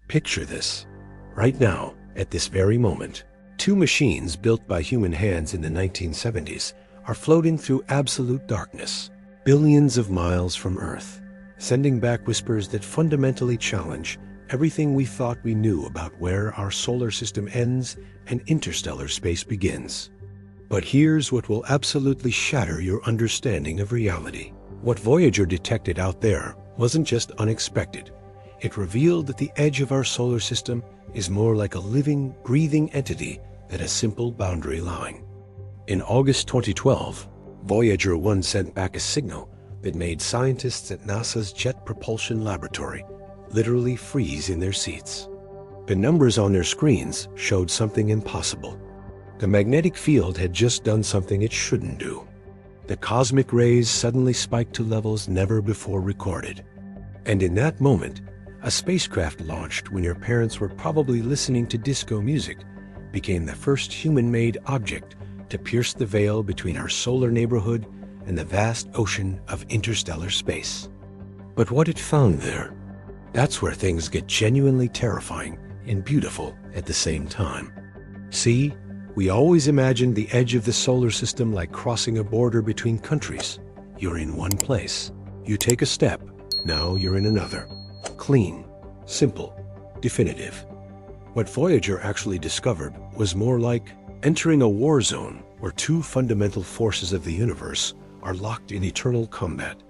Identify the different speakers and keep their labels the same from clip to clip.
Speaker 1: Picture this. Right now, at this very moment, two machines built by human hands in the 1970s are floating through absolute darkness, billions of miles from Earth, sending back whispers that fundamentally challenge everything we thought we knew about where our solar system ends and interstellar space begins. But here's what will absolutely shatter your understanding of reality. What Voyager detected out there wasn't just unexpected. It revealed that the edge of our solar system is more like a living, breathing entity than a simple boundary line. In August 2012, Voyager 1 sent back a signal that made scientists at NASA's Jet Propulsion Laboratory literally freeze in their seats. The numbers on their screens showed something impossible. The magnetic field had just done something it shouldn't do. The cosmic rays suddenly spiked to levels never before recorded. And in that moment, a spacecraft launched when your parents were probably listening to disco music became the first human-made object to pierce the veil between our solar neighborhood and the vast ocean of interstellar space. But what it found there, that's where things get genuinely terrifying and beautiful at the same time. See, we always imagined the edge of the solar system like crossing a border between countries. You're in one place. You take a step, now you're in another. Clean, simple, definitive. What Voyager actually discovered was more like entering a war zone where two fundamental forces of the universe are locked in eternal combat,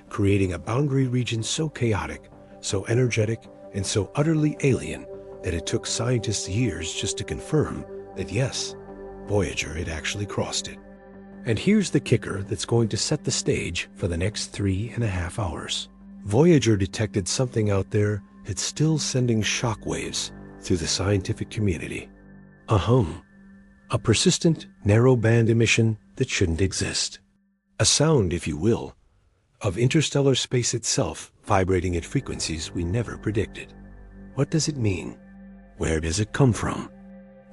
Speaker 1: creating a boundary region so chaotic, so energetic, and so utterly alien that it took scientists years just to confirm that yes, Voyager had actually crossed it. And here's the kicker that's going to set the stage for the next 3.5 hours. Voyager detected something out there that's still sending shockwaves through the scientific community. A hum. A persistent, narrow-band emission that shouldn't exist. A sound, if you will, of interstellar space itself vibrating at frequencies we never predicted. What does it mean? Where does it come from?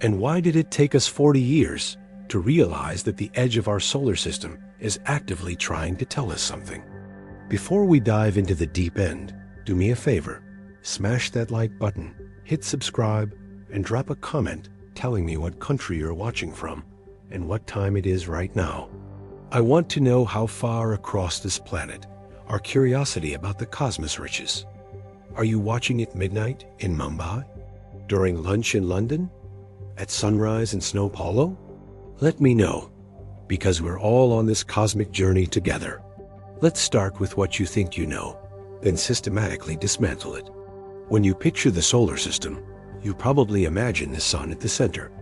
Speaker 1: And why did it take us 40 years to realize that the edge of our solar system is actively trying to tell us something? Before we dive into the deep end, do me a favor, smash that like button, hit subscribe, and drop a comment telling me what country you're watching from and what time it is right now. I want to know how far across this planet our curiosity about the cosmos reaches. Are you watching at midnight in Mumbai? During lunch in London? At sunrise in Sao Paulo? Let me know, because we're all on this cosmic journey together. Let's start with what you think you know, then systematically dismantle it. When you picture the solar system, you probably imagine the sun at the center,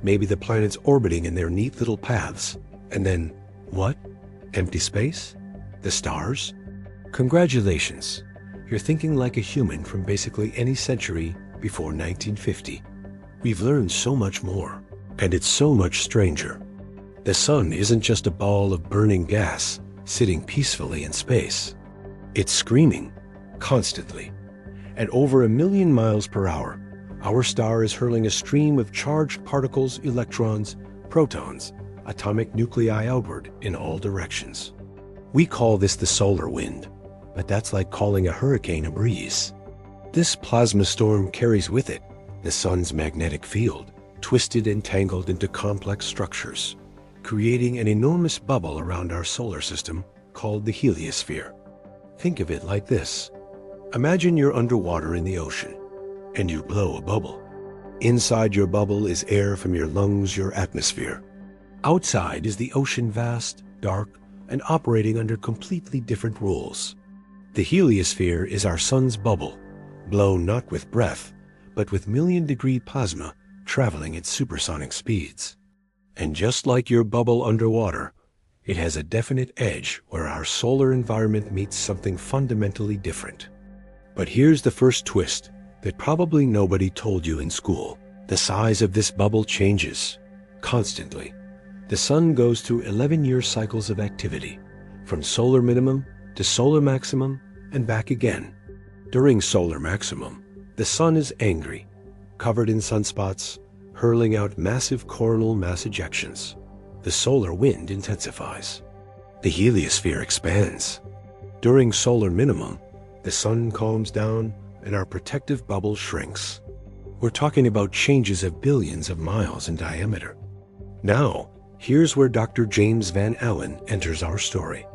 Speaker 1: maybe the planets orbiting in their neat little paths, and then, what? Empty space? The stars? Congratulations, you're thinking like a human from basically any century before 1950. We've learned so much more, and it's so much stranger. The sun isn't just a ball of burning gas sitting peacefully in space. It's screaming, constantly. At over 1 million miles per hour, our star is hurling a stream of charged particles, electrons, protons, atomic nuclei outward in all directions. We call this the solar wind, but that's like calling a hurricane a breeze. This plasma storm carries with it the sun's magnetic field, twisted and tangled into complex structures, creating an enormous bubble around our solar system called the heliosphere. Think of it like this. Imagine you're underwater in the ocean, and you blow a bubble. Inside your bubble is air from your lungs, your atmosphere. Outside is the ocean, vast, dark, and operating under completely different rules. The heliosphere is our sun's bubble, blown not with breath, but with million-degree plasma traveling at supersonic speeds. And just like your bubble underwater, it has a definite edge where our solar environment meets something fundamentally different. But here's the first twist that probably nobody told you in school. The size of this bubble changes constantly. The sun goes through 11-year cycles of activity, from solar minimum to solar maximum and back again. During solar maximum, the sun is angry, covered in sunspots, hurling out massive coronal mass ejections. The solar wind intensifies. The heliosphere expands. During solar minimum, the sun calms down, and our protective bubble shrinks. We're talking about changes of billions of miles in diameter. Now, here's where Dr. James Van Allen enters our story.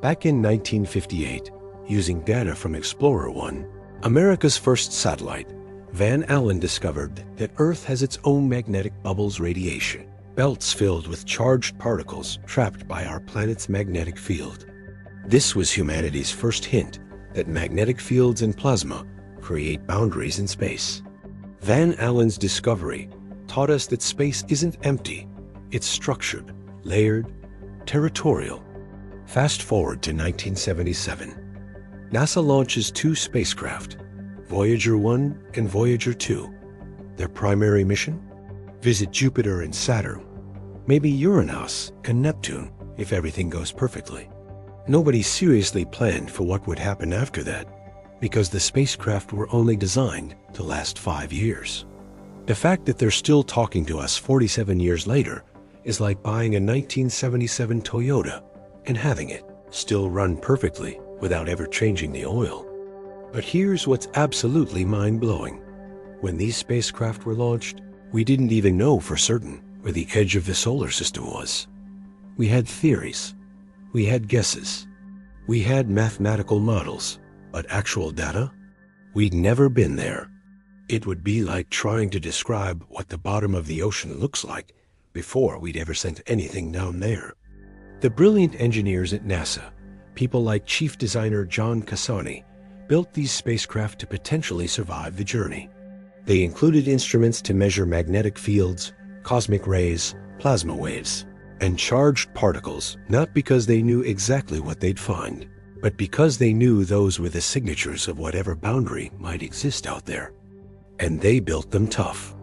Speaker 1: Back in 1958, using data from Explorer 1, America's first satellite, Van Allen discovered that Earth has its own magnetic bubbles radiation, belts filled with charged particles trapped by our planet's magnetic field. This was humanity's first hint that magnetic fields and plasma create boundaries in space. Van Allen's discovery taught us that space isn't empty, it's structured, layered, territorial. Fast forward to 1977. NASA launches two spacecraft, Voyager 1 and Voyager 2. Their primary mission? Visit Jupiter and Saturn, maybe Uranus and Neptune if everything goes perfectly. Nobody seriously planned for what would happen after that, because the spacecraft were only designed to last 5 years. The fact that they're still talking to us 47 years later is like buying a 1977 Toyota and having it still run perfectly without ever changing the oil. But here's what's absolutely mind-blowing. When these spacecraft were launched, we didn't even know for certain where the edge of the solar system was. We had theories. We had guesses. We had mathematical models. But actual data? We'd never been there. It would be like trying to describe what the bottom of the ocean looks like before we'd ever sent anything down there. The brilliant engineers at NASA, people like Chief Designer John Cassani, built these spacecraft to potentially survive the journey. They included instruments to measure magnetic fields, cosmic rays, plasma waves, and charged particles, not because they knew exactly what they'd find, but because they knew those were the signatures of whatever boundary might exist out there. And they built them tough.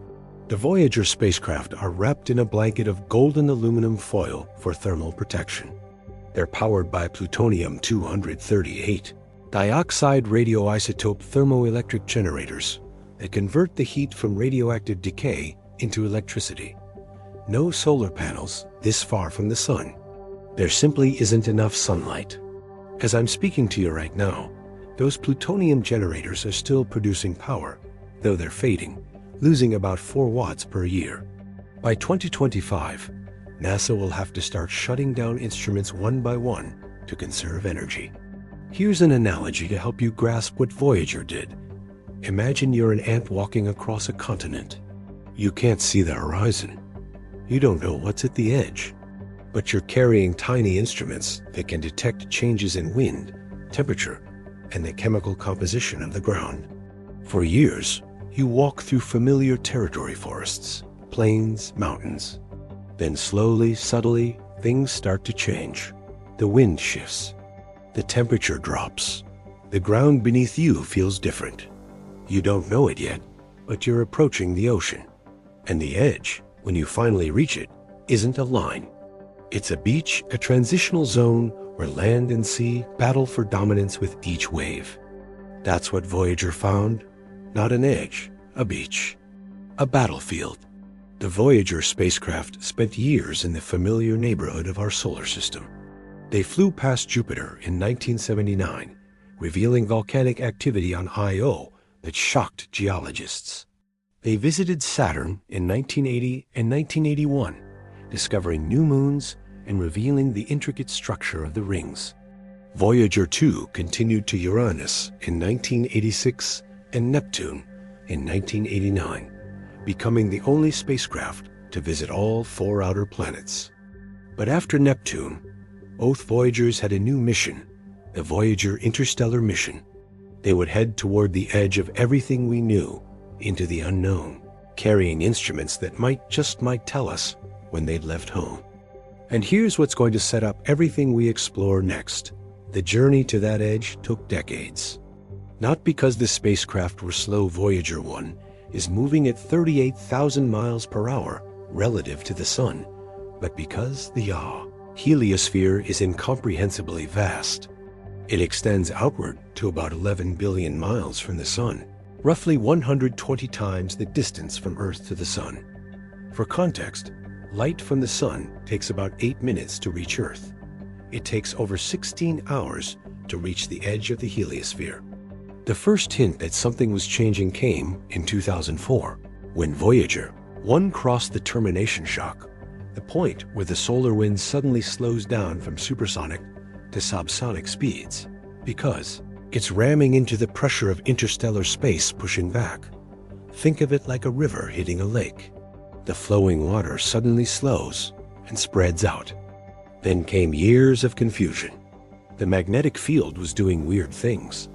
Speaker 1: The Voyager spacecraft are wrapped in a blanket of golden aluminum foil for thermal protection. They're powered by plutonium-238, dioxide radioisotope thermoelectric generators that convert the heat from radioactive decay into electricity. No solar panels this far from the sun. There simply isn't enough sunlight. As I'm speaking to you right now, those plutonium generators are still producing power, though they're fading, losing about 4 watts per year. By 2025, NASA will have to start shutting down instruments one by one to conserve energy. Here's an analogy to help you grasp what Voyager did. Imagine you're an ant walking across a continent. You can't see the horizon. You don't know what's at the edge. But you're carrying tiny instruments that can detect changes in wind, temperature, and the chemical composition of the ground. For years, you walk through familiar territory forests, plains, mountains. Then slowly, subtly, things start to change. The wind shifts. The temperature drops. The ground beneath you feels different. You don't know it yet, but you're approaching the ocean. And the edge, when you finally reach it, isn't a line. It's a beach, a transitional zone where land and sea battle for dominance with each wave. That's what Voyager found. Not an edge, a beach, a battlefield. The Voyager spacecraft spent years in the familiar neighborhood of our solar system. They flew past Jupiter in 1979, revealing volcanic activity on Io that shocked geologists. They visited Saturn in 1980 and 1981, discovering new moons and revealing the intricate structure of the rings. Voyager 2 continued to Uranus in 1986 and Neptune in 1989, becoming the only spacecraft to visit all 4 outer planets. But after Neptune, both Voyagers had a new mission, the Voyager Interstellar mission. They would head toward the edge of everything we knew, into the unknown, carrying instruments that might tell us when they'd left home. And here's what's going to set up everything we explore next. The journey to that edge took decades. Not because the spacecraft were slow. Voyager 1 is moving at 38,000 miles per hour relative to the sun, but because the heliosphere is incomprehensibly vast. It extends outward to about 11 billion miles from the sun, roughly 120 times the distance from Earth to the sun. For context, light from the sun takes about 8 minutes to reach Earth. It takes over 16 hours to reach the edge of the heliosphere. The first hint that something was changing came in 2004, when Voyager 1 crossed the termination shock, the point where the solar wind suddenly slows down from supersonic to subsonic speeds, because it's ramming into the pressure of interstellar space pushing back. Think of it like a river hitting a lake. The flowing water suddenly slows and spreads out. Then came years of confusion. The magnetic field was doing weird things.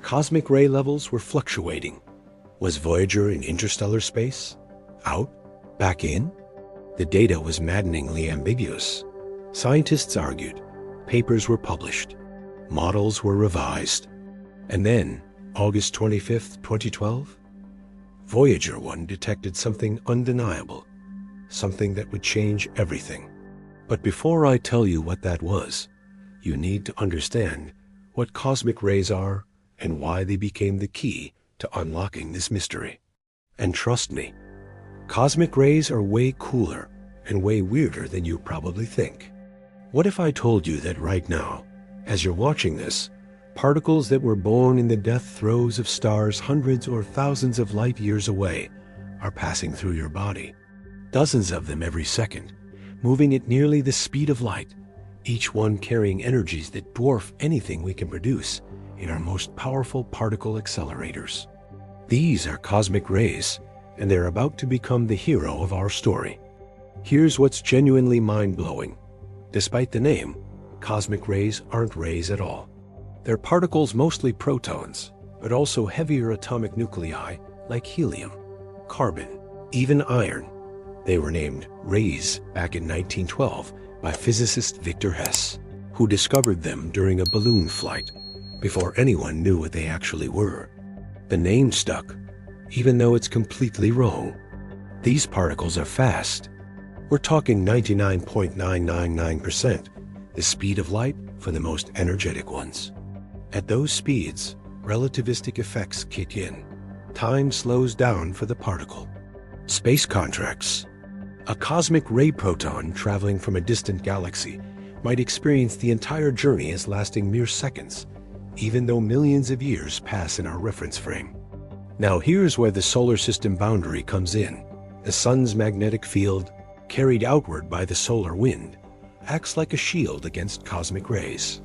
Speaker 1: Cosmic ray levels were fluctuating. Was Voyager in interstellar space? Out? Back in? The data was maddeningly ambiguous. Scientists argued. Papers were published. Models were revised. And then, August 25th, 2012, Voyager 1 detected something undeniable, something that would change everything. But before I tell you what that was, you need to understand what cosmic rays are and why they became the key to unlocking this mystery. And trust me, cosmic rays are way cooler and way weirder than you probably think. What if I told you that right now, as you're watching this, particles that were born in the death throes of stars hundreds or thousands of light years away are passing through your body? Dozens of them every second, moving at nearly the speed of light, each one carrying energies that dwarf anything we can produce in our most powerful particle accelerators. These are cosmic rays, and they're about to become the hero of our story. Here's what's genuinely mind-blowing. Despite the name, cosmic rays aren't rays at all. They're particles, mostly protons, but also heavier atomic nuclei like helium, carbon, even iron. They were named rays back in 1912 by physicist Victor Hess, who discovered them during a balloon flight before anyone knew what they actually were. The name stuck, even though it's completely wrong. These particles are fast. We're talking 99.999%, the speed of light for the most energetic ones. At those speeds, relativistic effects kick in. Time slows down for the particle. Space contracts. A cosmic ray proton traveling from a distant galaxy might experience the entire journey as lasting mere seconds, even though millions of years pass in our reference frame. Now here's where the solar system boundary comes in. The sun's magnetic field, carried outward by the solar wind, acts like a shield against cosmic rays.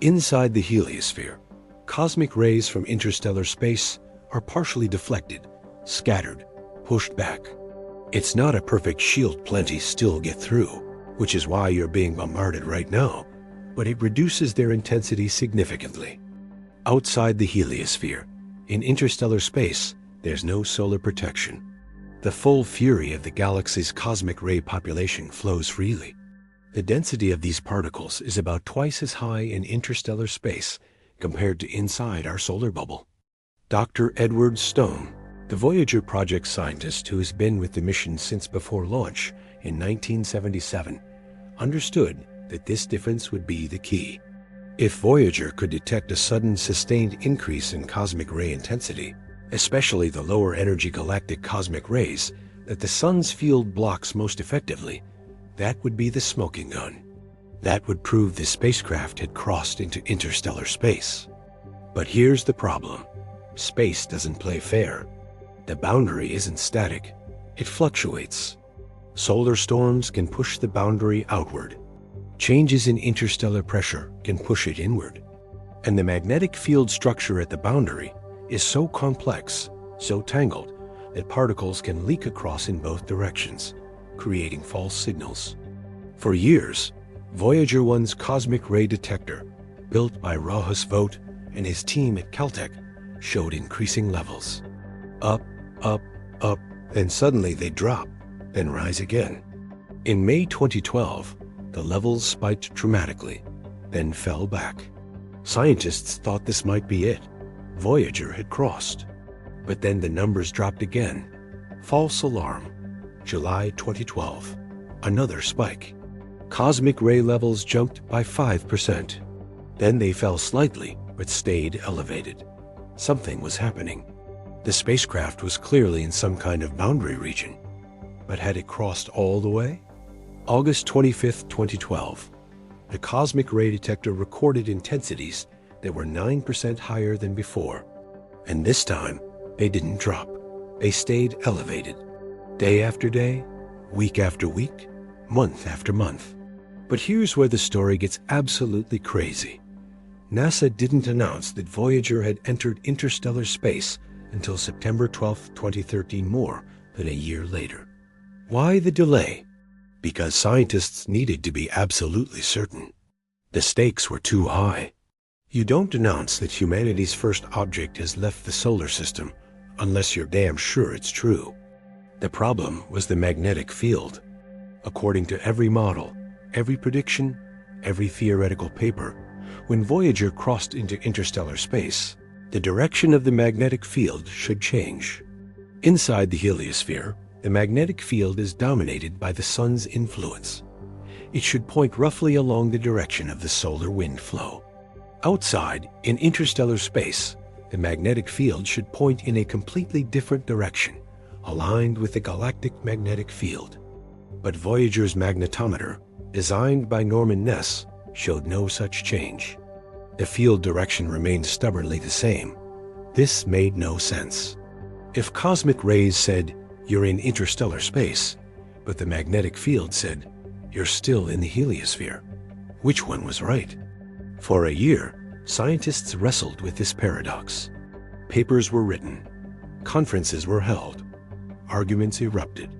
Speaker 1: Inside the heliosphere, cosmic rays from interstellar space are partially deflected, scattered, pushed back. It's not a perfect shield, plenty still get through, which is why you're being bombarded right now, but it reduces their intensity significantly. Outside the heliosphere, in interstellar space, there's no solar protection. The full fury of the galaxy's cosmic ray population flows freely. The density of these particles is about twice as high in interstellar space compared to inside our solar bubble. Dr. Edward Stone, the Voyager project scientist who has been with the mission since before launch in 1977, understood that this difference would be the key. If Voyager could detect a sudden sustained increase in cosmic ray intensity, especially the lower energy galactic cosmic rays that the sun's field blocks most effectively, that would be the smoking gun. That would prove the spacecraft had crossed into interstellar space. But here's the problem. Space doesn't play fair. The boundary isn't static. It fluctuates. Solar storms can push the boundary outward. Changes in interstellar pressure can push it inward. And the magnetic field structure at the boundary is so complex, so tangled, that particles can leak across in both directions, creating false signals. For years, Voyager 1's cosmic ray detector, built by Rahus Vogt and his team at Caltech, showed increasing levels. Up, up, up, then suddenly they drop, then rise again. In May 2012, the levels spiked dramatically, then fell back. Scientists thought this might be it. Voyager had crossed. But then the numbers dropped again. False alarm. July 2012. Another spike. Cosmic ray levels jumped by 5%. Then they fell slightly, but stayed elevated. Something was happening. The spacecraft was clearly in some kind of boundary region. But had it crossed all the way? August 25, 2012. The cosmic ray detector recorded intensities that were 9% higher than before. And this time, they didn't drop. They stayed elevated. Day after day, week after week, month after month. But here's where the story gets absolutely crazy. NASA didn't announce that Voyager had entered interstellar space until September 12, 2013, more than a year later. Why the delay? Because scientists needed to be absolutely certain. The stakes were too high. You don't announce that humanity's first object has left the solar system unless you're damn sure it's true. The problem was the magnetic field. According to every model, every prediction, every theoretical paper, when Voyager crossed into interstellar space, the direction of the magnetic field should change. Inside the heliosphere, the magnetic field is dominated by the sun's influence. It should point roughly along the direction of the solar wind flow. Outside, in interstellar space, the magnetic field should point in a completely different direction, aligned with the galactic magnetic field. But Voyager's magnetometer, designed by Norman Ness, showed no such change. The field direction remained stubbornly the same. This made no sense. If cosmic rays said, "You're in interstellar space," but the magnetic field said, "You're still in the heliosphere," which one was right? For a year, scientists wrestled with this paradox. Papers were written. Conferences were held. Arguments erupted.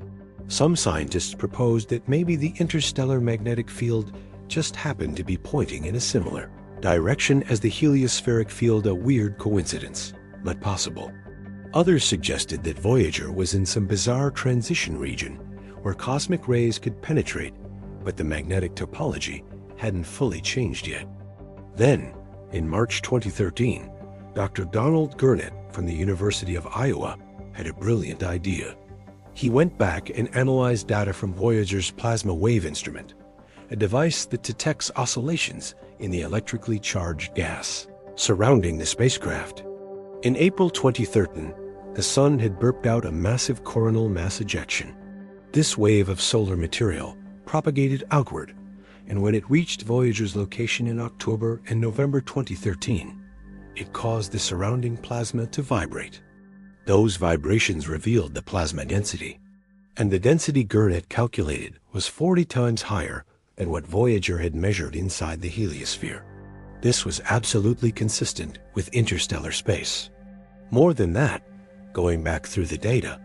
Speaker 1: Some scientists proposed that maybe the interstellar magnetic field just happened to be pointing in a similar direction as the heliospheric field, a weird coincidence, but possible. Others suggested that Voyager was in some bizarre transition region where cosmic rays could penetrate, but the magnetic topology hadn't fully changed yet. Then, in March 2013, Dr. Donald Gurnett from the University of Iowa had a brilliant idea. He went back and analyzed data from Voyager's plasma wave instrument, a device that detects oscillations in the electrically charged gas surrounding the spacecraft. In April 2013, the sun had burped out a massive coronal mass ejection. This wave of solar material propagated outward, and when it reached Voyager's location in October and November 2013, it caused the surrounding plasma to vibrate. Those vibrations revealed the plasma density, and the density Gurnett calculated was 40 times higher than what Voyager had measured inside the heliosphere. This was absolutely consistent with interstellar space. More than that, going back through the data,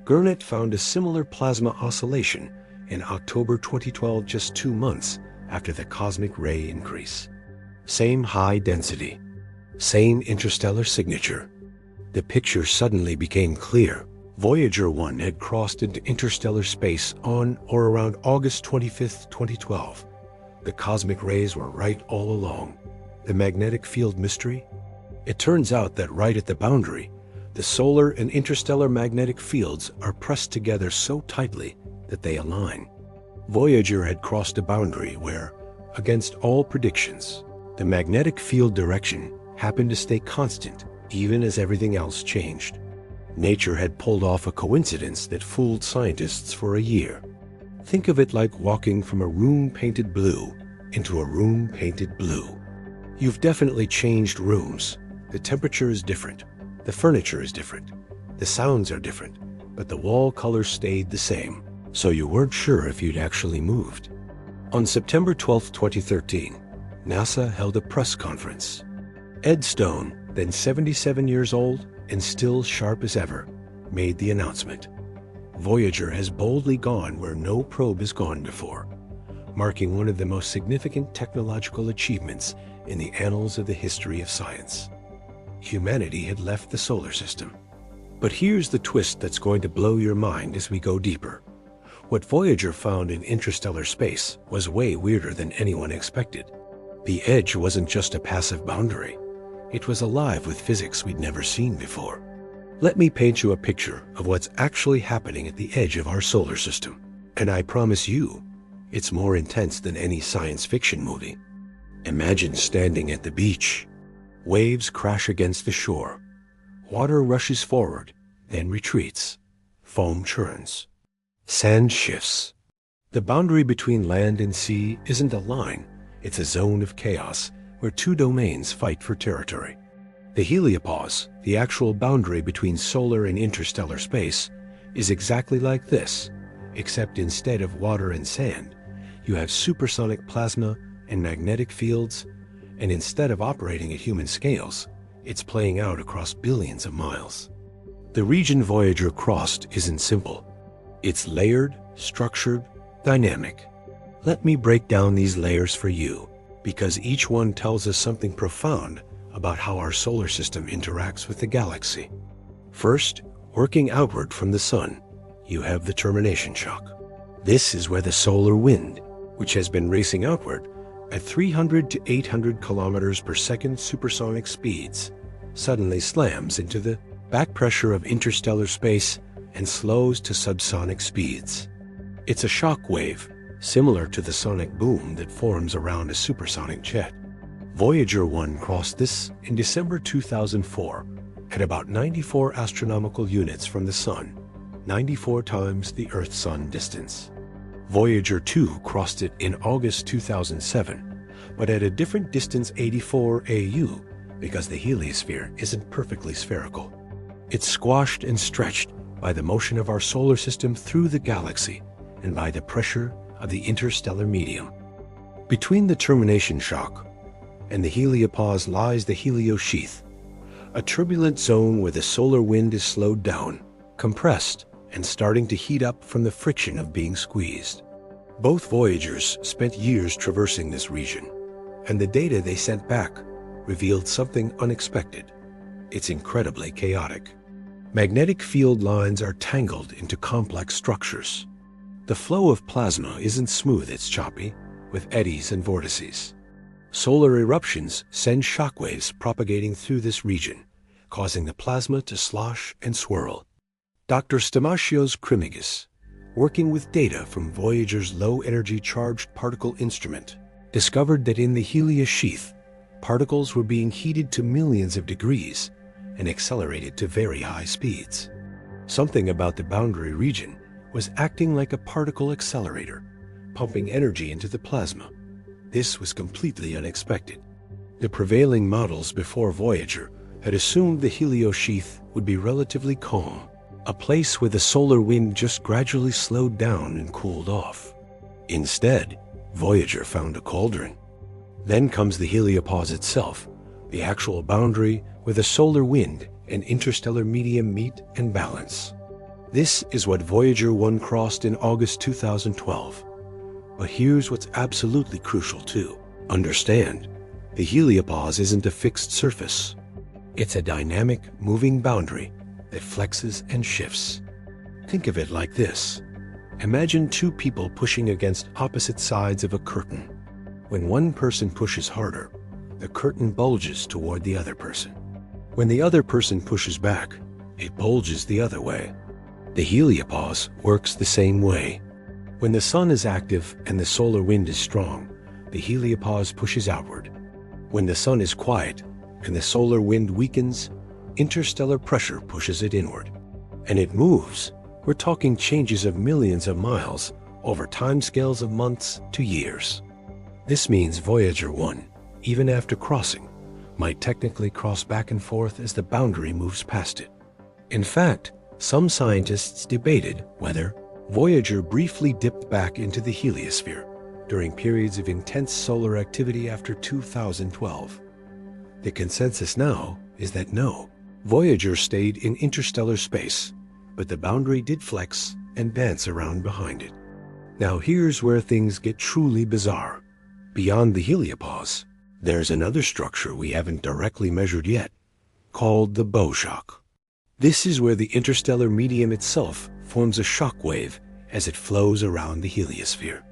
Speaker 1: Gurnett found a similar plasma oscillation in October 2012, just 2 months after the cosmic ray increase. Same high density, same interstellar signature. The picture suddenly became clear. Voyager 1 had crossed into interstellar space on or around August 25, 2012. The cosmic rays were right all along. The magnetic field mystery? It turns out that right at the boundary, the solar and interstellar magnetic fields are pressed together so tightly that they align. Voyager had crossed a boundary where, against all predictions, the magnetic field direction happened to stay constant even as everything else changed. Nature had pulled off a coincidence that fooled scientists for a year. Think of it like walking from a room painted blue into a room painted blue. You've definitely changed rooms. The temperature is different. The furniture is different. The sounds are different, but the wall color stayed the same. So you weren't sure if you'd actually moved. On September 12, 2013, NASA held a press conference. Ed Stone, then 77 years old and still sharp as ever, made the announcement. Voyager has boldly gone where no probe has gone before, marking one of the most significant technological achievements in the annals of the history of science. Humanity had left the solar system. But here's the twist that's going to blow your mind as we go deeper. What Voyager found in interstellar space was way weirder than anyone expected. The edge wasn't just a passive boundary. It was alive with physics we'd never seen before. Let me paint you a picture of what's actually happening at the edge of our solar system. And I promise you, it's more intense than any science fiction movie. Imagine standing at the beach. Waves crash against the shore. Water rushes forward, then retreats. Foam churns. Sand shifts. The boundary between land and sea isn't a line. It's a zone of chaos where two domains fight for territory. The heliopause, The actual boundary between solar and interstellar space is exactly like this, except instead of water and sand, you have supersonic plasma and magnetic fields, and instead of operating at human scales, it's playing out across billions of miles. The region Voyager crossed isn't simple. It's layered, structured, dynamic. Let me break down these layers for you, because each one tells us something profound about how our solar system interacts with the galaxy. First, working outward from the sun, you have the termination shock. This is where the solar wind, which has been racing outward at 300 to 800 kilometers per second supersonic speeds, suddenly slams into the back pressure of interstellar space and slows to subsonic speeds. It's a shock wave, similar to the sonic boom that forms around a supersonic jet. Voyager 1 crossed this in December 2004 at about 94 astronomical units from the Sun, 94 times the Earth-Sun distance. Voyager 2 crossed it in August 2007, but at a different distance, 84 AU, because the heliosphere isn't perfectly spherical. It's squashed and stretched by the motion of our solar system through the galaxy and by the pressure of the interstellar medium. Between the termination shock and the heliopause lies the heliosheath, a turbulent zone where the solar wind is slowed down, compressed, and starting to heat up from the friction of being squeezed. Both Voyagers spent years traversing this region, and the data they sent back revealed something unexpected. It's incredibly chaotic. Magnetic field lines are tangled into complex structures. The flow of plasma isn't smooth, it's choppy, with eddies and vortices. Solar eruptions send shockwaves propagating through this region, causing the plasma to slosh and swirl. Dr. Stamatios Krimigas, working with data from Voyager's low-energy charged particle instrument, discovered that in the heliosheath, particles were being heated to millions of degrees and accelerated to very high speeds. Something about the boundary region was acting like a particle accelerator, pumping energy into the plasma. This was completely unexpected. The prevailing models before Voyager had assumed the heliosheath would be relatively calm, a place where the solar wind just gradually slowed down and cooled off. Instead, Voyager found a cauldron. Then comes the heliopause itself, the actual boundary where the solar wind and interstellar medium meet and balance. This is what Voyager 1 crossed in August 2012. But here's what's absolutely crucial too. Understand, the heliopause isn't a fixed surface. It's a dynamic, moving boundary that flexes and shifts. Think of it like this. Imagine two people pushing against opposite sides of a curtain. When one person pushes harder, the curtain bulges toward the other person. When the other person pushes back, it bulges the other way. The heliopause works the same way. When the sun is active and the solar wind is strong, the heliopause pushes outward. When the sun is quiet and the solar wind weakens, interstellar pressure pushes it inward. And it moves. We're talking changes of millions of miles over timescales of months to years. This means Voyager 1, even after crossing, might technically cross back and forth as the boundary moves past it. In fact, some scientists debated whether Voyager briefly dipped back into the heliosphere during periods of intense solar activity after 2012. The consensus now is that no, Voyager stayed in interstellar space, but the boundary did flex and dance around behind it. Now here's where things get truly bizarre. Beyond the heliopause, there's another structure we haven't directly measured yet, called the bow shock. This is where the interstellar medium itself forms a shock wave as it flows around the heliosphere.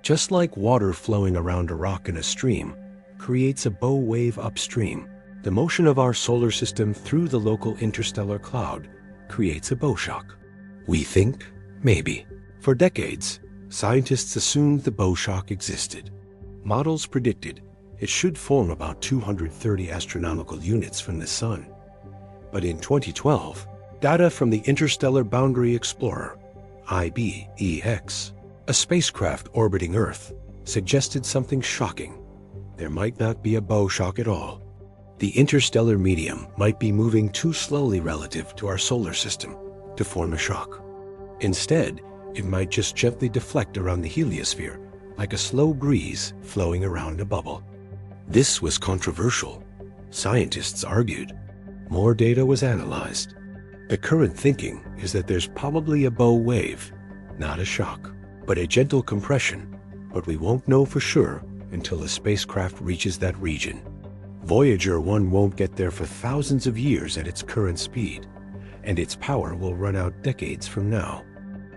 Speaker 1: Just like water flowing around a rock in a stream creates a bow wave upstream, the motion of our solar system through the local interstellar cloud creates a bow shock. We think, maybe. For decades, scientists assumed the bow shock existed. Models predicted it should form about 230 astronomical units from the Sun. But in 2012, data from the Interstellar Boundary Explorer, IBEX, a spacecraft orbiting Earth, suggested something shocking. There might not be a bow shock at all. The interstellar medium might be moving too slowly relative to our solar system to form a shock. Instead, it might just gently deflect around the heliosphere like a slow breeze flowing around a bubble. This was controversial. Scientists argued. More data was analyzed. The current thinking is that there's probably a bow wave, not a shock, but a gentle compression, but we won't know for sure until the spacecraft reaches that region. Voyager 1 won't get there for thousands of years at its current speed, and its power will run out decades from now.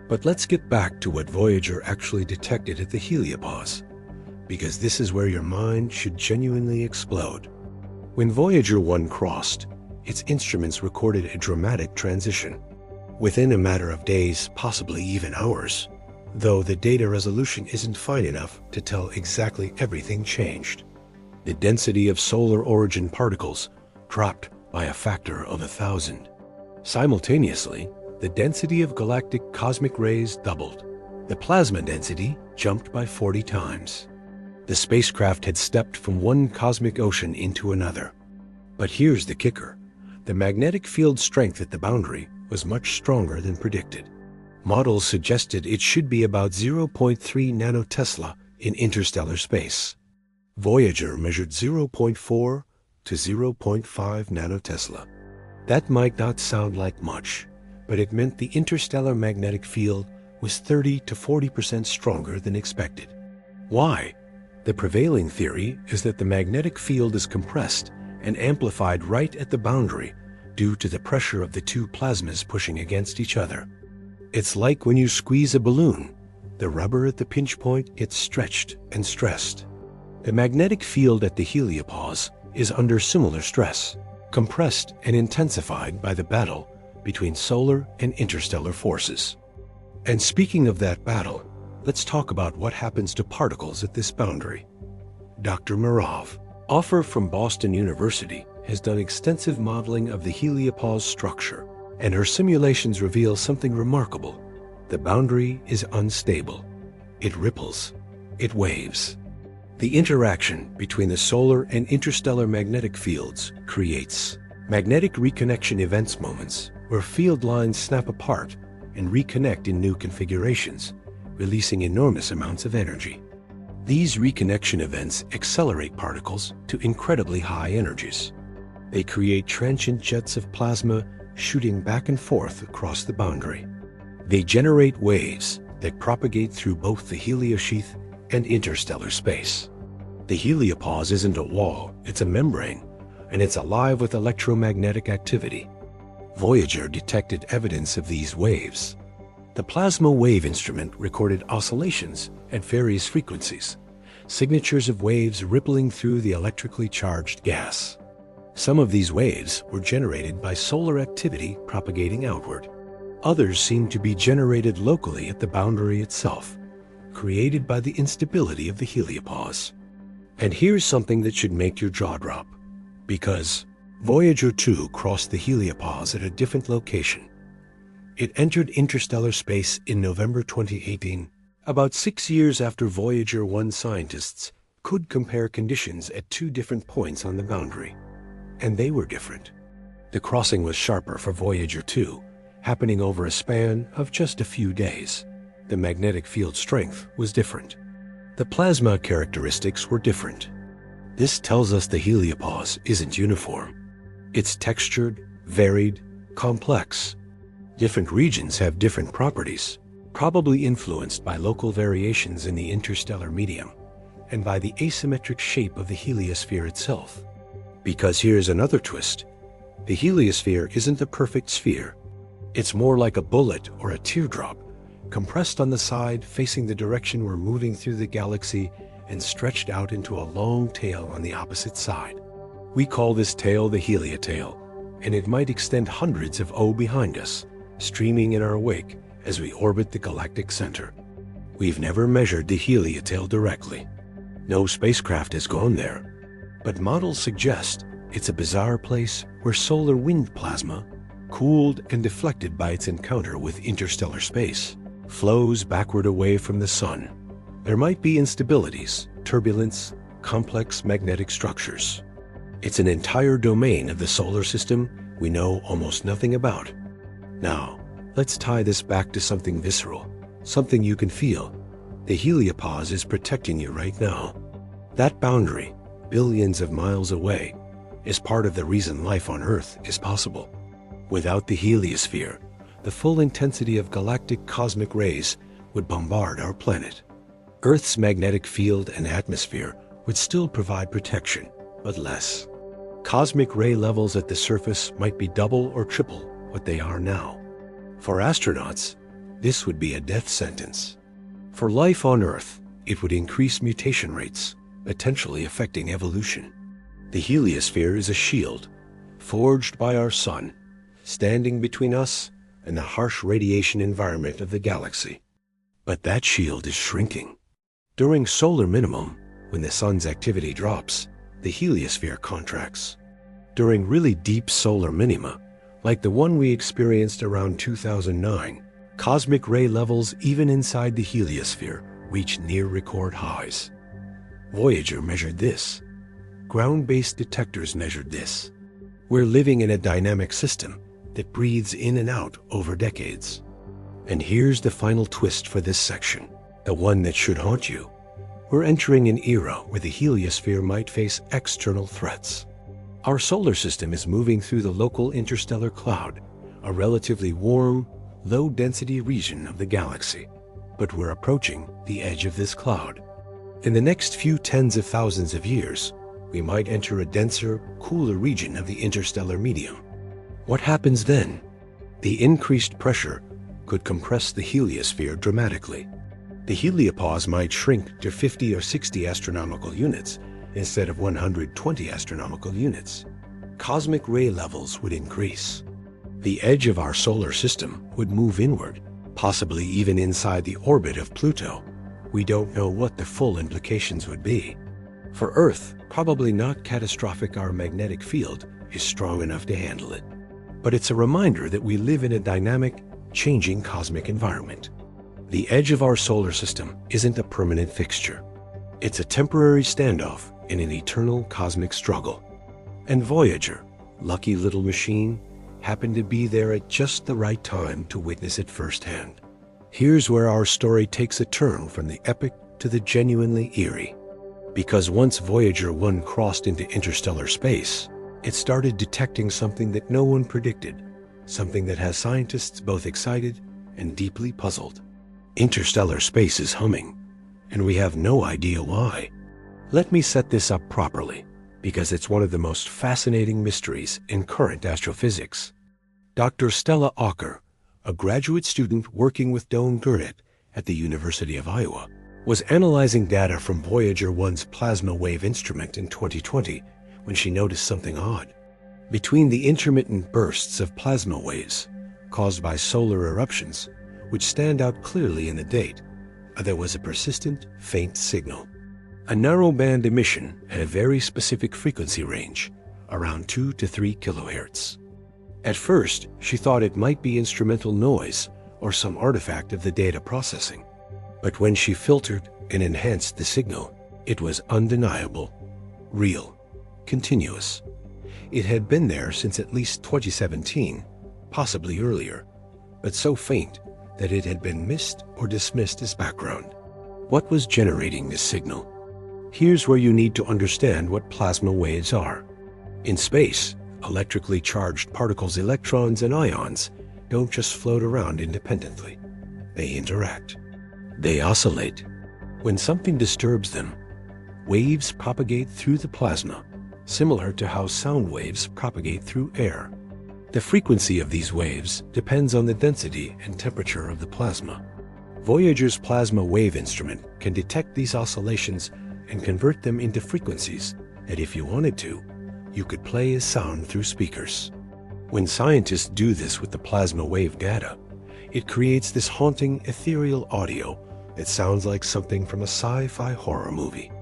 Speaker 1: But let's get back to what Voyager actually detected at the heliopause, because this is where your mind should genuinely explode. When Voyager 1 crossed, its instruments recorded a dramatic transition. Within a matter of days, possibly even hours, though the data resolution isn't fine enough to tell exactly everything changed. The density of solar origin particles dropped by a factor of 1,000. Simultaneously, the density of galactic cosmic rays doubled. The plasma density jumped by 40 times. The spacecraft had stepped from one cosmic ocean into another. But here's the kicker. The magnetic field strength at the boundary was much stronger than predicted. Models suggested it should be about 0.3 nanotesla in interstellar space. Voyager measured 0.4 to 0.5 nanotesla. That might not sound like much, but it meant the interstellar magnetic field was 30 to 40% stronger than expected. Why? The prevailing theory is that the magnetic field is compressed and amplified right at the boundary due to the pressure of the two plasmas pushing against each other. It's like when you squeeze a balloon. The rubber at the pinch point gets stretched and stressed. The magnetic field at the heliopause is under similar stress, compressed and intensified by the battle between solar and interstellar forces. And speaking of that battle, let's talk about what happens to particles at this boundary. Dr. Marov, author from Boston University, has done extensive modeling of the heliopause structure, and her simulations reveal something remarkable. The boundary is unstable. It ripples. It waves. The interaction between the solar and interstellar magnetic fields creates magnetic reconnection events moments where field lines snap apart and reconnect in new configurations, releasing enormous amounts of energy. These reconnection events accelerate particles to incredibly high energies. They create transient jets of plasma shooting back and forth across the boundary. They generate waves that propagate through both the heliosheath and interstellar space. The heliopause isn't a wall, it's a membrane, and it's alive with electromagnetic activity. Voyager detected evidence of these waves. The plasma wave instrument recorded oscillations at various frequencies, signatures of waves rippling through the electrically charged gas. Some of these waves were generated by solar activity propagating outward. Others seemed to be generated locally at the boundary itself, created by the instability of the heliopause. And here's something that should make your jaw drop, because Voyager 2 crossed the heliopause at a different location. It entered interstellar space in November 2018, about 6 years after Voyager 1 scientists could compare conditions at two different points on the boundary. And they were different. The crossing was sharper for Voyager 2, happening over a span of just a few days. The magnetic field strength was different. The plasma characteristics were different. This tells us the heliopause isn't uniform. It's textured, varied, complex. Different regions have different properties, probably influenced by local variations in the interstellar medium and by the asymmetric shape of the heliosphere itself. Because here's another twist. The heliosphere isn't a perfect sphere. It's more like a bullet or a teardrop, compressed on the side facing the direction we're moving through the galaxy and stretched out into a long tail on the opposite side. We call this tail the heliotail, and it might extend hundreds of O behind us, streaming in our wake as we orbit the galactic center. We've never measured the heliotail directly. No spacecraft has gone there, but models suggest it's a bizarre place where solar wind plasma, cooled and deflected by its encounter with interstellar space, flows backward away from the sun. There might be instabilities, turbulence, complex magnetic structures. It's an entire domain of the solar system we know almost nothing about. Now, let's tie this back to something visceral, something you can feel. The heliopause is protecting you right now. That boundary, billions of miles away, is part of the reason life on Earth is possible. Without the heliosphere, the full intensity of galactic cosmic rays would bombard our planet. Earth's magnetic field and atmosphere would still provide protection, but less. Cosmic ray levels at the surface might be double or triple what they are now. For astronauts, this would be a death sentence. For life on Earth, it would increase mutation rates, potentially affecting evolution. The heliosphere is a shield, forged by our sun, standing between us and the harsh radiation environment of the galaxy. But that shield is shrinking. During solar minimum, when the sun's activity drops, the heliosphere contracts. During really deep solar minima, like the one we experienced around 2009, cosmic ray levels even inside the heliosphere reach near record highs. Voyager measured this. Ground-based detectors measured this. We're living in a dynamic system that breathes in and out over decades. And here's the final twist for this section, the one that should haunt you. We're entering an era where the heliosphere might face external threats. Our solar system is moving through the local interstellar cloud, a relatively warm, low-density region of the galaxy. But we're approaching the edge of this cloud. In the next few tens of thousands of years, we might enter a denser, cooler region of the interstellar medium. What happens then? The increased pressure could compress the heliosphere dramatically. The heliopause might shrink to 50 or 60 astronomical units instead of 120 astronomical units. Cosmic ray levels would increase. The edge of our solar system would move inward, possibly even inside the orbit of Pluto. We don't know what the full implications would be. For Earth, probably not catastrophic. Our magnetic field is strong enough to handle it. But it's a reminder that we live in a dynamic, changing cosmic environment. The edge of our solar system isn't a permanent fixture. It's a temporary standoff in an eternal cosmic struggle. And Voyager, lucky little machine, happened to be there at just the right time to witness it firsthand. Here's where our story takes a turn from the epic to the genuinely eerie. Because once Voyager 1 crossed into interstellar space, it started detecting something that no one predicted, something that has scientists both excited and deeply puzzled. Interstellar space is humming, and we have no idea why. Let me set this up properly, because it's one of the most fascinating mysteries in current astrophysics. Dr. Stella Auker, a graduate student working with Doane Gurnett at the University of Iowa, was analyzing data from Voyager 1's plasma wave instrument in 2020 when she noticed something odd. Between the intermittent bursts of plasma waves caused by solar eruptions, which stand out clearly in the date, there was a persistent, faint signal. A narrow-band emission at a very specific frequency range, around 2 to 3 kilohertz. At first, she thought it might be instrumental noise or some artifact of the data processing. But when she filtered and enhanced the signal, it was undeniable, real, continuous. It had been there since at least 2017, possibly earlier, but so faint that it had been missed or dismissed as background. What was generating this signal? Here's where you need to understand what plasma waves are. In space, electrically charged particles, electrons and ions, don't just float around independently. They interact. They oscillate. When something disturbs them, waves propagate through the plasma, similar to how sound waves propagate through air. The frequency of these waves depends on the density and temperature of the plasma. Voyager's plasma wave instrument can detect these oscillations and convert them into frequencies that, if you wanted to, you could play as sound through speakers. When scientists do this with the plasma wave data, it creates this haunting, ethereal audio that sounds like something from a sci-fi horror movie.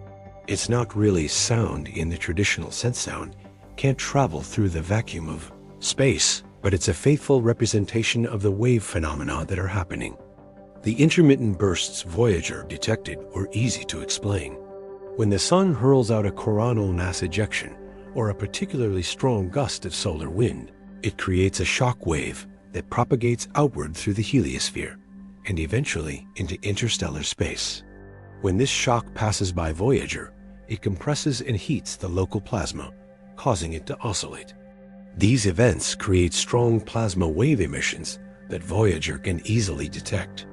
Speaker 1: It's not really sound in the traditional sense. Sound can't travel through the vacuum of space, but it's a faithful representation of the wave phenomena that are happening. The intermittent bursts Voyager detected were easy to explain. When the sun hurls out a coronal mass ejection, or a particularly strong gust of solar wind, it creates a shock wave that propagates outward through the heliosphere and eventually into interstellar space. When this shock passes by Voyager, it compresses and heats the local plasma, causing it to oscillate. These events create strong plasma wave emissions that Voyager can easily detect.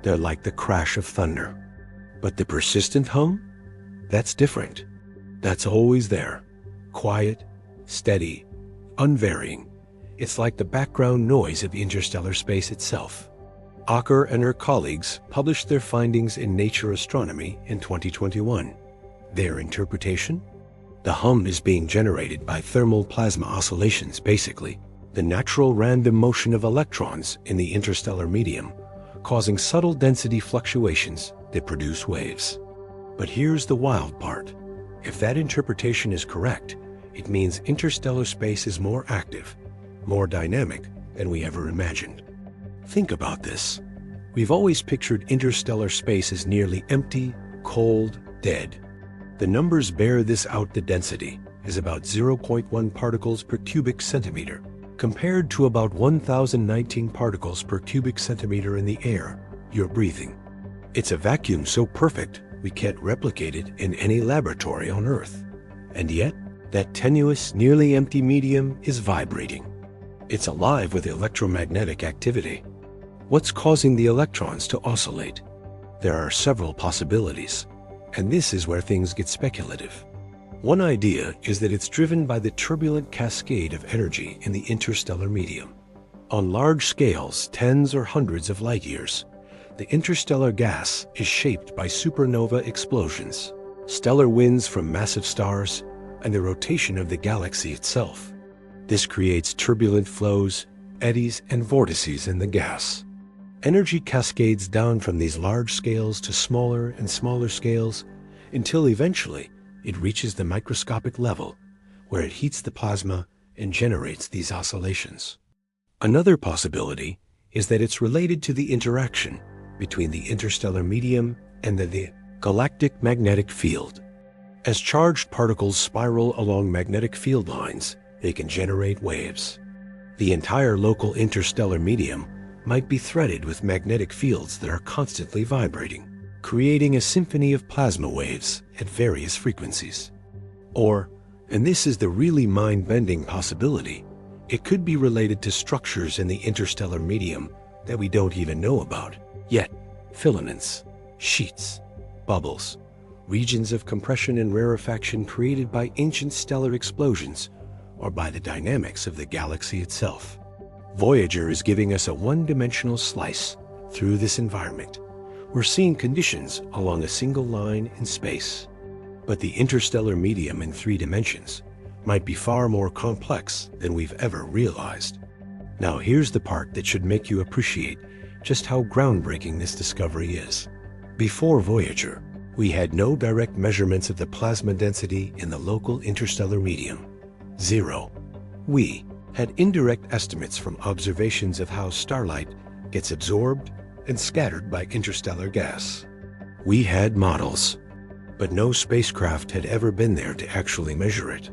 Speaker 1: They're like the crash of thunder. But the persistent hum? That's different. That's always there. Quiet, steady, unvarying. It's like the background noise of interstellar space itself. Acker and her colleagues published their findings in Nature Astronomy in 2021. Their interpretation? The hum is being generated by thermal plasma oscillations, basically, the natural random motion of electrons in the interstellar medium, causing subtle density fluctuations that produce waves. But here's the wild part. If that interpretation is correct, it means interstellar space is more active, more dynamic than we ever imagined. Think about this. We've always pictured interstellar space as nearly empty, cold, dead. The numbers bear this out. The density is about 0.1 particles per cubic centimeter, compared to about 1,019 particles per cubic centimeter in the air you're breathing. It's a vacuum so perfect we can't replicate it in any laboratory on Earth. And yet, that tenuous, nearly empty medium is vibrating. It's alive with electromagnetic activity. What's causing the electrons to oscillate? There are several possibilities, and this is where things get speculative. One idea is that it's driven by the turbulent cascade of energy in the interstellar medium. On large scales, tens or hundreds of light years, the interstellar gas is shaped by supernova explosions, stellar winds from massive stars, and the rotation of the galaxy itself. This creates turbulent flows, eddies, and vortices in the gas. Energy cascades down from these large scales to smaller and smaller scales until eventually it reaches the microscopic level where it heats the plasma and generates these oscillations. Another possibility is that it's related to the interaction between the interstellar medium and the galactic magnetic field. As charged particles spiral along magnetic field lines, they can generate waves. The entire local interstellar medium might be threaded with magnetic fields that are constantly vibrating, creating a symphony of plasma waves at various frequencies. Or, and this is the really mind-bending possibility, it could be related to structures in the interstellar medium that we don't even know about yet. Filaments, sheets, bubbles, regions of compression and rarefaction created by ancient stellar explosions or by the dynamics of the galaxy itself. Voyager is giving us a one-dimensional slice through this environment. We're seeing conditions along a single line in space. But the interstellar medium in 3 dimensions might be far more complex than we've ever realized. Now here's the part that should make you appreciate just how groundbreaking this discovery is. Before Voyager, we had no direct measurements of the plasma density in the local interstellar medium. 0. We had indirect estimates from observations of how starlight gets absorbed and scattered by interstellar gas. We had models, but no spacecraft had ever been there to actually measure it.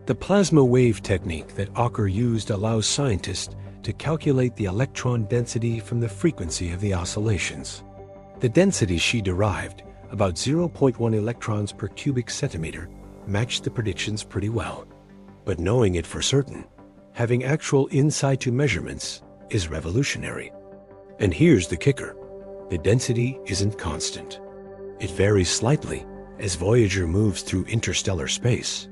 Speaker 1: The plasma wave technique that Acker used allows scientists to calculate the electron density from the frequency of the oscillations. The density she derived, about 0.1 electrons per cubic centimeter, matched the predictions pretty well. But knowing it for certain, having actual in situ measurements, is revolutionary. And here's the kicker. The density isn't constant. It varies slightly as Voyager moves through interstellar space.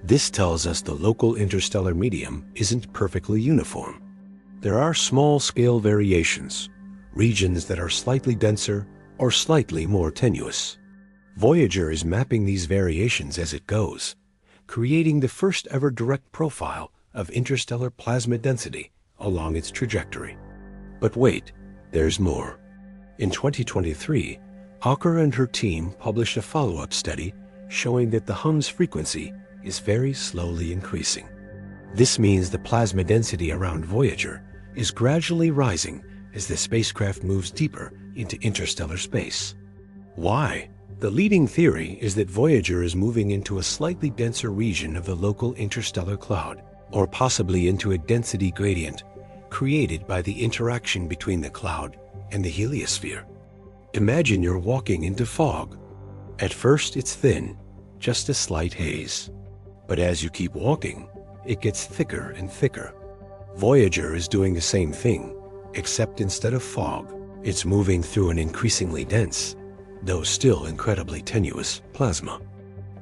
Speaker 1: This tells us the local interstellar medium isn't perfectly uniform. There are small-scale variations, regions that are slightly denser or slightly more tenuous. Voyager is mapping these variations as it goes, creating the first-ever direct profile of interstellar plasma density along its trajectory. But wait, there's more. In 2023, Acker and her team published a follow-up study showing that the hum's frequency is very slowly increasing. This means the plasma density around Voyager is gradually rising as the spacecraft moves deeper into interstellar space. Why? The leading theory is that Voyager is moving into a slightly denser region of the local interstellar cloud, or possibly into a density gradient created by the interaction between the cloud and the heliosphere. Imagine you're walking into fog. At first it's thin, just a slight haze. But as you keep walking, it gets thicker and thicker. Voyager is doing the same thing, except instead of fog, it's moving through an increasingly dense, though still incredibly tenuous, plasma.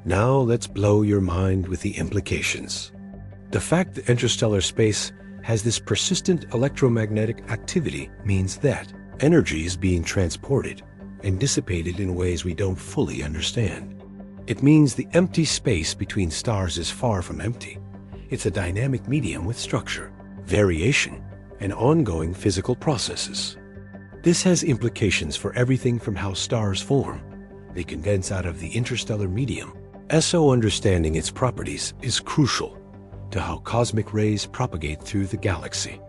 Speaker 1: Now let's blow your mind with the implications. The fact that interstellar space has this persistent electromagnetic activity means that energy is being transported and dissipated in ways we don't fully understand. It means the empty space between stars is far from empty. It's a dynamic medium with structure, variation, and ongoing physical processes. This has implications for everything from how stars form. They condense out of the interstellar medium. So understanding its properties is crucial to how cosmic rays propagate through the galaxy.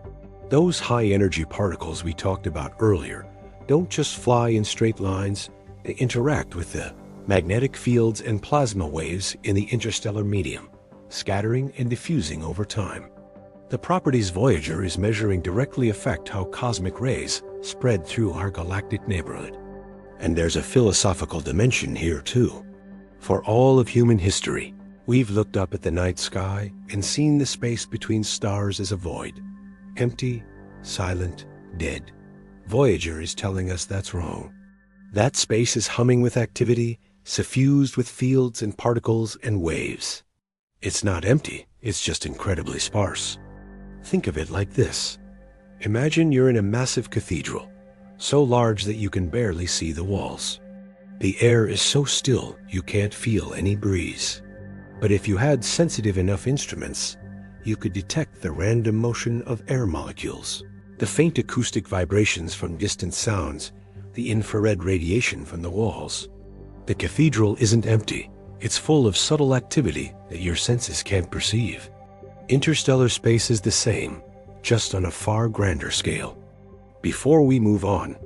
Speaker 1: Those high-energy particles we talked about earlier don't just fly in straight lines, they interact with the magnetic fields and plasma waves in the interstellar medium, scattering and diffusing over time. The properties Voyager is measuring directly affect how cosmic rays spread through our galactic neighborhood. And there's a philosophical dimension here too. For all of human history, we've looked up at the night sky and seen the space between stars as a void. Empty, silent, dead. Voyager is telling us that's wrong. That space is humming with activity, suffused with fields and particles and waves. It's not empty, it's just incredibly sparse. Think of it like this. Imagine you're in a massive cathedral, so large that you can barely see the walls. The air is so still you can't feel any breeze. But if you had sensitive enough instruments, you could detect the random motion of air molecules, the faint acoustic vibrations from distant sounds, the infrared radiation from the walls. The cathedral isn't empty. It's full of subtle activity that your senses can't perceive. Interstellar space is the same, just on a far grander scale. Before we move on,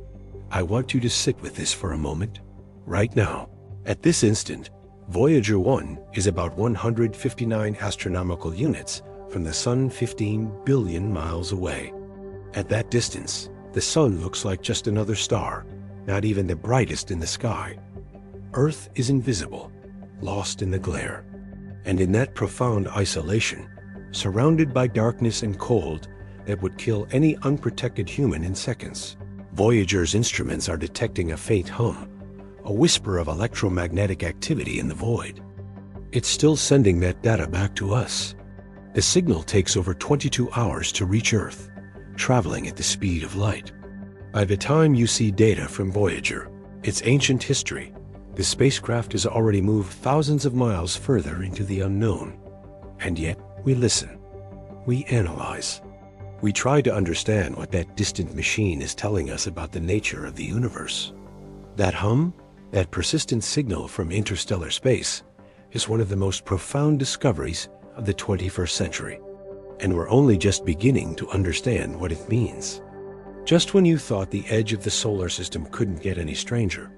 Speaker 1: I want you to sit with this for a moment, right now. At this instant, Voyager 1 is about 159 astronomical units from the Sun 15 billion miles away. At that distance, the Sun looks like just another star, not even the brightest in the sky. Earth is invisible, lost in the glare. And in that profound isolation, surrounded by darkness and cold that would kill any unprotected human in seconds, Voyager's instruments are detecting a faint hum, a whisper of electromagnetic activity in the void. It's still sending that data back to us. The signal takes over 22 hours to reach Earth, traveling at the speed of light. By the time you see data from Voyager, its ancient history, the spacecraft has already moved thousands of miles further into the unknown. And yet, we listen. We analyze. We try to understand what that distant machine is telling us about the nature of the universe. That hum, that persistent signal from interstellar space, is one of the most profound discoveries of the 21st century. And we're only just beginning to understand what it means. Just when you thought the edge of the solar system couldn't get any stranger,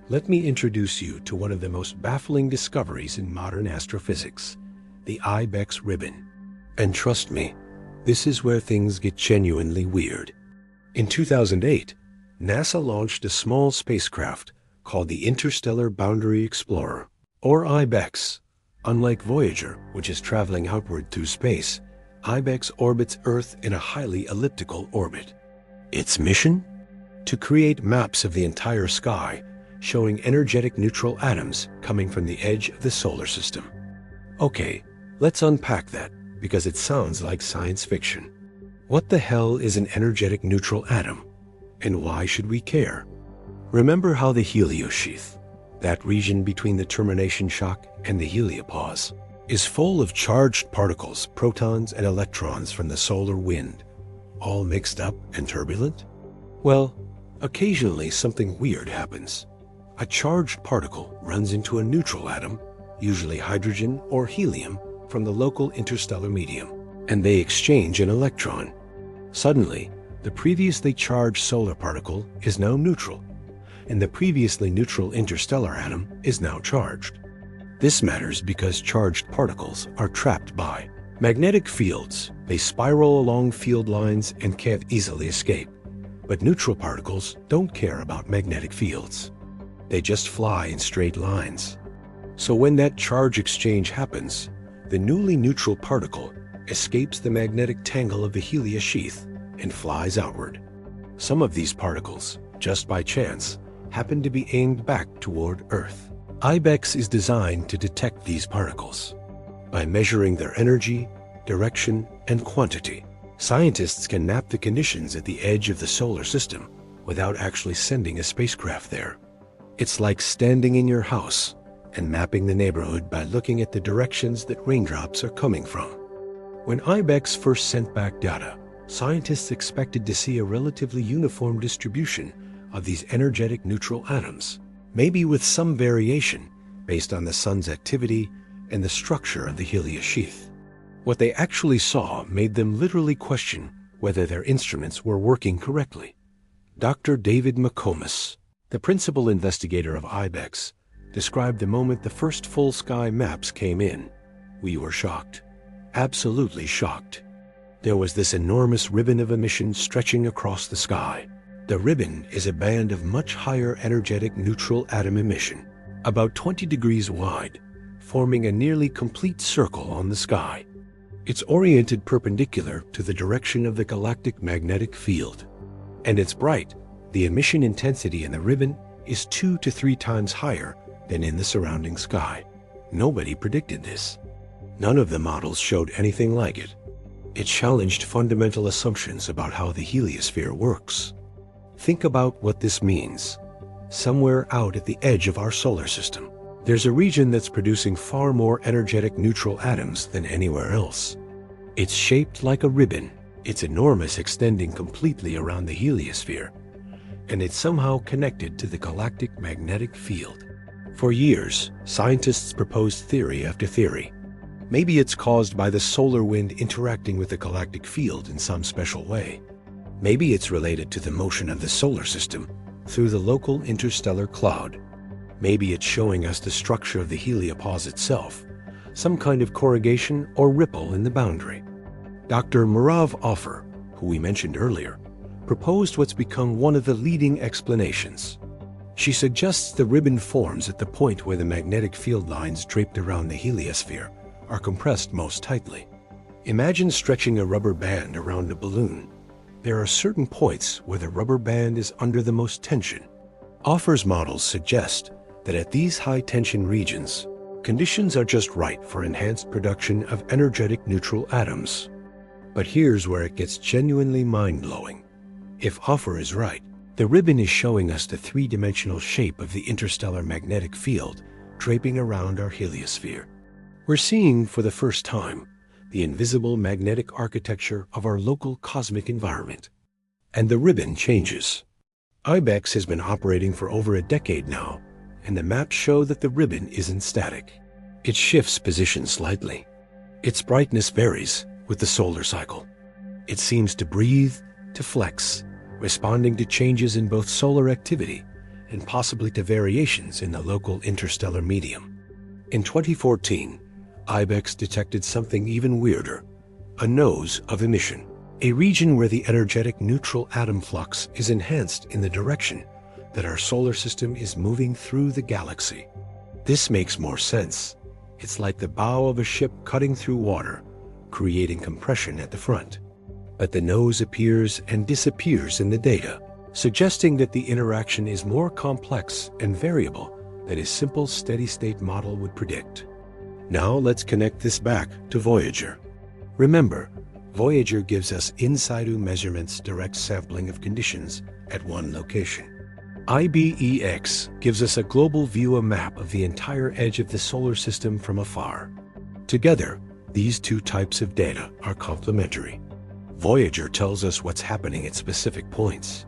Speaker 1: let me introduce you to one of the most baffling discoveries in modern astrophysics, the Ibex ribbon. And trust me, this is where things get genuinely weird. In 2008, NASA launched a small spacecraft called the Interstellar Boundary Explorer, or IBEX. Unlike Voyager, which is traveling outward through space, IBEX orbits Earth in a highly elliptical orbit. Its mission? To create maps of the entire sky, showing energetic neutral atoms coming from the edge of the solar system. Okay, let's unpack that, because it sounds like science fiction. What the hell is an energetic neutral atom? And why should we care? Remember how the heliosheath, that region between the termination shock and the heliopause, is full of charged particles, protons and electrons from the solar wind, all mixed up and turbulent? Well, occasionally something weird happens. A charged particle runs into a neutral atom, usually hydrogen or helium, from the local interstellar medium, and they exchange an electron. Suddenly, the previously charged solar particle is now neutral. and the previously neutral interstellar atom is now charged. This matters because charged particles are trapped by magnetic fields. They spiral along field lines and can't easily escape. But neutral particles don't care about magnetic fields. They just fly in straight lines. So when that charge exchange happens, the newly neutral particle escapes the magnetic tangle of the heliosheath and flies outward. Some of these particles, just by chance, happen to be aimed back toward Earth. IBEX is designed to detect these particles. By measuring their energy, direction, and quantity, scientists can map the conditions at the edge of the solar system without actually sending a spacecraft there. It's like standing in your house and mapping the neighborhood by looking at the directions that raindrops are coming from. When IBEX first sent back data, scientists expected to see a relatively uniform distribution of these energetic neutral atoms, maybe with some variation based on the sun's activity and the structure of the heliosheath. What they actually saw made them literally question whether their instruments were working correctly. Dr. David McComas, the principal investigator of IBEX, described the moment the first full sky maps came in. We were shocked. Absolutely shocked. There was this enormous ribbon of emission stretching across the sky. The ribbon is a band of much higher energetic neutral atom emission, about 20 degrees wide, forming a nearly complete circle on the sky. It's oriented perpendicular to the direction of the galactic magnetic field. And it's bright. The emission intensity in the ribbon is 2 to 3 times higher than in the surrounding sky. Nobody predicted this. None of the models showed anything like it. It challenged fundamental assumptions about how the heliosphere works. Think about what this means. Somewhere out at the edge of our solar system, there's a region that's producing far more energetic neutral atoms than anywhere else. It's shaped like a ribbon. It's enormous, extending completely around the heliosphere, and it's somehow connected to the galactic magnetic field. For years, scientists proposed theory after theory. Maybe it's caused by the solar wind interacting with the galactic field in some special way. Maybe it's related to the motion of the solar system through the local interstellar cloud. Maybe it's showing us the structure of the heliopause itself, some kind of corrugation or ripple in the boundary. Dr. Merav Offer, who we mentioned earlier, proposed what's become one of the leading explanations. She suggests the ribbon forms at the point where the magnetic field lines draped around the heliosphere are compressed most tightly. Imagine stretching a rubber band around a balloon. There are certain points where the rubber band is under the most tension. Offer's models suggest that at these high-tension regions, conditions are just right for enhanced production of energetic neutral atoms. But here's where it gets genuinely mind-blowing. If Offer is right, the ribbon is showing us the three-dimensional shape of the interstellar magnetic field draping around our heliosphere. We're seeing, for the first time, the invisible magnetic architecture of our local cosmic environment. And the ribbon changes. IBEX has been operating for over a decade now, and the maps show that the ribbon isn't static. It shifts position slightly. Its brightness varies with the solar cycle. It seems to breathe, to flex, responding to changes in both solar activity and possibly to variations in the local interstellar medium. In 2014, IBEX detected something even weirder, a nose of emission, a region where the energetic neutral atom flux is enhanced in the direction that our solar system is moving through the galaxy. This makes more sense. It's like the bow of a ship cutting through water, creating compression at the front. But the nose appears and disappears in the data, suggesting that the interaction is more complex and variable than a simple steady-state model would predict. Now let's connect this back to Voyager. Remember, Voyager gives us in situ measurements, direct sampling of conditions at one location. IBEX gives us a global view, a map of the entire edge of the solar system from afar. Together, these two types of data are complementary. Voyager tells us what's happening at specific points.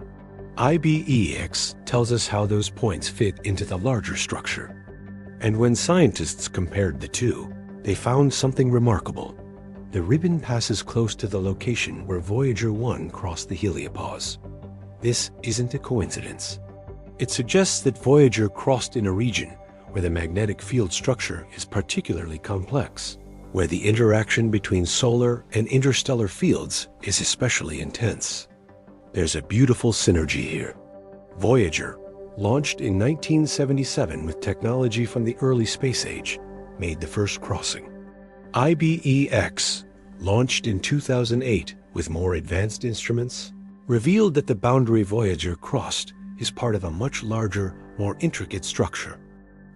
Speaker 1: IBEX tells us how those points fit into the larger structure. And when scientists compared the two, they found something remarkable. The ribbon passes close to the location where Voyager 1 crossed the heliopause. This isn't a coincidence. It suggests that Voyager crossed in a region where the magnetic field structure is particularly complex, where the interaction between solar and interstellar fields is especially intense. There's a beautiful synergy here. Voyager, launched in 1977 with technology from the early space age, made the first crossing. IBEX, launched in 2008 with more advanced instruments, revealed that the boundary Voyager crossed is part of a much larger, more intricate structure.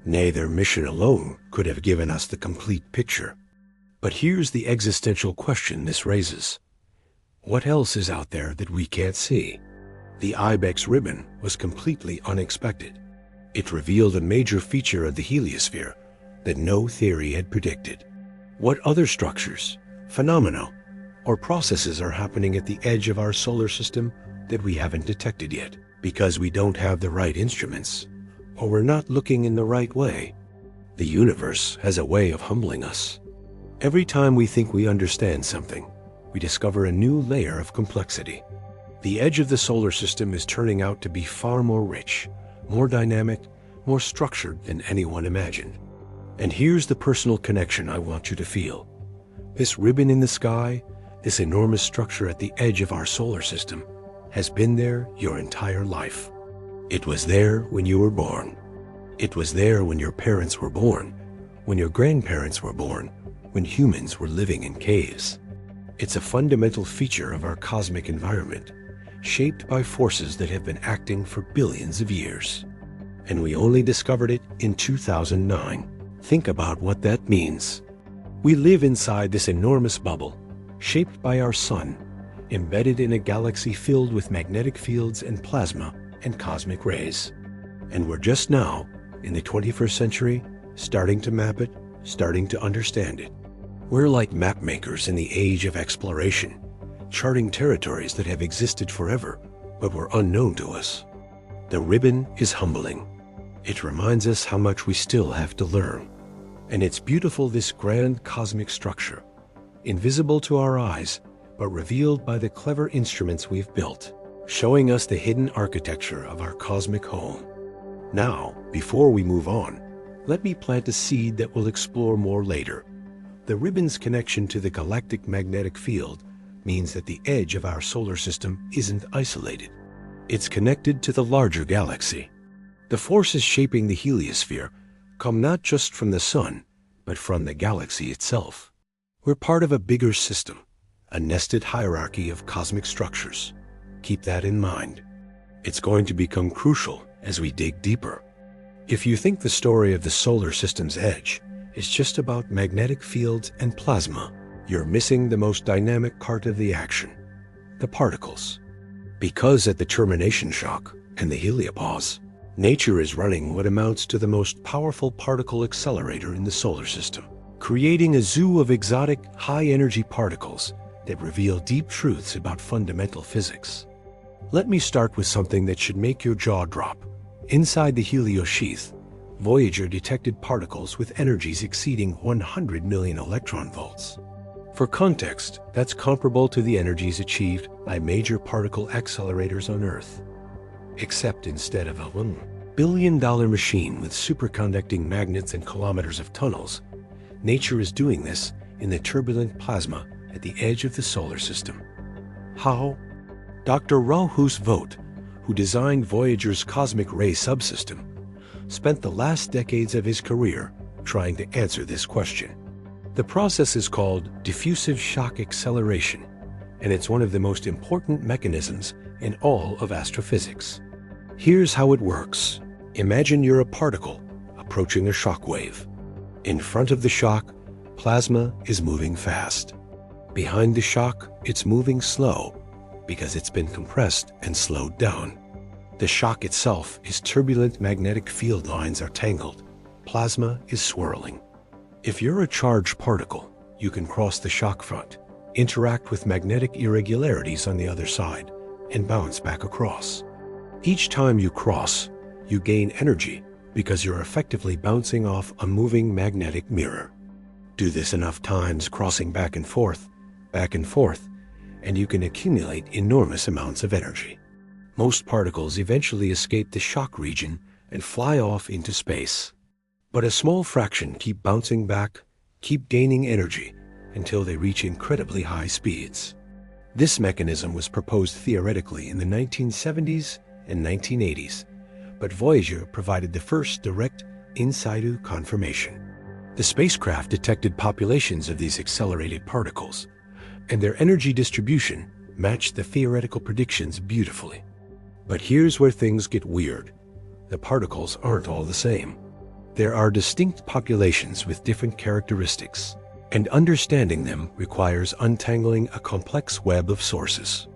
Speaker 1: Nay, their mission alone could have given us the complete picture. But here's the existential question this raises. What else is out there that we can't see? The IBEX ribbon was completely unexpected. It revealed a major feature of the heliosphere that no theory had predicted. What other structures, phenomena, or processes are happening at the edge of our solar system that we haven't detected yet because we don't have the right instruments, or we're not looking in the right way? The universe has a way of humbling us. Every time we think we understand something, we discover a new layer of complexity. The edge of the solar system is turning out to be far more rich, more dynamic, more structured than anyone imagined. And here's the personal connection I want you to feel. This ribbon in the sky, this enormous structure at the edge of our solar system, has been there your entire life. It was there when you were born. It was there when your parents were born, when your grandparents were born, when humans were living in caves. It's a fundamental feature of our cosmic environment, shaped by forces that have been acting for billions of years. And we only discovered it in 2009. Think about what that means. We live inside this enormous bubble, shaped by our sun, embedded in a galaxy filled with magnetic fields and plasma and cosmic rays. And we're just now, in the 21st century, starting to map it, starting to understand it. We're like map makers in the age of exploration, charting territories that have existed forever, but were unknown to us. The ribbon is humbling. It reminds us how much we still have to learn. And it's beautiful, this grand cosmic structure, invisible to our eyes, but revealed by the clever instruments we've built, showing us the hidden architecture of our cosmic home. Now, before we move on, let me plant a seed that we'll explore more later. The ribbon's connection to the galactic magnetic field means that the edge of our solar system isn't isolated. It's connected to the larger galaxy. The forces shaping the heliosphere come not just from the sun, but from the galaxy itself. We're part of a bigger system, a nested hierarchy of cosmic structures. Keep that in mind. It's going to become crucial as we dig deeper. If you think the story of the solar system's edge is just about magnetic fields and plasma, you're missing the most dynamic part of the action, the particles. Because at the termination shock and the heliopause, nature is running what amounts to the most powerful particle accelerator in the solar system, creating a zoo of exotic, high-energy particles that reveal deep truths about fundamental physics. Let me start with something that should make your jaw drop. Inside the heliosheath, Voyager detected particles with energies exceeding 100 million electron volts. For context, that's comparable to the energies achieved by major particle accelerators on Earth. Except instead of a $1 billion machine with superconducting magnets and kilometers of tunnels, nature is doing this in the turbulent plasma at the edge of the solar system. How? Dr. Rochus Vogt, who designed Voyager's cosmic ray subsystem, spent the last decades of his career trying to answer this question. The process is called diffusive shock acceleration, and it's one of the most important mechanisms in all of astrophysics. Here's how it works. Imagine you're a particle approaching a shock wave. In front of the shock, plasma is moving fast. Behind the shock, it's moving slow because it's been compressed and slowed down. The shock itself is turbulent, magnetic field lines are tangled. Plasma is swirling. If you're a charged particle, you can cross the shock front, interact with magnetic irregularities on the other side, and bounce back across. Each time you cross, you gain energy because you're effectively bouncing off a moving magnetic mirror. Do this enough times, crossing back and forth, and you can accumulate enormous amounts of energy. Most particles eventually escape the shock region and fly off into space. But a small fraction keep bouncing back, keep gaining energy, until they reach incredibly high speeds. This mechanism was proposed theoretically in the 1970s and 1980s, but Voyager provided the first direct in situ confirmation. The spacecraft detected populations of these accelerated particles, and their energy distribution matched the theoretical predictions beautifully. But here's where things get weird. The particles aren't all the same. There are distinct populations with different characteristics, and understanding them requires untangling a complex web of sources.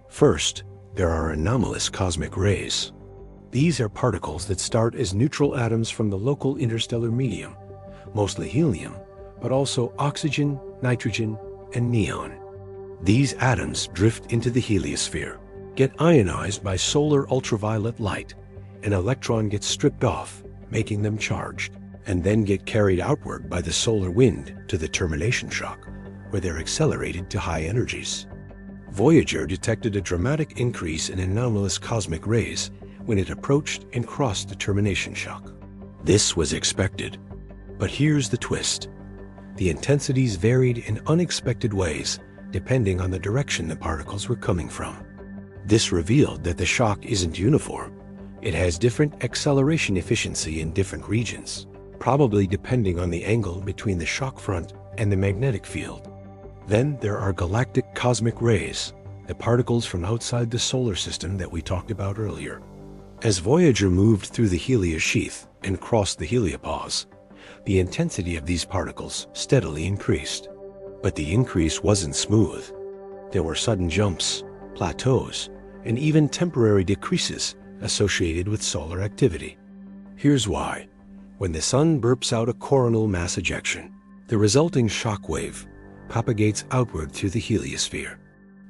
Speaker 1: First, there are anomalous cosmic rays. These are particles that start as neutral atoms from the local interstellar medium, mostly helium, but also oxygen, nitrogen, and neon. These atoms drift into the heliosphere, get ionized by solar ultraviolet light. An electron gets stripped off, making them charged, and then get carried outward by the solar wind to the termination shock, where they're accelerated to high energies. Voyager detected a dramatic increase in anomalous cosmic rays when it approached and crossed the termination shock. This was expected. But here's the twist. The intensities varied in unexpected ways depending on the direction the particles were coming from. This revealed that the shock isn't uniform. It has different acceleration efficiency in different regions, probably depending on the angle between the shock front and the magnetic field. Then there are galactic cosmic rays, the particles from outside the solar system that we talked about earlier. As Voyager moved through the heliosheath sheath and crossed the heliopause, the intensity of these particles steadily increased. But the increase wasn't smooth. There were sudden jumps, plateaus, and even temporary decreases associated with solar activity. Here's why. When the sun burps out a coronal mass ejection, the resulting shock wave propagates outward through the heliosphere.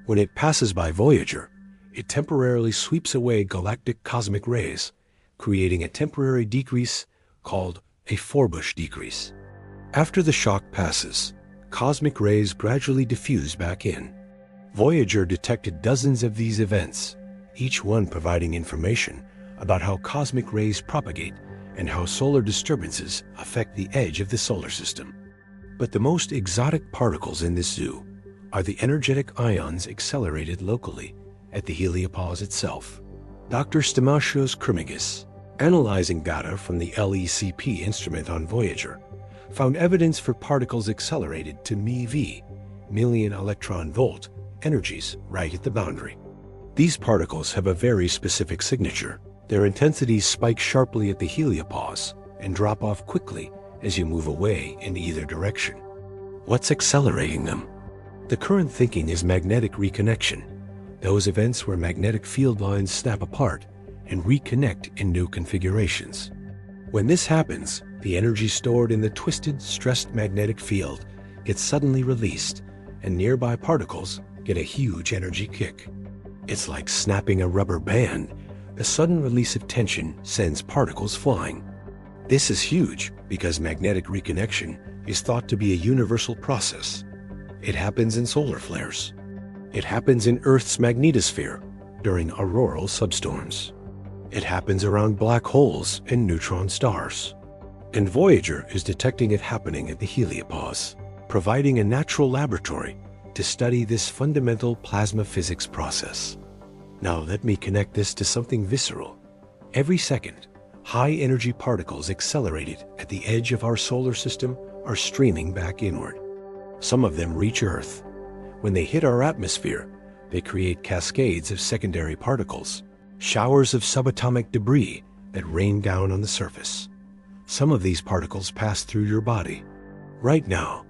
Speaker 1: When it passes by Voyager, it temporarily sweeps away galactic cosmic rays, creating a temporary decrease called a Forbush decrease. After the shock passes, cosmic rays gradually diffuse back in. Voyager detected dozens of these events, each one providing information about how cosmic rays propagate and how solar disturbances affect the edge of the solar system. But the most exotic particles in this zoo are the energetic ions accelerated locally at the heliopause itself. Dr. Stamatios Krimigas, analyzing data from the LECP instrument on Voyager, found evidence for particles accelerated to MeV, million electron volt, energies right at the boundary. These particles have a very specific signature. Their intensities spike sharply at the heliopause and drop off quickly as you move away in either direction. What's accelerating them? The current thinking is magnetic reconnection, those events where magnetic field lines snap apart and reconnect in new configurations. When this happens, the energy stored in the twisted, stressed magnetic field gets suddenly released, and nearby particles get a huge energy kick. It's like snapping a rubber band. The sudden release of tension sends particles flying. This is huge because magnetic reconnection is thought to be a universal process. It happens in solar flares. It happens in Earth's magnetosphere during auroral substorms. It happens around black holes and neutron stars. And Voyager is detecting it happening at the heliopause, providing a natural laboratory to study this fundamental plasma physics process. Now let me connect this to something visceral. Every second, high-energy particles accelerated at the edge of our solar system are streaming back inward. Some of them reach Earth. When they hit our atmosphere, they create cascades of secondary particles, showers of subatomic debris that rain down on the surface. Some of these particles pass through your body. Right now,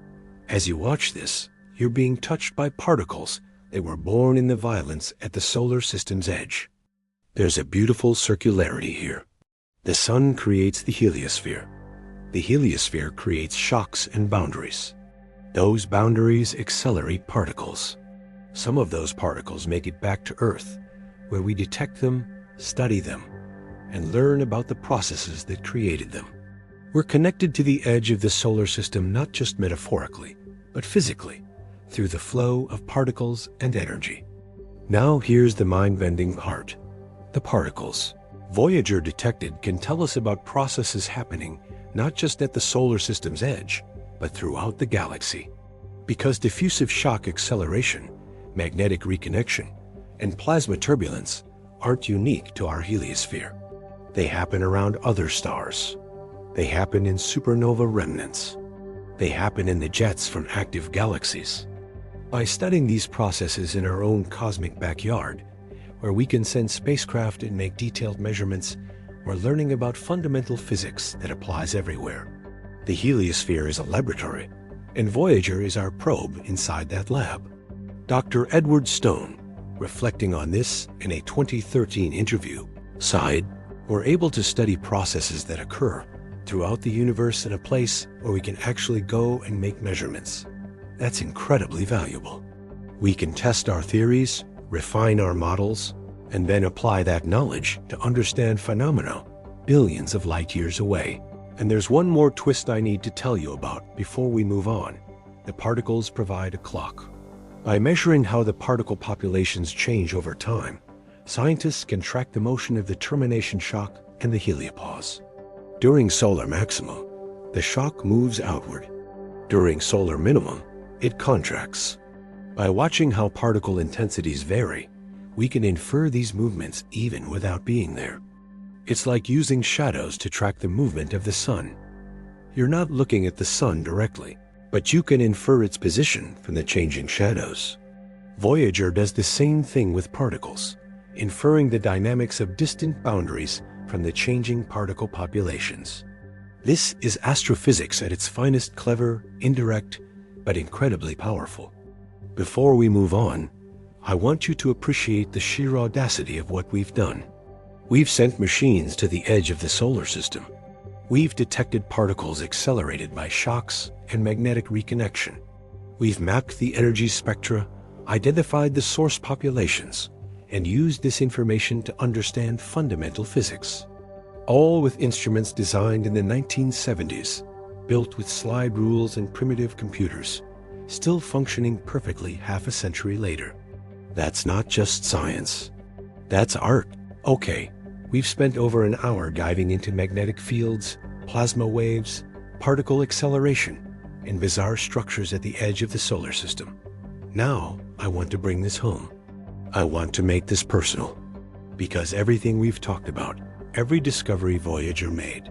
Speaker 1: as you watch this, you're being touched by particles that were born in the violence at the solar system's edge. There's a beautiful circularity here. The sun creates the heliosphere. The heliosphere creates shocks and boundaries. Those boundaries accelerate particles. Some of those particles make it back to Earth, where we detect them, study them, and learn about the processes that created them. We're connected to the edge of the solar system not just metaphorically, but physically, through the flow of particles and energy. Now here's the mind-bending part. the particles Voyager detected can tell us about processes happening not just at the solar system's edge, but throughout the galaxy. Because diffusive shock acceleration, magnetic reconnection, and plasma turbulence aren't unique to our heliosphere. They happen around other stars. They happen in supernova remnants. They happen in the jets from active galaxies. By studying these processes in our own cosmic backyard, where we can send spacecraft and make detailed measurements, we're learning about fundamental physics that applies everywhere. The heliosphere is a laboratory, and Voyager is our probe inside that lab. Dr. Edward Stone, reflecting on this in a 2013 interview, sighed, "We're able to study processes that occur throughout the universe in a place where we can actually go and make measurements. That's incredibly valuable. We can test our theories, refine our models, and then apply that knowledge to understand phenomena billions of light years away." And there's one more twist I need to tell you about before we move on. The particles provide a clock. By measuring how the particle populations change over time, scientists can track the motion of the termination shock and the heliopause. During solar maximum, the shock moves outward. During solar minimum, it contracts. By watching how particle intensities vary, we can infer these movements even without being there. It's like using shadows to track the movement of the sun. You're not looking at the sun directly, but you can infer its position from the changing shadows. Voyager does the same thing with particles, inferring the dynamics of distant boundaries from the changing particle populations. This is astrophysics at its finest, clever, indirect, but incredibly powerful. Before we move on, I want you to appreciate the sheer audacity of what we've done. We've sent machines to the edge of the solar system. We've detected particles accelerated by shocks and magnetic reconnection. We've mapped the energy spectra, identified the source populations, and used this information to understand fundamental physics. All with instruments designed in the 1970s, built with slide rules and primitive computers, still functioning perfectly half a century later. That's not just science. That's art. Okay, we've spent over an hour diving into magnetic fields, plasma waves, particle acceleration, and bizarre structures at the edge of the solar system. Now, I want to bring this home. I want to make this personal. Because everything we've talked about, every discovery Voyager made,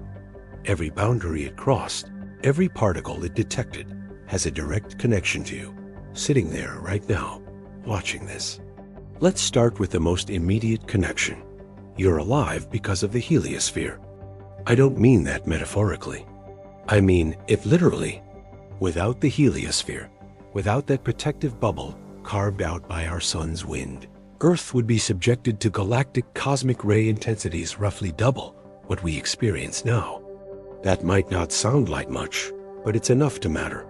Speaker 1: every boundary it crossed, every particle it detected, has a direct connection to you, sitting there right now, watching this. Let's start with the most immediate connection. You're alive because of the heliosphere. I don't mean that metaphorically. I mean it literally. Without the heliosphere, without that protective bubble carved out by our sun's wind, Earth would be subjected to galactic cosmic ray intensities roughly double what we experience now. That might not sound like much, but it's enough to matter.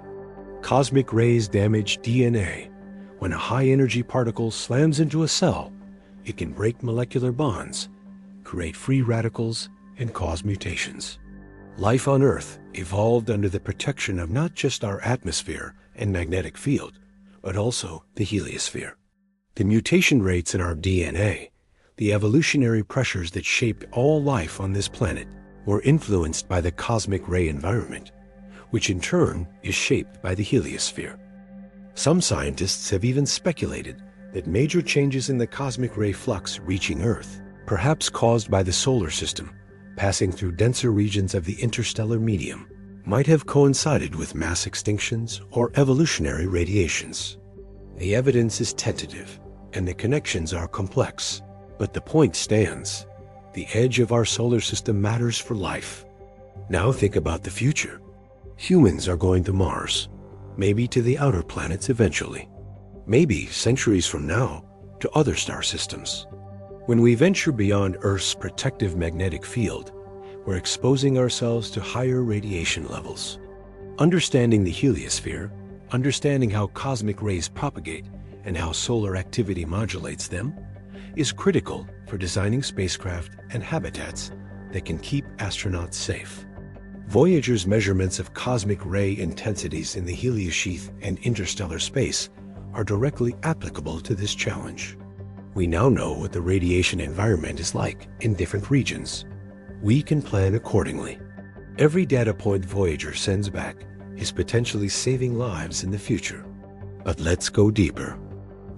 Speaker 1: Cosmic rays damage DNA. When a high-energy particle slams into a cell, it can break molecular bonds, create free radicals, and cause mutations. Life on Earth evolved under the protection of not just our atmosphere and magnetic field, but also the heliosphere. The mutation rates in our DNA, the evolutionary pressures that shaped all life on this planet, were influenced by the cosmic ray environment, which in turn is shaped by the heliosphere. Some scientists have even speculated that major changes in the cosmic ray flux reaching Earth, perhaps caused by the solar system passing through denser regions of the interstellar medium, might have coincided with mass extinctions or evolutionary radiations. The evidence is tentative, and the connections are complex, but the point stands. The edge of our solar system matters for life. Now think about the future. Humans are going to Mars, maybe to the outer planets eventually, maybe centuries from now to other star systems. When we venture beyond Earth's protective magnetic field, we're exposing ourselves to higher radiation levels. Understanding the heliosphere, understanding how cosmic rays propagate and how solar activity modulates them, is critical for designing spacecraft and habitats that can keep astronauts safe. Voyager's measurements of cosmic ray intensities in the heliosheath and interstellar space are directly applicable to this challenge. We now know what the radiation environment is like in different regions. We can plan accordingly. Every data point Voyager sends back is potentially saving lives in the future. But let's go deeper.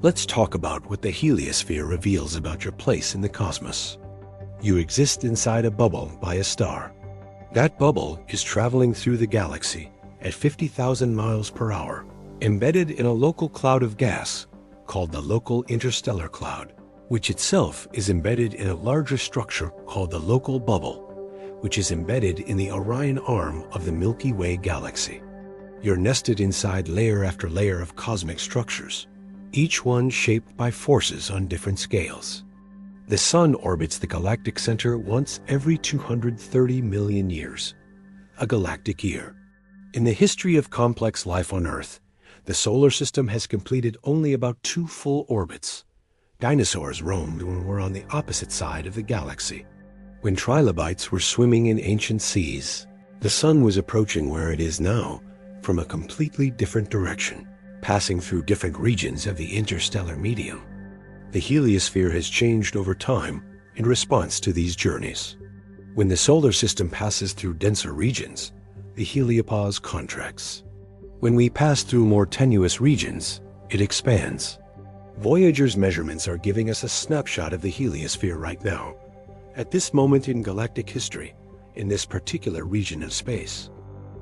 Speaker 1: Let's talk about what the heliosphere reveals about your place in the cosmos. You exist inside a bubble by a star. That bubble is traveling through the galaxy at 50,000 miles per hour, embedded in a local cloud of gas called the local interstellar cloud, which itself is embedded in a larger structure called the local bubble, which is embedded in the Orion arm of the Milky Way galaxy. You're nested inside layer after layer of cosmic structures, each one shaped by forces on different scales. The Sun orbits the galactic center once every 230 million years, a galactic year. In the history of complex life on Earth, the solar system has completed only about 2 full orbits. Dinosaurs roamed when we're on the opposite side of the galaxy. When trilobites were swimming in ancient seas, the Sun was approaching where it is now from a completely different direction, passing through different regions of the interstellar medium. The heliosphere has changed over time in response to these journeys. When the solar system passes through denser regions, the heliopause contracts. When we pass through more tenuous regions, it expands. Voyager's measurements are giving us a snapshot of the heliosphere right now, at this moment in galactic history, in this particular region of space.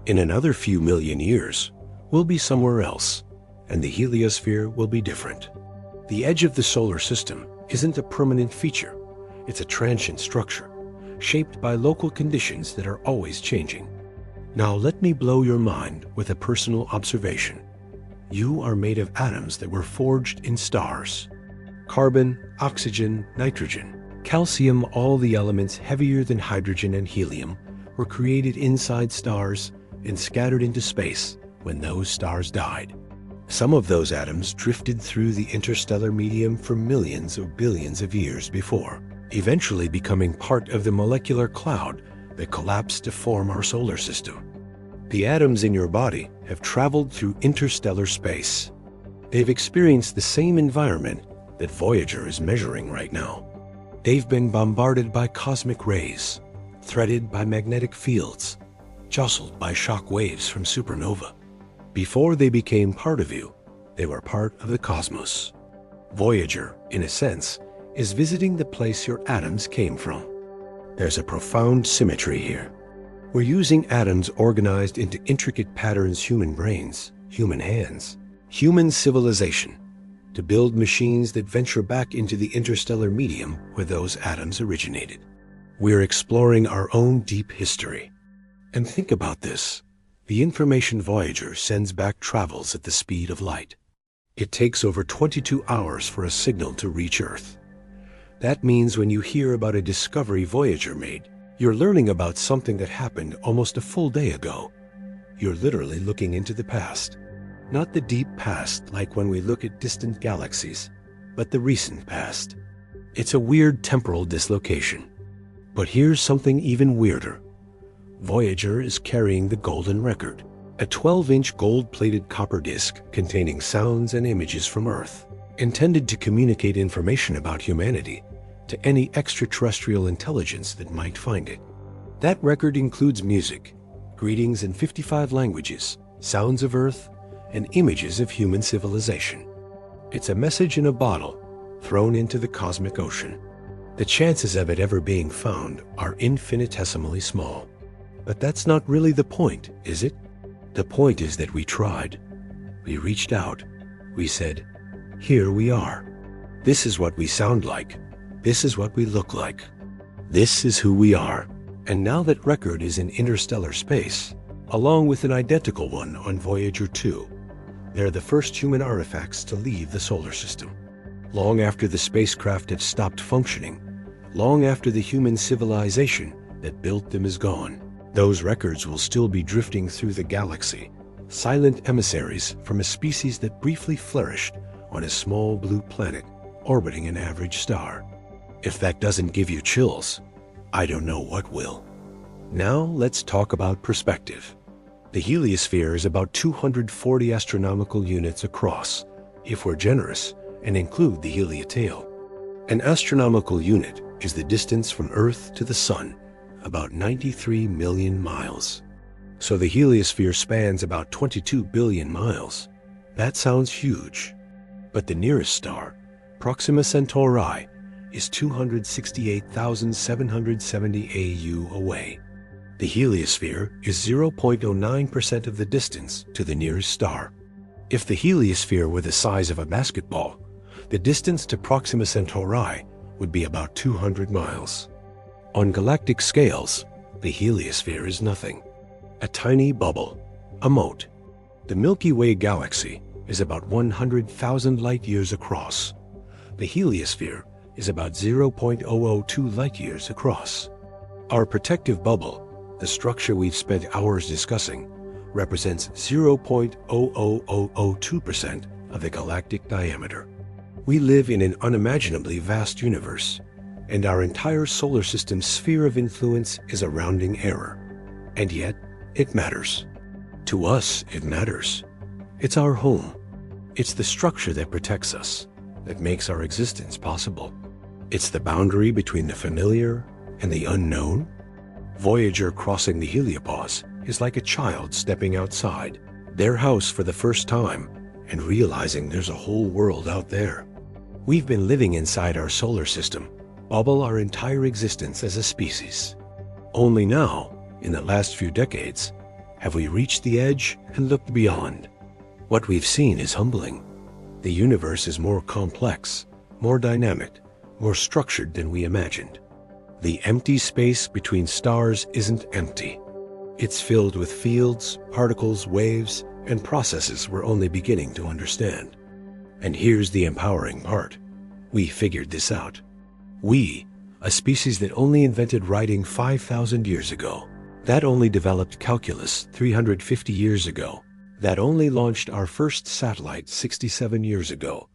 Speaker 1: In another few million years, we'll be somewhere else, and the heliosphere will be different. The edge of the solar system isn't a permanent feature. It's a transient structure, shaped by local conditions that are always changing. Now let me blow your mind with a personal observation. You are made of atoms that were forged in stars. Carbon, oxygen, nitrogen, calcium, all the elements heavier than hydrogen and helium, were created inside stars and scattered into space when those stars died. Some of those atoms drifted through the interstellar medium for millions or billions of years before, eventually becoming part of the molecular cloud that collapsed to form our solar system. The atoms in your body have traveled through interstellar space. They've experienced the same environment that Voyager is measuring right now. They've been bombarded by cosmic rays, threaded by magnetic fields, jostled by shock waves from supernova. Before they became part of you, they were part of the cosmos. Voyager, in a sense, is visiting the place your atoms came from. There's a profound symmetry here. We're using atoms organized into intricate patterns, human brains, human hands, human civilization, to build machines that venture back into the interstellar medium where those atoms originated. We're exploring our own deep history. And think about this. The information Voyager sends back travels at the speed of light. It takes over 22 hours for a signal to reach Earth. That means when you hear about a discovery Voyager made, you're learning about something that happened almost a full day ago. You're literally looking into the past. Not the deep past like when we look at distant galaxies, but the recent past. It's a weird temporal dislocation. But here's something even weirder. Voyager is carrying the golden record, a 12-inch gold-plated copper disc containing sounds and images from Earth, intended to communicate information about humanity to any extraterrestrial intelligence that might find it. That record includes music, greetings in 55 languages, sounds of Earth, and images of human civilization. It's a message in a bottle thrown into the cosmic ocean. The chances of it ever being found are infinitesimally small. But that's not really the point, is it? The point is that we tried. We reached out. We said, here we are. This is what we sound like. This is what we look like. This is who we are. And now that record is in interstellar space, along with an identical one on Voyager 2, they're the first human artifacts to leave the solar system. Long after the spacecraft have stopped functioning, long after the human civilization that built them is gone, those records will still be drifting through the galaxy, silent emissaries from a species that briefly flourished on a small blue planet orbiting an average star. If that doesn't give you chills, I don't know what will. Now let's talk about perspective. The heliosphere is about 240 astronomical units across, if we're generous and include the heliotail. An astronomical unit is the distance from Earth to the Sun, about 93 million miles. So the heliosphere spans about 22 billion miles. That sounds huge. But the nearest star, Proxima Centauri, is 268,770 AU away. The heliosphere is 0.09% of the distance to the nearest star. If the heliosphere were the size of a basketball, the distance to Proxima Centauri would be about 200 miles. On galactic scales, the heliosphere is nothing. A tiny bubble, a mote. The Milky Way galaxy is about 100,000 light-years across. The heliosphere is about 0.002 light-years across. Our protective bubble, the structure we've spent hours discussing, represents 0.00002% of the galactic diameter. We live in an unimaginably vast universe, and our entire solar system's sphere of influence is a rounding error. And yet, it matters. To us, it matters. It's our home. It's the structure that protects us, that makes our existence possible. It's the boundary between the familiar and the unknown. Voyager crossing the heliopause is like a child stepping outside their house for the first time and realizing there's a whole world out there. We've been living inside our solar system, bubble our entire existence as a species. Only now, in the last few decades, have we reached the edge and looked beyond. What we've seen is humbling. The universe is more complex, more dynamic, more structured than we imagined. The empty space between stars isn't empty. It's filled with fields, particles, waves, and processes we're only beginning to understand. And here's the empowering part. We figured this out. We, a species that only invented writing 5,000 years ago, that only developed calculus 350 years ago, that only launched our first satellite 67 years ago,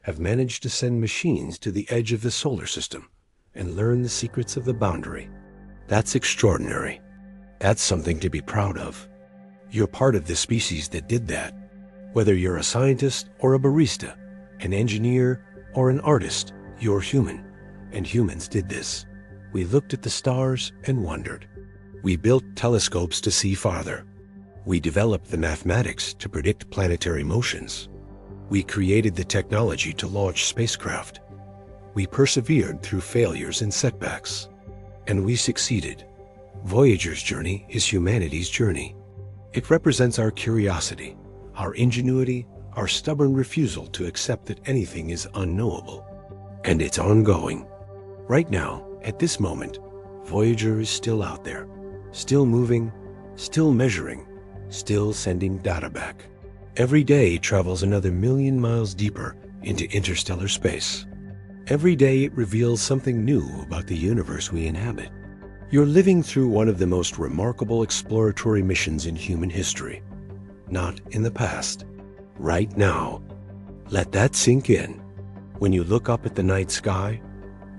Speaker 1: have managed to send machines to the edge of the solar system and learn the secrets of the boundary. That's extraordinary. That's something to be proud of. You're part of the species that did that. Whether you're a scientist or a barista, an engineer or an artist, you're human. And humans did this. We looked at the stars and wondered. We built telescopes to see farther. We developed the mathematics to predict planetary motions. We created the technology to launch spacecraft. We persevered through failures and setbacks. And we succeeded. Voyager's journey is humanity's journey. It represents our curiosity, our ingenuity, our stubborn refusal to accept that anything is unknowable. And it's ongoing. Right now, at this moment, Voyager is still out there, still moving, still measuring, still sending data back. Every day it travels another 1,000,000 miles deeper into interstellar space. Every day it reveals something new about the universe we inhabit. You're living through one of the most remarkable exploratory missions in human history. Not in the past. Right now. Let that sink in. When you look up at the night sky,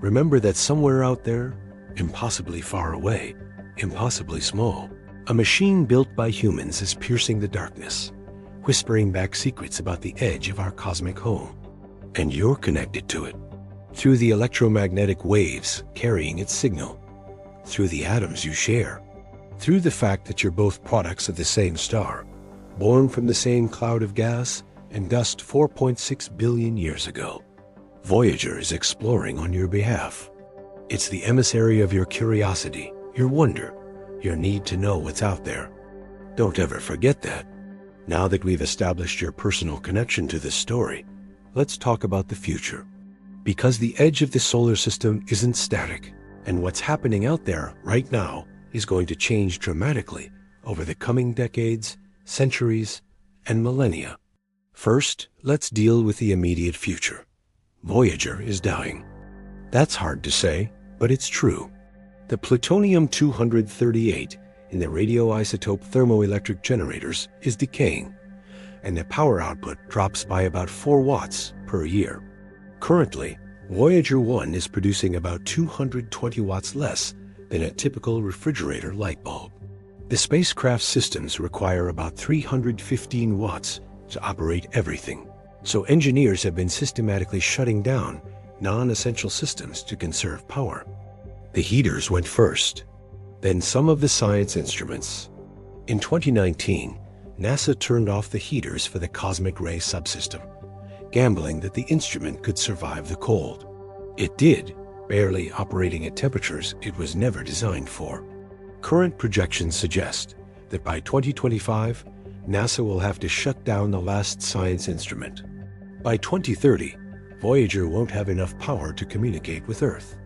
Speaker 1: remember that somewhere out there, impossibly far away, impossibly small, a machine built by humans is piercing the darkness, whispering back secrets about the edge of our cosmic home. And you're connected to it, through the electromagnetic waves carrying its signal, through the atoms you share, through the fact that you're both products of the same star, born from the same cloud of gas and dust 4.6 billion years ago. Voyager is exploring on your behalf. It's the emissary of your curiosity, your wonder, your need to know what's out there. Don't ever forget that. Now that we've established your personal connection to this story, let's talk about the future. Because the edge of the solar system isn't static, and what's happening out there right now is going to change dramatically over the coming decades, centuries, and millennia. First, let's deal with the immediate future. Voyager is dying. That's hard to say, but it's true. The plutonium-238 in the radioisotope thermoelectric generators is decaying, and the power output drops by about 4 watts per year. Currently, Voyager 1 is producing about 220 watts less than a typical refrigerator light bulb. The spacecraft systems require about 315 watts to operate everything, so engineers have been systematically shutting down non-essential systems to conserve power. The heaters went first, then some of the science instruments. In 2019, NASA turned off the heaters for the cosmic ray subsystem, gambling that the instrument could survive the cold. It did, barely operating at temperatures it was never designed for. Current projections suggest that by 2025, NASA will have to shut down the last science instrument. By 2030, Voyager won't have enough power to communicate with Earth.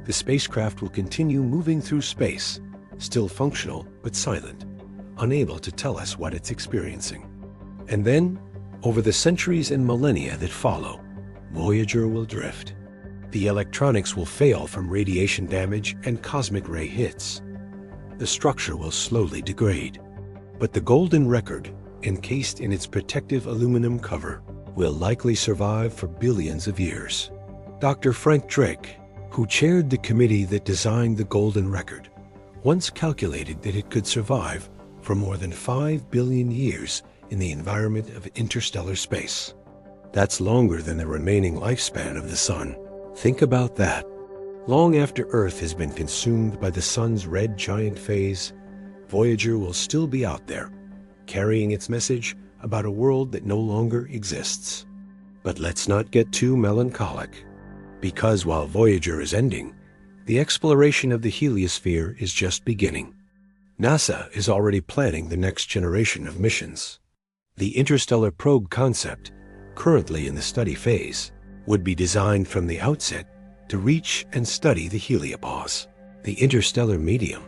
Speaker 1: The spacecraft will continue moving through space, still functional but silent, unable to tell us what it's experiencing. And then, over the centuries and millennia that follow, Voyager will drift. The electronics will fail from radiation damage and cosmic ray hits. The structure will slowly degrade. But the golden record, encased in its protective aluminum cover, will likely survive for billions of years. Dr. Frank Drake, who chaired the committee that designed the golden record, once calculated that it could survive for more than 5 billion years in the environment of interstellar space. That's longer than the remaining lifespan of the Sun. Think about that. Long after Earth has been consumed by the Sun's red giant phase, Voyager will still be out there, carrying its message about a world that no longer exists. But let's not get too melancholic, because while Voyager is ending, the exploration of the heliosphere is just beginning. NASA is already planning the next generation of missions. The interstellar probe concept, currently in the study phase, would be designed from the outset to reach and study the heliopause, the interstellar medium,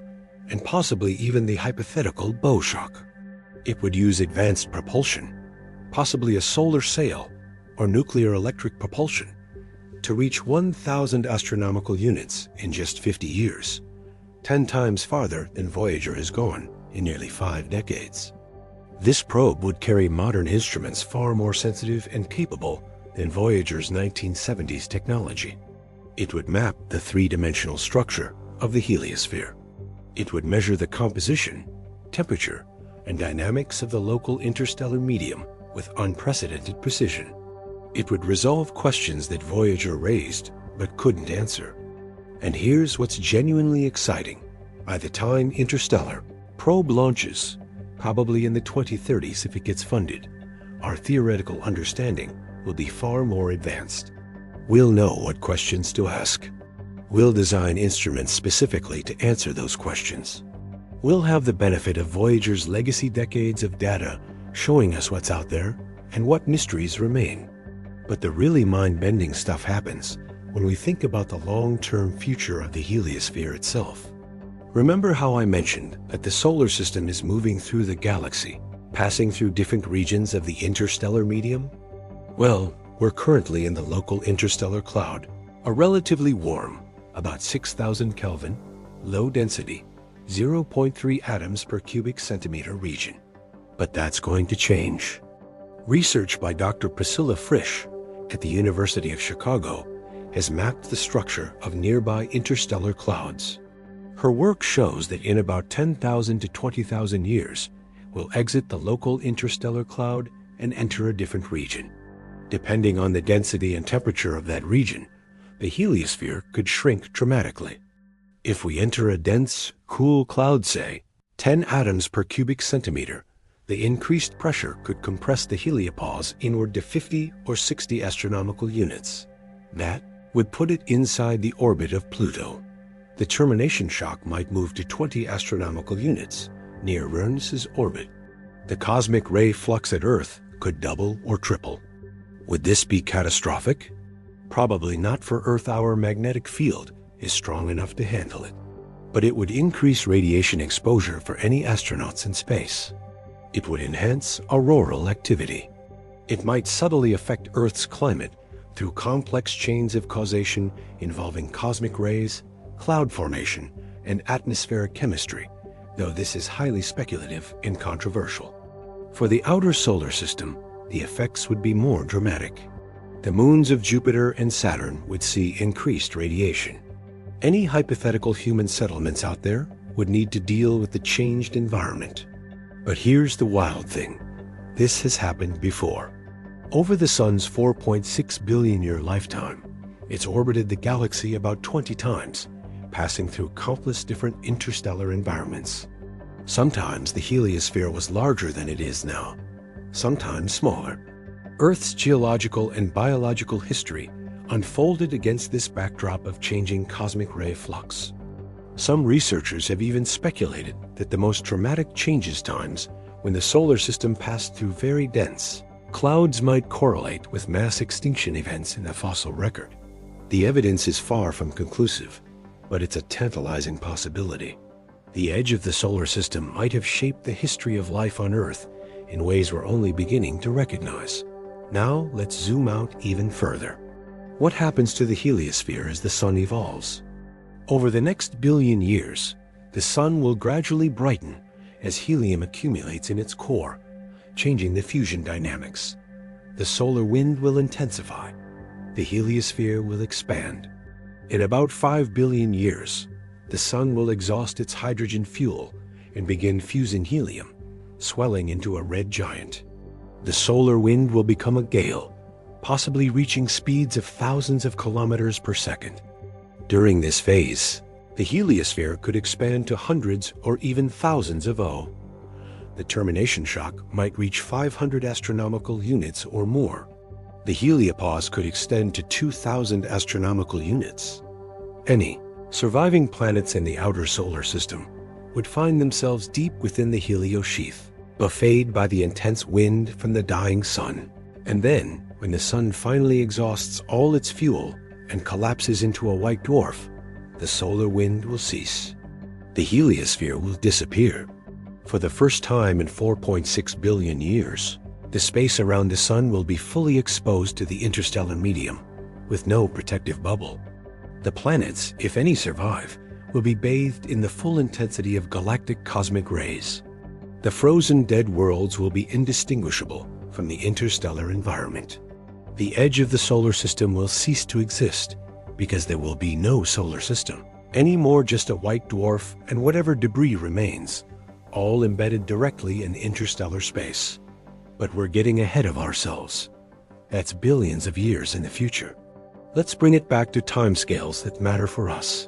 Speaker 1: and possibly even the hypothetical bow shock. It would use advanced propulsion, possibly a solar sail or nuclear electric propulsion, to reach 1,000 astronomical units in just 50 years, 10 times farther than Voyager has gone in nearly 5 decades. This probe would carry modern instruments far more sensitive and capable than Voyager's 1970s technology. It would map the three-dimensional structure of the heliosphere. It would measure the composition, temperature, and dynamics of the local interstellar medium with unprecedented precision. It would resolve questions that Voyager raised but couldn't answer. And here's what's genuinely exciting. By the time Interstellar probe launches, probably in the 2030s if it gets funded, our theoretical understanding will be far more advanced. We'll know what questions to ask. We'll design instruments specifically to answer those questions. We'll have the benefit of Voyager's legacy decades of data showing us what's out there and what mysteries remain. But the really mind-bending stuff happens when we think about the long-term future of the heliosphere itself. Remember how I mentioned that the solar system is moving through the galaxy, passing through different regions of the interstellar medium? Well, we're currently in the local interstellar cloud, a relatively warm, about 6,000 Kelvin, low density, 0.3 atoms per cubic centimeter region. But that's going to change. Research by Dr. Priscilla Frisch at the University of Chicago has mapped the structure of nearby interstellar clouds. Her work shows that in about 10,000 to 20,000 years, we'll exit the local interstellar cloud and enter a different region. Depending on the density and temperature of that region, the heliosphere could shrink dramatically. If we enter a dense, cool cloud, say, 10 atoms per cubic centimeter, the increased pressure could compress the heliopause inward to 50 or 60 astronomical units. That would put it inside the orbit of Pluto. The termination shock might move to 20 astronomical units, near Uranus's orbit. The cosmic ray flux at Earth could double or triple. Would this be catastrophic? Probably not for Earth. Our magnetic field is strong enough to handle it. But it would increase radiation exposure for any astronauts in space. It would enhance auroral activity. It might subtly affect Earth's climate through complex chains of causation involving cosmic rays, cloud formation, and atmospheric chemistry, though this is highly speculative and controversial. For the outer solar system, the effects would be more dramatic. The moons of Jupiter and Saturn would see increased radiation. Any hypothetical human settlements out there would need to deal with the changed environment. But here's the wild thing. This has happened before. Over the Sun's 4.6 billion-year lifetime, It's orbited the galaxy about 20 times, passing through countless different interstellar environments. Sometimes the heliosphere was larger than it is now, sometimes smaller. Earth's geological and biological history unfolded against this backdrop of changing cosmic ray flux. Some researchers have even speculated that the most dramatic changes times when the solar system passed through very dense clouds might correlate with mass extinction events in the fossil record. The evidence is far from conclusive, but it's a tantalizing possibility. The edge of the solar system might have shaped the history of life on Earth in ways we're only beginning to recognize. Now let's zoom out even further. What happens to the heliosphere as the sun evolves? Over the next billion years, the sun will gradually brighten as helium accumulates in its core, changing the fusion dynamics. The solar wind will intensify. The heliosphere will expand. In about 5 billion years, the sun will exhaust its hydrogen fuel and begin fusing helium, swelling into a red giant. The solar wind will become a gale, possibly reaching speeds of thousands of kilometers per second. During this phase, the heliosphere could expand to hundreds or even thousands of O. The termination shock might reach 500 astronomical units or more. The heliopause could extend to 2,000 astronomical units. Any surviving planets in the outer solar system would find themselves deep within the heliosheath, buffeted by the intense wind from the dying sun. And then, when the sun finally exhausts all its fuel and collapses into a white dwarf, the solar wind will cease. The heliosphere will disappear. For the first time in 4.6 billion years, the space around the sun will be fully exposed to the interstellar medium, with no protective bubble. The planets, if any survive, will be bathed in the full intensity of galactic cosmic rays. The frozen dead worlds will be indistinguishable from the interstellar environment. The edge of the solar system will cease to exist because there will be no solar system, any more just a white dwarf and whatever debris remains, all embedded directly in interstellar space. But we're getting ahead of ourselves. That's billions of years in the future. Let's bring it back to timescales that matter for us.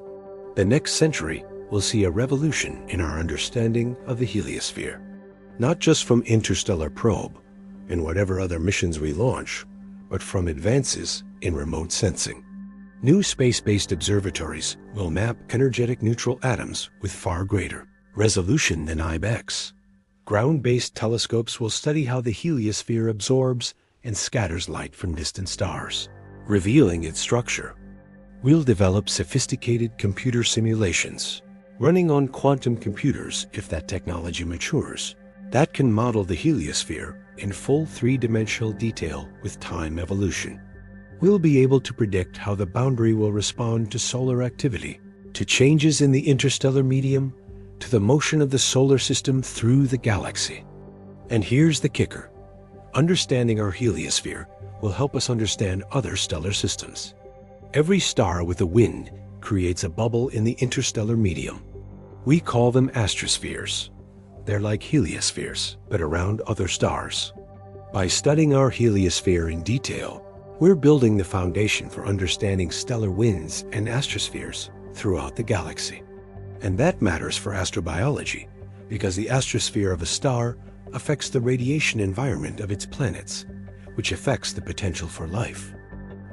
Speaker 1: The next century will see a revolution in our understanding of the heliosphere, not just from interstellar probe and whatever other missions we launch, but from advances in remote sensing. New space-based observatories will map energetic neutral atoms with far greater resolution than IBEX. Ground-based telescopes will study how the heliosphere absorbs and scatters light from distant stars, revealing its structure. We'll develop sophisticated computer simulations, running on quantum computers if that technology matures, that can model the heliosphere in full three-dimensional detail with time evolution. We'll be able to predict how the boundary will respond to solar activity, to changes in the interstellar medium, to the motion of the solar system through the galaxy. And here's the kicker. Understanding our heliosphere will help us understand other stellar systems. Every star with a wind creates a bubble in the interstellar medium. We call them astrospheres. They're like heliospheres, but around other stars. By studying our heliosphere in detail, we're building the foundation for understanding stellar winds and astrospheres throughout the galaxy. And that matters for astrobiology, because the astrosphere of a star affects the radiation environment of its planets, which affects the potential for life.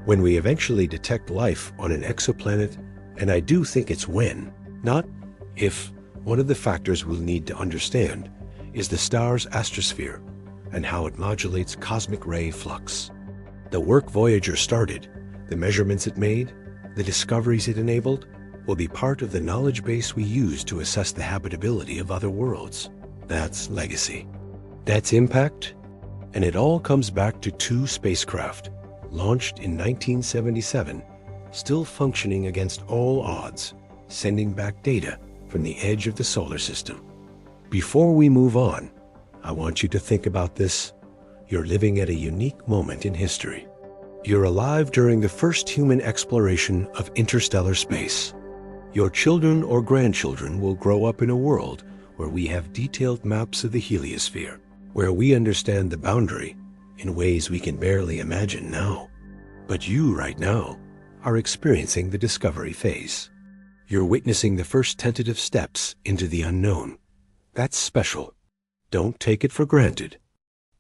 Speaker 1: When we eventually detect life on an exoplanet, and I do think it's when, not if, one of the factors we'll need to understand is the star's astrosphere and how it modulates cosmic ray flux. The work Voyager started, the measurements it made, the discoveries it enabled, will be part of the knowledge base we use to assess the habitability of other worlds. That's legacy. That's impact. And it all comes back to two spacecraft, launched in 1977, still functioning against all odds, sending back data from the edge of the solar system. Before we move on, I want you to think about this. You're living at a unique moment in history. You're alive during the first human exploration of interstellar space. Your children or grandchildren will grow up in a world where we have detailed maps of the heliosphere, where we understand the boundary in ways we can barely imagine now. But you right now are experiencing the discovery phase. You're witnessing the first tentative steps into the unknown. That's special. Don't take it for granted.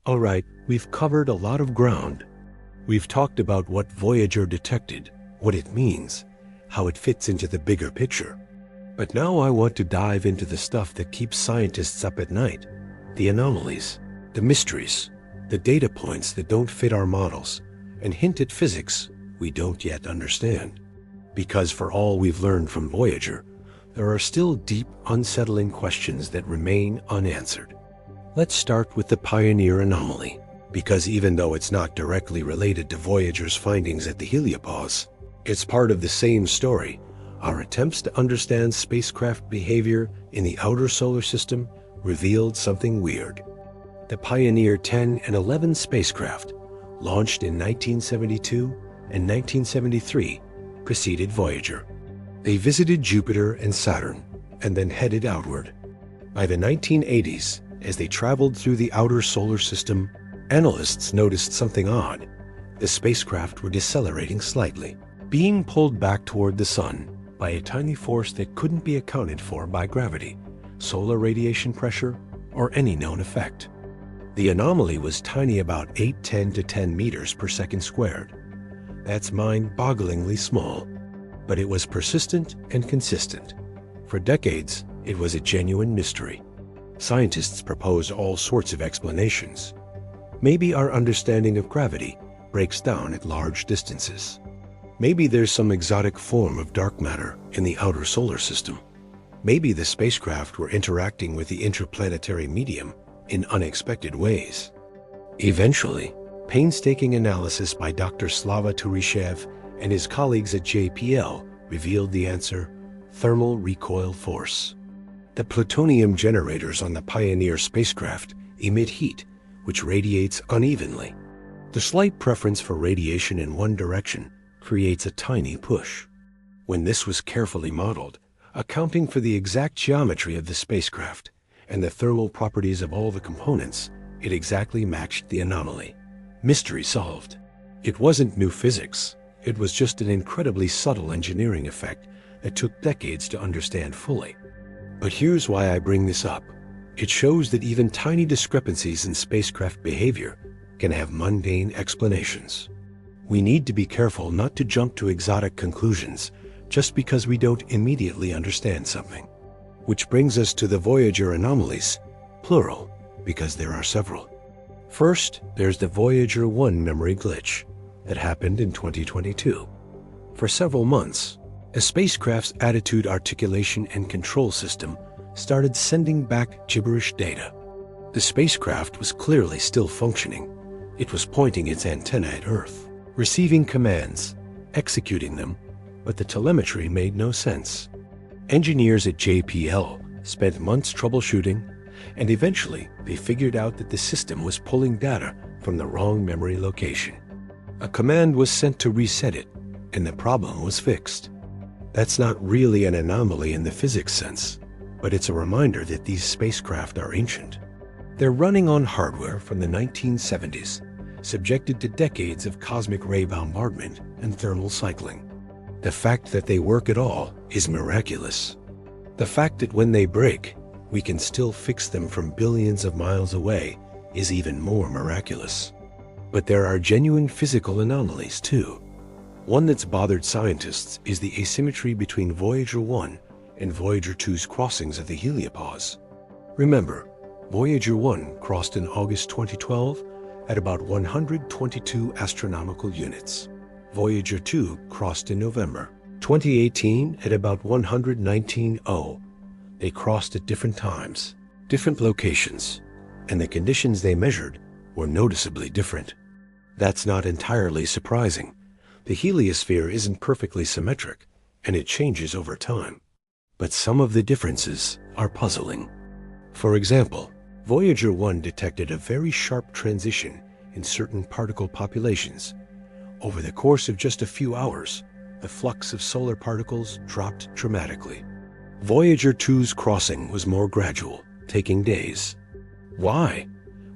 Speaker 1: All right, we've covered a lot of ground. We've talked about what Voyager detected, what it means, how it fits into the bigger picture. But now I want to dive into the stuff that keeps scientists up at night, the anomalies, the mysteries, the data points that don't fit our models, and hint at physics we don't yet understand. Because for all we've learned from Voyager, there are still deep, unsettling questions that remain unanswered. Let's start with the Pioneer anomaly, because even though it's not directly related to Voyager's findings at the heliopause, it's part of the same story. Our attempts to understand spacecraft behavior in the outer solar system revealed something weird. The Pioneer 10 and 11 spacecraft, launched in 1972 and 1973, preceded Voyager. They visited Jupiter and Saturn, and then headed outward. By the 1980s, as they traveled through the outer solar system, analysts noticed something odd. The spacecraft were decelerating slightly, being pulled back toward the sun by a tiny force that couldn't be accounted for by gravity, solar radiation pressure, or any known effect. The anomaly was tiny, about 810 to 10 meters per second squared. That's mind-bogglingly small, but it was persistent and consistent. For decades, it was a genuine mystery. Scientists proposed all sorts of explanations. Maybe our understanding of gravity breaks down at large distances. Maybe there's some exotic form of dark matter in the outer solar system. Maybe the spacecraft were interacting with the interplanetary medium in unexpected ways. Eventually, painstaking analysis by Dr. Slava Turishev and his colleagues at JPL revealed the answer: thermal recoil force. The plutonium generators on the Pioneer spacecraft emit heat, which radiates unevenly. The slight preference for radiation in one direction creates a tiny push. When this was carefully modeled, accounting for the exact geometry of the spacecraft and the thermal properties of all the components, it exactly matched the anomaly. Mystery solved. It wasn't new physics. It was just an incredibly subtle engineering effect that took decades to understand fully. But here's why I bring this up. It shows that even tiny discrepancies in spacecraft behavior can have mundane explanations. We need to be careful not to jump to exotic conclusions just because we don't immediately understand something. Which brings us to the Voyager anomalies, plural, because there are several. First, there's the Voyager 1 memory glitch that happened in 2022. For several months, a spacecraft's attitude articulation and control system started sending back gibberish data. The spacecraft was clearly still functioning. It was pointing its antenna at Earth, receiving commands, executing them, but the telemetry made no sense. Engineers at JPL spent months troubleshooting, and eventually they figured out that the system was pulling data from the wrong memory location. A command was sent to reset it, and the problem was fixed. That's not really an anomaly in the physics sense, but it's a reminder that these spacecraft are ancient. They're running on hardware from the 1970s, subjected to decades of cosmic ray bombardment and thermal cycling. The fact that they work at all is miraculous. The fact that when they break, we can still fix them from billions of miles away is even more miraculous. But there are genuine physical anomalies too. One that's bothered scientists is the asymmetry between Voyager 1 and Voyager 2's crossings of the heliopause. Remember, Voyager 1 crossed in August 2012 at about 122 astronomical units. Voyager 2 crossed in November 2018 at about 119.0. They crossed at different times, different locations, and the conditions they measured were noticeably different. That's not entirely surprising. The heliosphere isn't perfectly symmetric, and it changes over time. But some of the differences are puzzling. For example, Voyager 1 detected a very sharp transition in certain particle populations. Over the course of just a few hours, the flux of solar particles dropped dramatically. Voyager 2's crossing was more gradual, taking days. Why?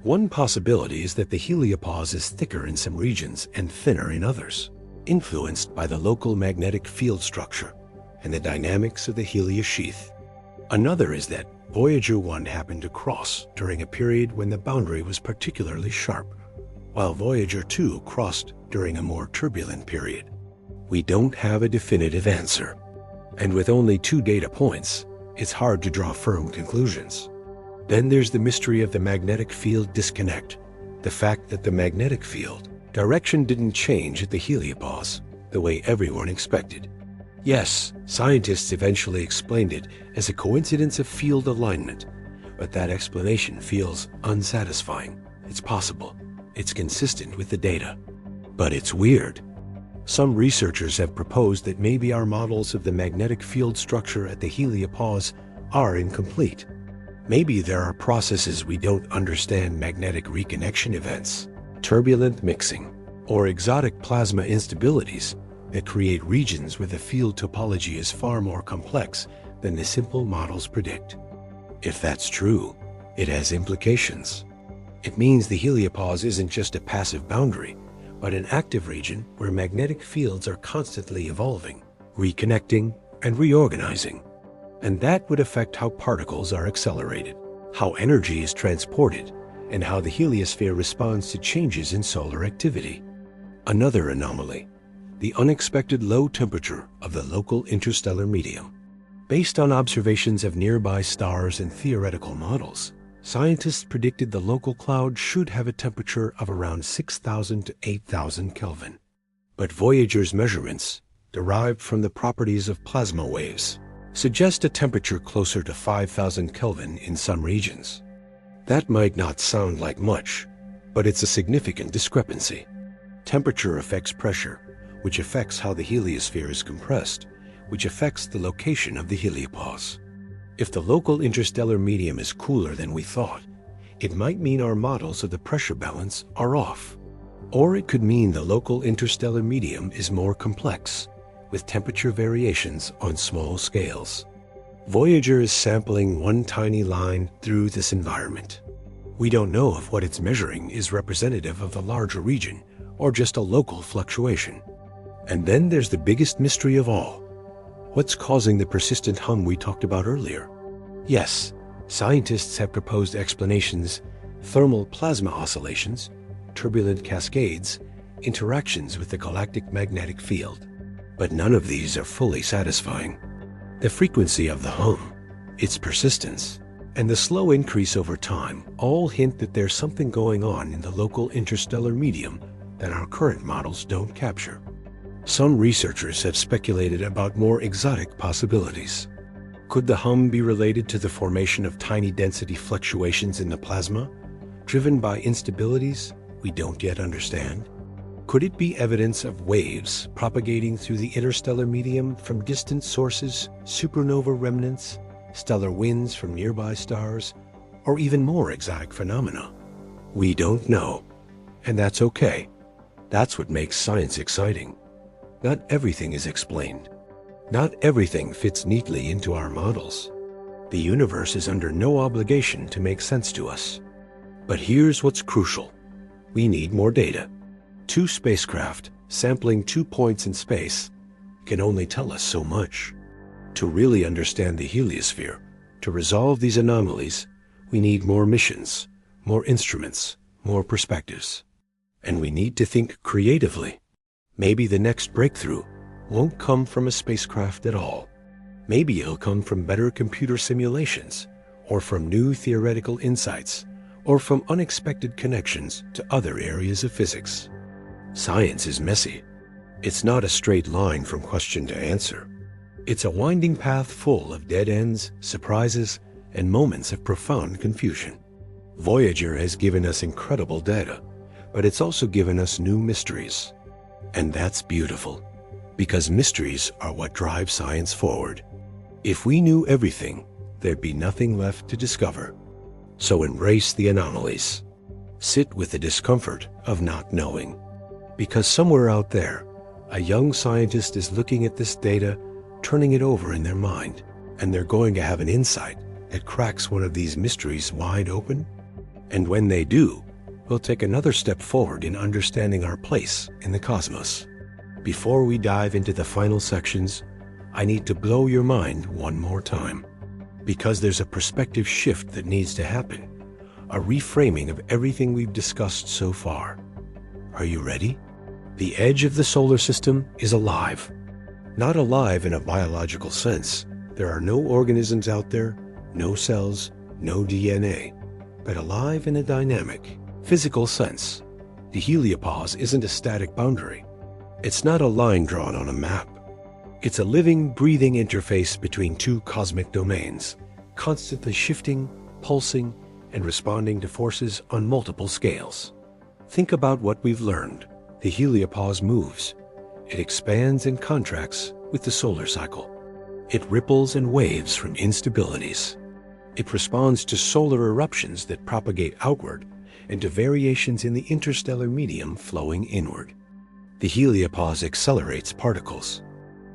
Speaker 1: One possibility is that the heliopause is thicker in some regions and thinner in others. influenced by the local magnetic field structure and the dynamics of the heliosheath. Another is that Voyager 1 happened to cross during a period when the boundary was particularly sharp, while Voyager 2 crossed during a more turbulent period. We don't have a definitive answer, and with only 2 data points, it's hard to draw firm conclusions. Then there's the mystery of the magnetic field disconnect, the fact that the magnetic field direction didn't change at the heliopause the way everyone expected. Yes, scientists eventually explained it as a coincidence of field alignment, but that explanation feels unsatisfying. It's possible, it's consistent with the data, but it's weird. Some researchers have proposed that maybe our models of the magnetic field structure at the heliopause are incomplete. Maybe there are processes we don't understand, magnetic reconnection events, turbulent mixing, or exotic plasma instabilities that create regions where the field topology is far more complex than the simple models predict. If that's true, it has implications. It means the heliopause isn't just a passive boundary, but an active region where magnetic fields are constantly evolving, reconnecting, and reorganizing. And that would affect how particles are accelerated, how energy is transported, and how the heliosphere responds to changes in solar activity. Another anomaly: the unexpected low temperature of the local interstellar medium. Based on observations of nearby stars and theoretical models, scientists predicted the local cloud should have a temperature of around 6,000 to 8,000 Kelvin. But Voyager's measurements, derived from the properties of plasma waves, suggest a temperature closer to 5,000 Kelvin in some regions. That might not sound like much, but it's a significant discrepancy. Temperature affects pressure, which affects how the heliosphere is compressed, which affects the location of the heliopause. If the local interstellar medium is cooler than we thought, it might mean our models of the pressure balance are off. Or it could mean the local interstellar medium is more complex, with temperature variations on small scales. Voyager is sampling one tiny line through this environment. We don't know if what it's measuring is representative of the larger region or just a local fluctuation. And then there's the biggest mystery of all. What's causing the persistent hum we talked about earlier? Yes, scientists have proposed explanations: thermal plasma oscillations, turbulent cascades, interactions with the galactic magnetic field. But none of these are fully satisfying. The frequency of the hum, its persistence, and the slow increase over time all hint that there's something going on in the local interstellar medium that our current models don't capture. Some researchers have speculated about more exotic possibilities. Could the hum be related to the formation of tiny density fluctuations in the plasma, driven by instabilities we don't yet understand? Could it be evidence of waves propagating through the interstellar medium from distant sources, supernova remnants, stellar winds from nearby stars, or even more exotic phenomena? We don't know, and that's okay. That's what makes science exciting. Not everything is explained. Not everything fits neatly into our models. The universe is under no obligation to make sense to us. But here's what's crucial. We need more data. 2 spacecraft sampling 2 points in space can only tell us so much. To really understand the heliosphere, to resolve these anomalies, we need more missions, more instruments, more perspectives. And we need to think creatively. Maybe the next breakthrough won't come from a spacecraft at all. Maybe it'll come from better computer simulations, or from new theoretical insights, or from unexpected connections to other areas of physics. Science is messy. It's not a straight line from question to answer. It's a winding path full of dead ends, surprises, and moments of profound confusion. Voyager has given us incredible data, but it's also given us new mysteries. And that's beautiful, because mysteries are what drive science forward. If we knew everything, there'd be nothing left to discover. So embrace the anomalies. Sit with the discomfort of not knowing. Because somewhere out there, a young scientist is looking at this data, turning it over in their mind, and they're going to have an insight that cracks one of these mysteries wide open. And when they do, we'll take another step forward in understanding our place in the cosmos. Before we dive into the final sections, I need to blow your mind one more time. Because there's a perspective shift that needs to happen. A reframing of everything we've discussed so far. Are you ready? The edge of the solar system is alive. Not alive in a biological sense. There are no organisms out there, no cells, no DNA. But alive in a dynamic, physical sense. The heliopause isn't a static boundary. It's not a line drawn on a map. It's a living, breathing interface between two cosmic domains, constantly shifting, pulsing, and responding to forces on multiple scales. Think about what we've learned. The heliopause moves. It expands and contracts with the solar cycle. It ripples and waves from instabilities. It responds to solar eruptions that propagate outward and to variations in the interstellar medium flowing inward. The heliopause accelerates particles.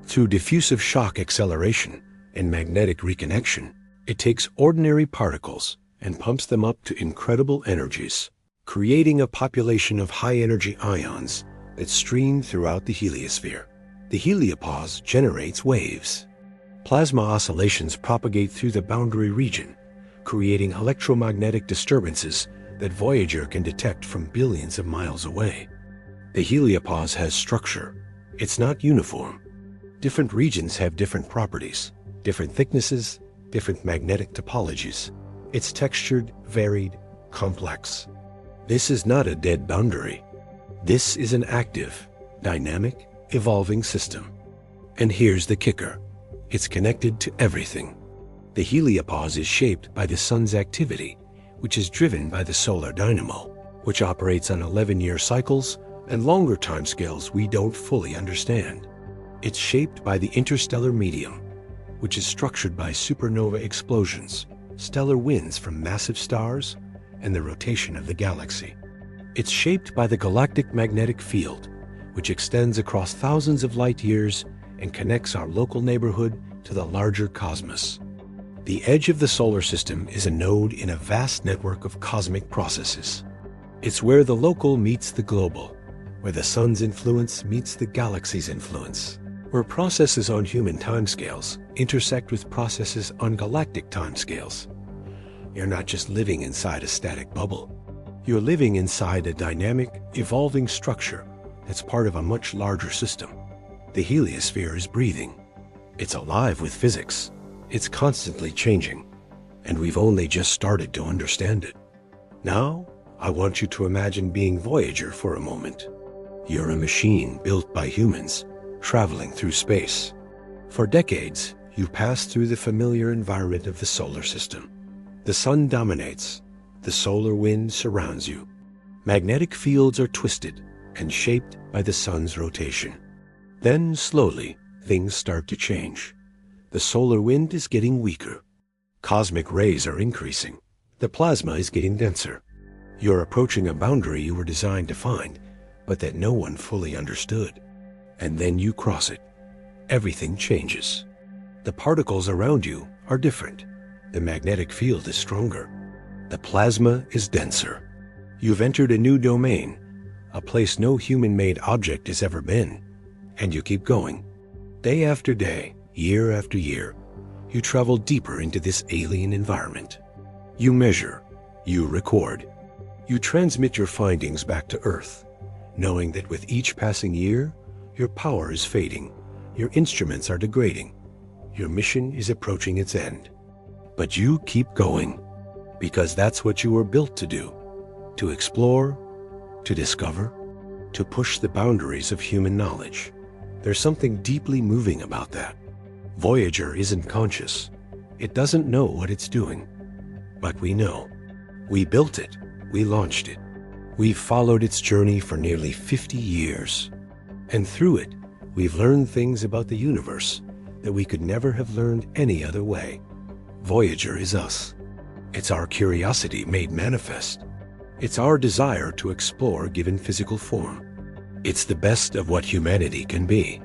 Speaker 1: Through diffusive shock acceleration and magnetic reconnection, it takes ordinary particles and pumps them up to incredible energies, creating a population of high-energy ions that stream throughout the heliosphere. The heliopause generates waves. Plasma oscillations propagate through the boundary region, creating electromagnetic disturbances that Voyager can detect from billions of miles away. The heliopause has structure. It's not uniform. Different regions have different properties, different thicknesses, different magnetic topologies. It's textured, varied, complex. This is not a dead boundary. This is an active, dynamic, evolving system. And here's the kicker. It's connected to everything. The heliopause is shaped by the sun's activity, which is driven by the solar dynamo, which operates on 11-year cycles and longer timescales we don't fully understand. It's shaped by the interstellar medium, which is structured by supernova explosions, stellar winds from massive stars, and the rotation of the galaxy. It's shaped by the galactic magnetic field, which extends across thousands of light years and connects our local neighborhood to the larger cosmos. The edge of the solar system is a node in a vast network of cosmic processes. It's where the local meets the global, where the sun's influence meets the galaxy's influence, where processes on human timescales intersect with processes on galactic timescales. You're not just living inside a static bubble. You're living inside a dynamic, evolving structure that's part of a much larger system. The heliosphere is breathing. It's alive with physics. It's constantly changing, and we've only just started to understand it. Now, I want you to imagine being Voyager for a moment. You're a machine built by humans, traveling through space. For decades, you've passed through the familiar environment of the solar system. The sun dominates. The solar wind surrounds you. Magnetic fields are twisted and shaped by the sun's rotation. Then, slowly, things start to change. The solar wind is getting weaker. Cosmic rays are increasing. The plasma is getting denser. You're approaching a boundary you were designed to find, but that no one fully understood. And then you cross it. Everything changes. The particles around you are different. The magnetic field is stronger. The plasma is denser. You've entered a new domain, a place no human-made object has ever been. And you keep going. Day after day, year after year, you travel deeper into this alien environment. You measure, you record, you transmit your findings back to Earth, knowing that with each passing year, your power is fading, your instruments are degrading, your mission is approaching its end. But you keep going, because that's what you were built to do, to explore, to discover, to push the boundaries of human knowledge. There's something deeply moving about that. Voyager isn't conscious. It doesn't know what it's doing. But we know. We built it. We launched it. We've followed its journey for nearly 50 years. And through it, we've learned things about the universe that we could never have learned any other way. Voyager is us. It's our curiosity made manifest. It's our desire to explore given physical form. It's the best of what humanity can be.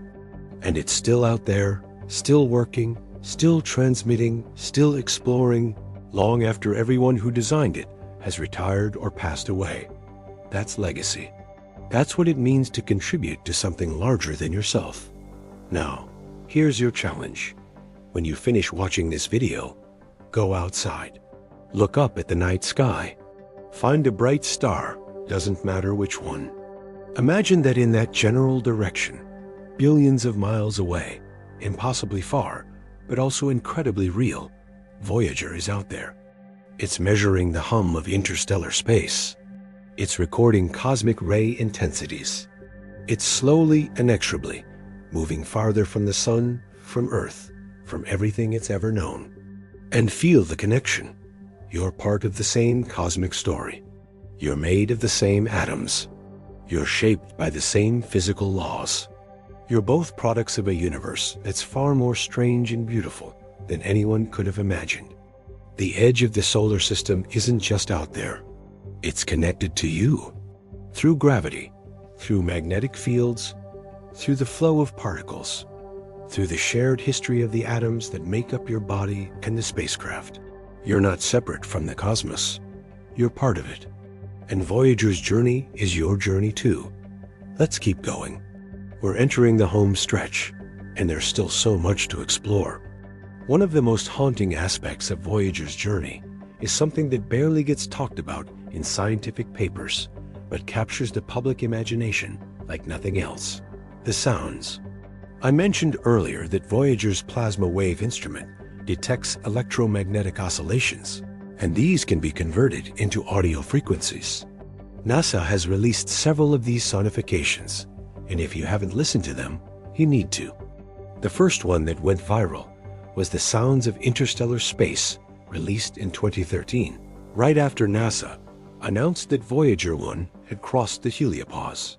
Speaker 1: And it's still out there, still working, still transmitting, still exploring, long after everyone who designed it has retired or passed away. That's legacy. That's what it means to contribute to something larger than yourself. Now, here's your challenge. When you finish watching this video, go outside. Look up at the night sky. Find a bright star, doesn't matter which one. Imagine that in that general direction, billions of miles away, impossibly far, but also incredibly real, Voyager is out there. It's measuring the hum of interstellar space. It's recording cosmic ray intensities. It's slowly, inexorably, moving farther from the sun, from Earth, from everything it's ever known. And feel the connection. You're part of the same cosmic story. You're made of the same atoms. You're shaped by the same physical laws. You're both products of a universe that's far more strange and beautiful than anyone could have imagined. The edge of the solar system isn't just out there. It's connected to you. Through gravity, through magnetic fields, through the flow of particles, through the shared history of the atoms that make up your body and the spacecraft. You're not separate from the cosmos. You're part of it. And Voyager's journey is your journey too. Let's keep going. We're entering the home stretch, and there's still so much to explore. One of the most haunting aspects of Voyager's journey is something that barely gets talked about in scientific papers, but captures the public imagination like nothing else: the sounds. I mentioned earlier that Voyager's plasma wave instrument detects electromagnetic oscillations, and these can be converted into audio frequencies. NASA has released several of these sonifications, and if you haven't listened to them, you need to. The first one that went viral was the sounds of interstellar space, released in 2013, right after NASA announced that Voyager 1 had crossed the heliopause.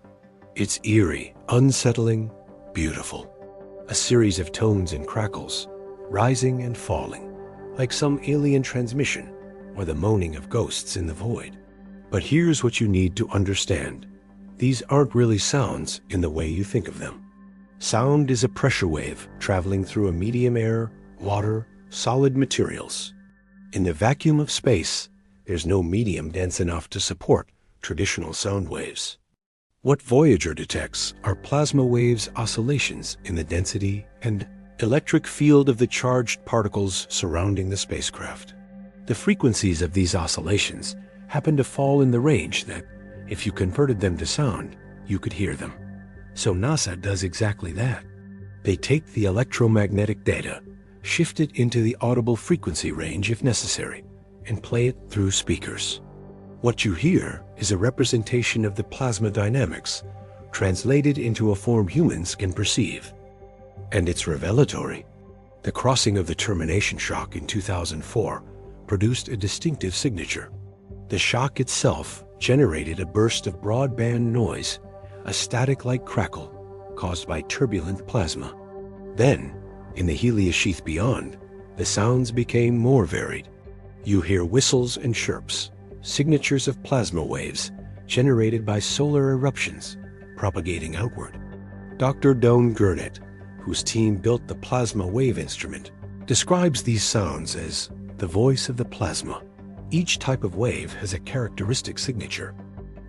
Speaker 1: It's eerie, unsettling, beautiful. A series of tones and crackles, rising and falling, like some alien transmission or the moaning of ghosts in the void. But here's what you need to understand. These aren't really sounds in the way you think of them. Sound is a pressure wave traveling through a medium air, water, solid materials. In the vacuum of space, there's no medium dense enough to support traditional sound waves. What Voyager detects are plasma waves oscillations in the density and electric field of the charged particles surrounding the spacecraft. The frequencies of these oscillations happen to fall in the range that, if you converted them to sound, you could hear them. So NASA does exactly that. They take the electromagnetic data, shift it into the audible frequency range if necessary, and play it through speakers. What you hear is a representation of the plasma dynamics, translated into a form humans can perceive. And it's revelatory. The crossing of the termination shock in 2004 produced a distinctive signature. The shock itself generated a burst of broadband noise, a static-like crackle caused by turbulent plasma. Then, in the heliosheath beyond, the sounds became more varied. You hear whistles and chirps, signatures of plasma waves generated by solar eruptions propagating outward. Dr. Doan Gurnett, whose team built the plasma wave instrument, describes these sounds as the voice of the plasma. Each type of wave has a characteristic signature.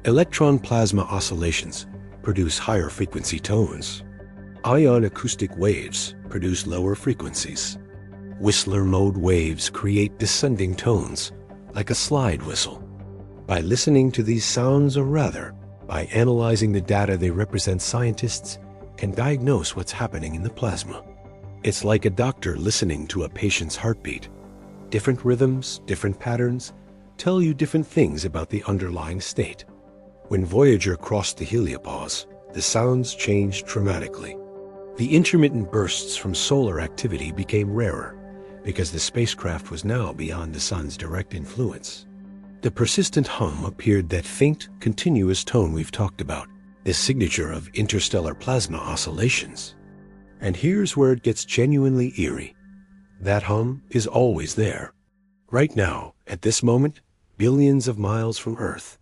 Speaker 1: Electron plasma oscillations produce higher frequency tones. Ion acoustic waves produce lower frequencies. Whistler mode waves create descending tones, like a slide whistle. By listening to these sounds, or rather, by analyzing the data they represent, scientists can diagnose what's happening in the plasma. It's like a doctor listening to a patient's heartbeat. Different rhythms, different patterns, tell you different things about the underlying state. When Voyager crossed the heliopause, the sounds changed dramatically. The intermittent bursts from solar activity became rarer, because the spacecraft was now beyond the sun's direct influence. The persistent hum appeared, that faint, continuous tone we've talked about, this signature of interstellar plasma oscillations. And here's where it gets genuinely eerie. That hum is always there. Right now, at this moment, billions of miles from Earth,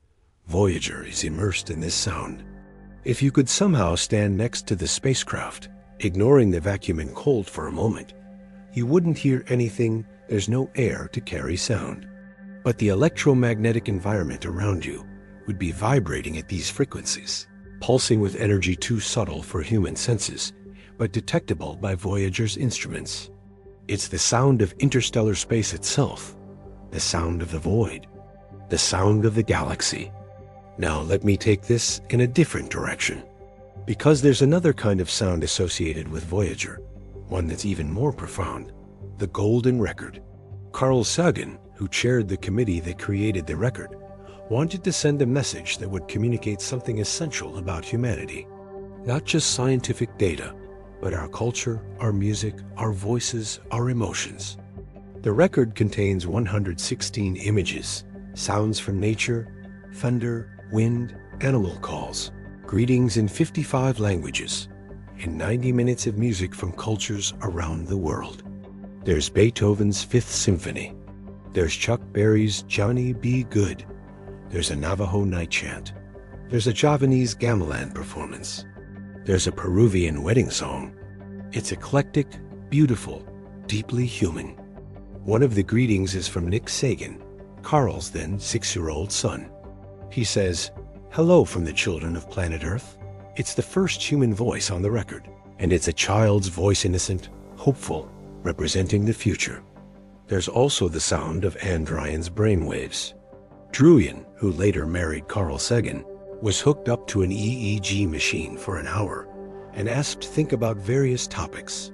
Speaker 1: Voyager is immersed in this sound. If you could somehow stand next to the spacecraft, ignoring the vacuum and cold for a moment, you wouldn't hear anything. There's no air to carry sound. But the electromagnetic environment around you would be vibrating at these frequencies. pulsing with energy too subtle for human senses, but detectable by Voyager's instruments. It's the sound of interstellar space itself, the sound of the void, the sound of the galaxy. Now let me take this in a different direction, because there's another kind of sound associated with Voyager, one that's even more profound, the golden record. Carl Sagan, who chaired the committee that created the record, wanted to send a message that would communicate something essential about humanity. Not just scientific data, but our culture, our music, our voices, our emotions. The record contains 116 images, sounds from nature, thunder, wind, animal calls, greetings in 55 languages, and 90 minutes of music from cultures around the world. There's Beethoven's Fifth Symphony. There's Chuck Berry's Johnny Be Good. There's a Navajo night chant. There's a Javanese gamelan performance. There's a Peruvian wedding song. It's eclectic, beautiful, deeply human. One of the greetings is from Nick Sagan, Carl's then 6-year-old son. He says, "Hello from the children of planet Earth." It's the first human voice on the record, and it's a child's voice, innocent, hopeful, representing the future. There's also the sound of Andrian's brainwaves. Druyan, who later married Carl Sagan, was hooked up to an EEG machine for an hour and asked to think about various topics: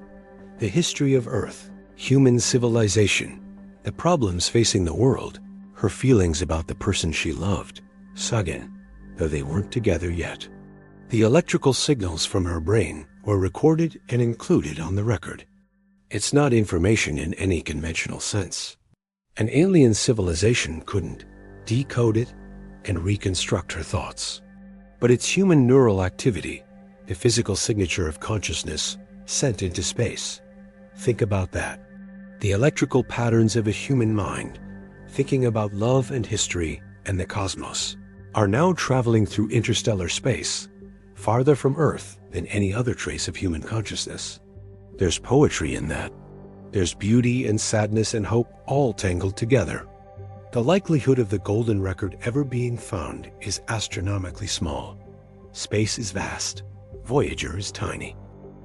Speaker 1: the history of Earth, human civilization, the problems facing the world, her feelings about the person she loved, Sagan, though they weren't together yet. The electrical signals from her brain were recorded and included on the record. It's not information in any conventional sense. An alien civilization couldn't decode it and reconstruct her thoughts. But it's human neural activity, the physical signature of consciousness sent into space. Think about that. The electrical patterns of a human mind, thinking about love and history and the cosmos, are now traveling through interstellar space, farther from Earth than any other trace of human consciousness. There's poetry in that. There's beauty and sadness and hope all tangled together. The likelihood of the golden record ever being found is astronomically small. Space is vast. Voyager is tiny.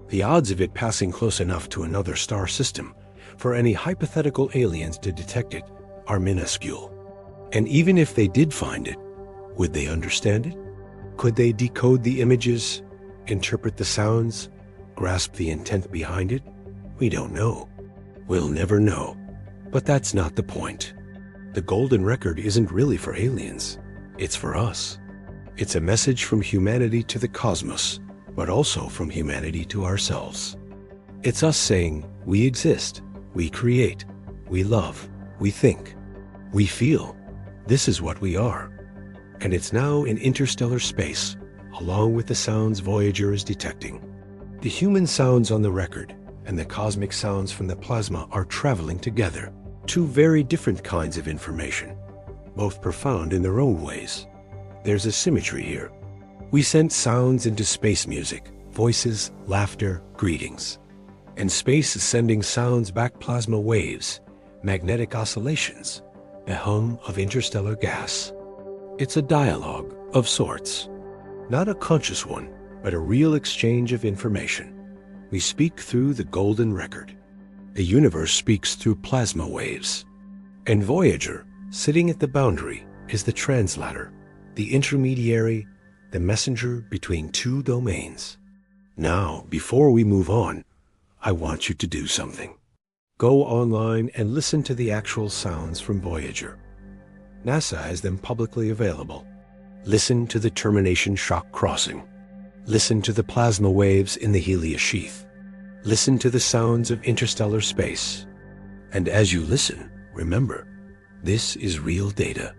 Speaker 1: The odds of it passing close enough to another star system for any hypothetical aliens to detect it are minuscule. And even if they did find it, would they understand it? Could they decode the images, interpret the sounds, grasp the intent behind it? We don't know. We'll never know. But that's not the point. The golden record isn't really for aliens. It's for us. It's a message from humanity to the cosmos, but also from humanity to ourselves. It's us saying, we exist, we create, we love, we think, we feel. This is what we are. And it's now in interstellar space, along with the sounds Voyager is detecting. The human sounds on the record and the cosmic sounds from the plasma are traveling together. Two very different kinds of information, both profound in their own ways. There's a symmetry here. We sent sounds into space music, voices, laughter, greetings. And space is sending sounds back, plasma waves, magnetic oscillations, the hum of interstellar gas. It's a dialogue of sorts. Not a conscious one, but a real exchange of information. We speak through the golden record. The universe speaks through plasma waves. And Voyager, sitting at the boundary, is the translator, the intermediary, the messenger between two domains. Now, before we move on, I want you to do something. Go online and listen to the actual sounds from Voyager. NASA has them publicly available. Listen to the termination shock crossing. Listen to the plasma waves in the helium sheath. Listen to the sounds of interstellar space. And as you listen, remember, this is real data.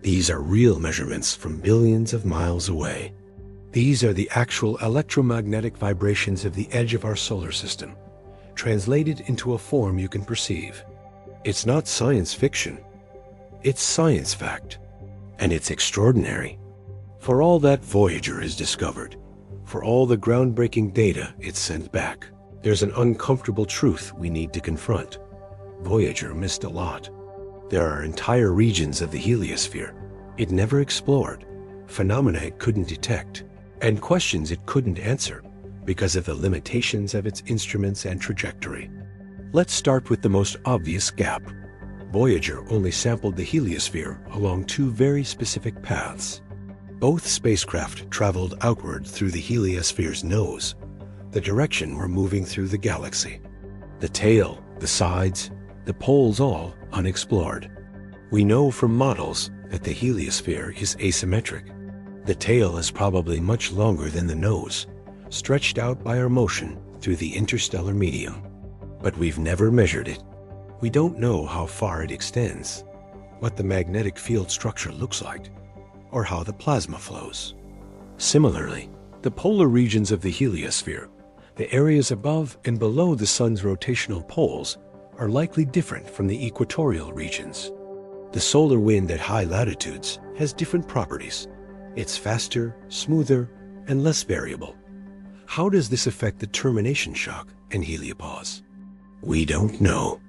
Speaker 1: These are real measurements from billions of miles away. These are the actual electromagnetic vibrations of the edge of our solar system, translated into a form you can perceive. It's not science fiction. It's science fact. And it's extraordinary. For all that Voyager has discovered, for all the groundbreaking data it's sent back, there's an uncomfortable truth we need to confront. Voyager missed a lot. There are entire regions of the heliosphere it never explored, phenomena it couldn't detect. and questions it couldn't answer because of the limitations of its instruments and trajectory. Let's start with the most obvious gap. Voyager only sampled the heliosphere along two very specific paths. Both spacecraft traveled outward through the heliosphere's nose, the direction we're moving through the galaxy. The tail, the sides, the poles all unexplored. We know from models that the heliosphere is asymmetric. The tail is probably much longer than the nose, stretched out by our motion through the interstellar medium. But we've never measured it. We don't know how far it extends, what the magnetic field structure looks like, or how the plasma flows. Similarly, the polar regions of the heliosphere, the areas above and below the sun's rotational poles, are likely different from the equatorial regions. The solar wind at high latitudes has different properties. It's faster, smoother, and less variable. How does this affect the termination shock and heliopause? We don't know.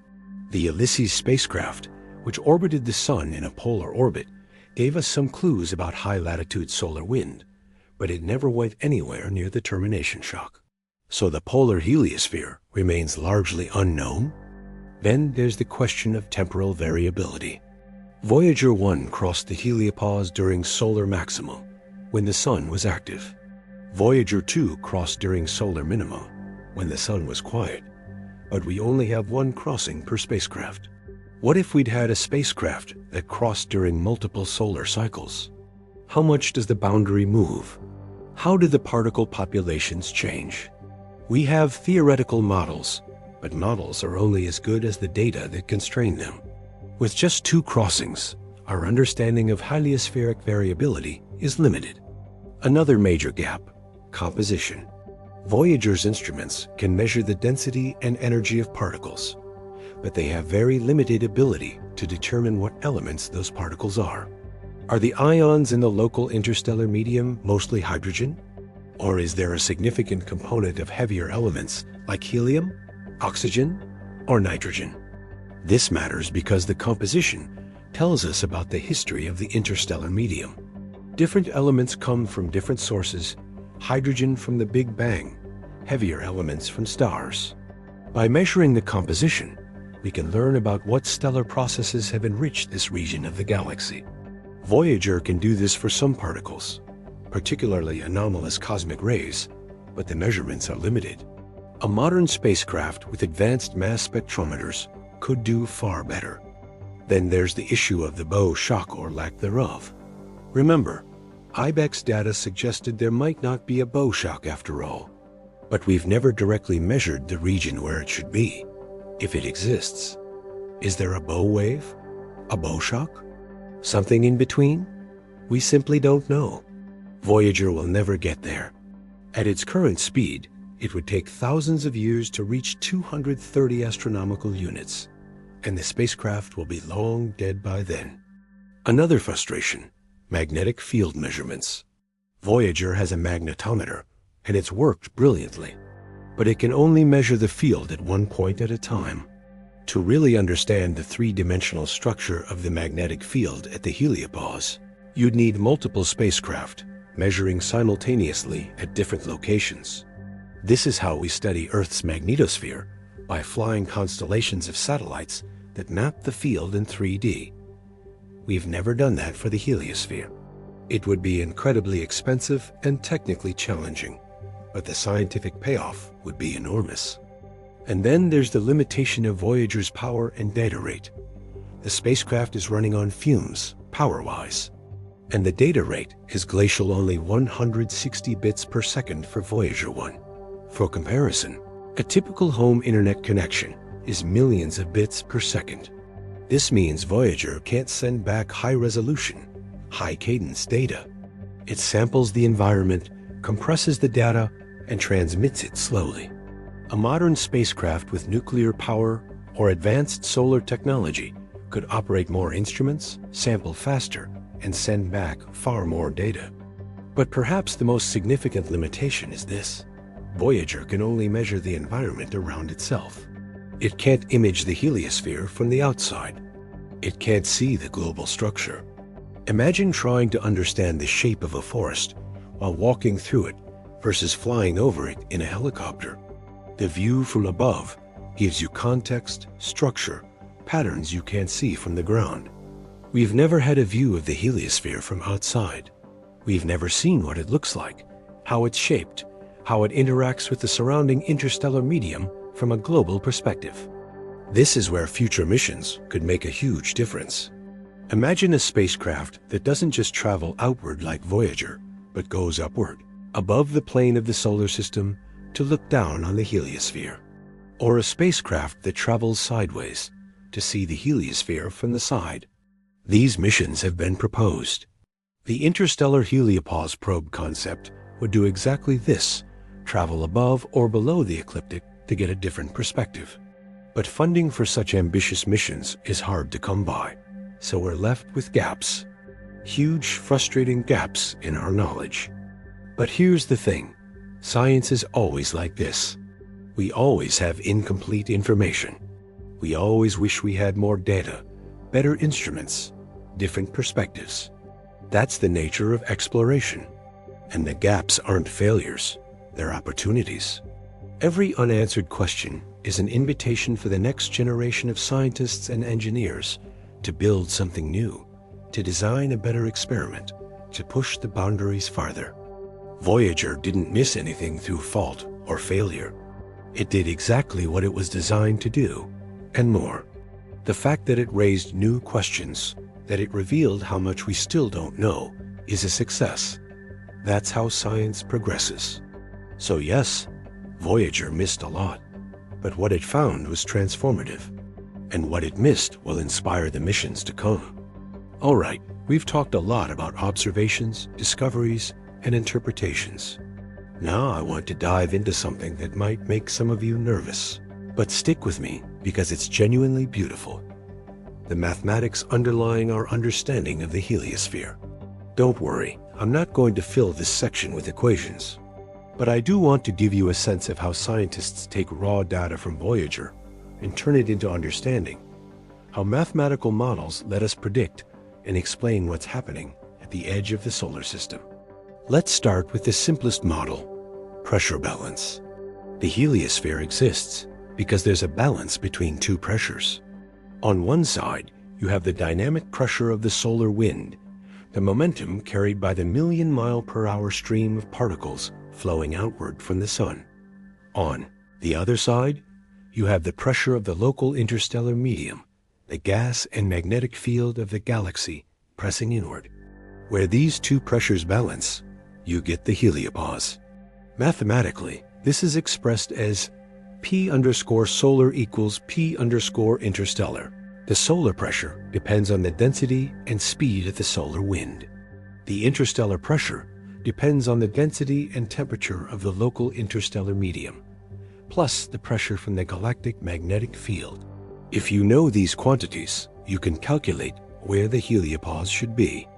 Speaker 1: The Ulysses spacecraft, which orbited the sun in a polar orbit, gave us some clues about high-latitude solar wind, but it never went anywhere near the termination shock. So the polar heliosphere remains largely unknown? Then there's the question of temporal variability. Voyager 1 crossed the heliopause during solar maximum, when the sun was active. Voyager 2 crossed during solar minima, when the sun was quiet. But we only have one crossing per spacecraft. What if we'd had a spacecraft that crossed during multiple solar cycles? How much does the boundary move? How do the particle populations change? We have theoretical models, but models are only as good as the data that constrain them. With just two crossings, our understanding of heliospheric variability is limited. Another major gap: composition. Voyager's instruments can measure the density and energy of particles, but they have very limited ability to determine what elements those particles are. Are the ions in the local interstellar medium mostly hydrogen? Or is there a significant component of heavier elements like helium, oxygen, or nitrogen? This matters because the composition tells us about the history of the interstellar medium. Different elements come from different sources: hydrogen from the Big Bang, heavier elements from stars. By measuring the composition, we can learn about what stellar processes have enriched this region of the galaxy. Voyager can do this for some particles, particularly anomalous cosmic rays, but the measurements are limited. A modern spacecraft with advanced mass spectrometers could do far better. Then there's the issue of the bow shock or lack thereof. Remember, IBEX data suggested there might not be a bow shock after all, but we've never directly measured the region where it should be, if it exists. Is there a bow wave? A bow shock? Something in between? We simply don't know. Voyager will never get there. At its current speed, it would take thousands of years to reach 230 astronomical units, and the spacecraft will be long dead by then. Another frustration: magnetic field measurements. Voyager has a magnetometer, and it's worked brilliantly, but it can only measure the field at one point at a time. To really understand the three-dimensional structure of the magnetic field at the heliopause, you'd need multiple spacecraft measuring simultaneously at different locations. This is how we study Earth's magnetosphere, by flying constellations of satellites that map the field in 3D. We've never done that for the heliosphere. It would be incredibly expensive and technically challenging, but the scientific payoff would be enormous. And then there's the limitation of Voyager's power and data rate. The spacecraft is running on fumes, power-wise, and the data rate is glacial only 160 bits per second for Voyager 1. For comparison, a typical home internet connection is millions of bits per second. This means Voyager can't send back high-resolution, high-cadence data. It samples the environment, compresses the data, and transmits it slowly. A modern spacecraft with nuclear power or advanced solar technology could operate more instruments, sample faster, and send back far more data. But perhaps the most significant limitation is this: Voyager can only measure the environment around itself. It can't image the heliosphere from the outside. It can't see the global structure. Imagine trying to understand the shape of a forest while walking through it versus flying over it in a helicopter. The view from above gives you context, structure, patterns you can't see from the ground. We've never had a view of the heliosphere from outside. We've never seen what it looks like, how it's shaped, how it interacts with the surrounding interstellar medium from a global perspective. This is where future missions could make a huge difference. Imagine a spacecraft that doesn't just travel outward like Voyager, but goes upward, above the plane of the solar system to look down on the heliosphere. Or a spacecraft that travels sideways to see the heliosphere from the side. These missions have been proposed. The Interstellar heliopause probe concept would do exactly this, travel above or below the ecliptic to get a different perspective. But funding for such ambitious missions is hard to come by, so we're left with gaps. Huge, frustrating gaps in our knowledge. But here's the thing, science is always like this. We always have incomplete information. We always wish we had more data, better instruments, different perspectives. That's the nature of exploration. And the gaps aren't failures, they're opportunities. Every unanswered question is an invitation for the next generation of scientists and engineers to build something new, to design a better experiment, to push the boundaries farther. Voyager didn't miss anything through fault or failure. It did exactly what it was designed to do, and more. The fact that it raised new questions, that it revealed how much we still don't know, is a success. That's how science progresses. So yes, Voyager missed a lot, but what it found was transformative, and what it missed will inspire the missions to come. All right, we've talked a lot about observations, discoveries, and interpretations. Now I want to dive into something that might make some of you nervous, but stick with me because it's genuinely beautiful. The mathematics underlying our understanding of the heliosphere. Don't worry, I'm not going to fill this section with equations, but I do want to give you a sense of how scientists take raw data from Voyager and turn it into understanding, how mathematical models let us predict and explain what's happening at the edge of the solar system. Let's start with the simplest model, pressure balance. The heliosphere exists because there's a balance between two pressures. On one side, you have the dynamic pressure of the solar wind, the momentum carried by the million-mile-per-hour stream of particles flowing outward from the sun. On the other side, you have the pressure of the local interstellar medium, the gas and magnetic field of the galaxy pressing inward. Where these two pressures balance, you get the heliopause. Mathematically, this is expressed as P_solar equals P_interstellar. The solar pressure depends on the density and speed of the solar wind. The interstellar pressure depends on the density and temperature of the local interstellar medium, plus the pressure from the galactic magnetic field. If you know these quantities, you can calculate where the heliopause should be.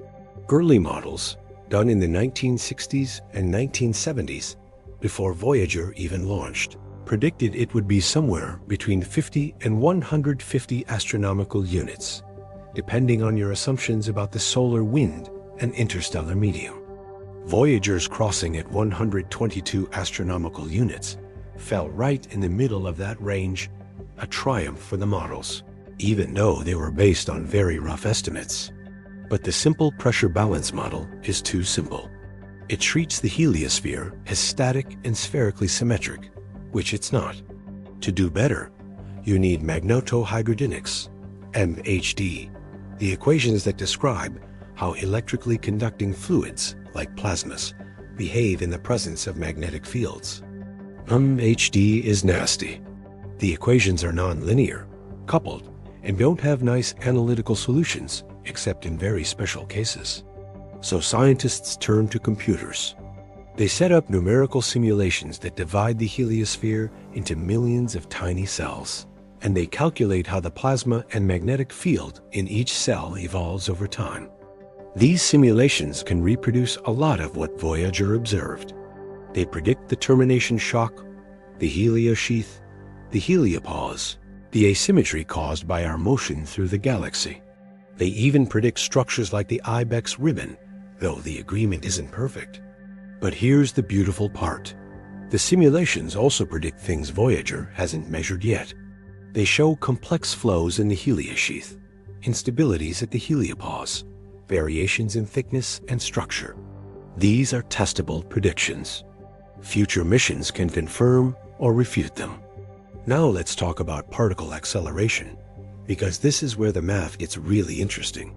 Speaker 1: Early models, done in the 1960s and 1970s, before Voyager even launched, predicted it would be somewhere between 50 and 150 astronomical units, depending on your assumptions about the solar wind and interstellar medium. Voyager's crossing at 122 astronomical units fell right in the middle of that range, a triumph for the models, even though they were based on very rough estimates. But the simple pressure balance model is too simple. It treats the heliosphere as static and spherically symmetric, which it's not. To do better, you need magnetohydrodynamics, MHD, the equations that describe how electrically conducting fluids, like plasmas, behave in the presence of magnetic fields. MHD is nasty. The equations are nonlinear, coupled, and don't have nice analytical solutions, except in very special cases. So scientists turn to computers. They set up numerical simulations that divide the heliosphere into millions of tiny cells, and they calculate how the plasma and magnetic field in each cell evolves over time. These simulations can reproduce a lot of what Voyager observed. They predict the termination shock, the heliosheath, the heliopause, the asymmetry caused by our motion through the galaxy. They even predict structures like the ibex ribbon, though the agreement isn't perfect. But here's the beautiful part. The simulations also predict things Voyager hasn't measured yet. They show complex flows in the heliosheath, instabilities at the heliopause, variations in thickness and structure. These are testable predictions. Future missions can confirm or refute them. Now let's talk about particle acceleration, because this is where the math gets really interesting.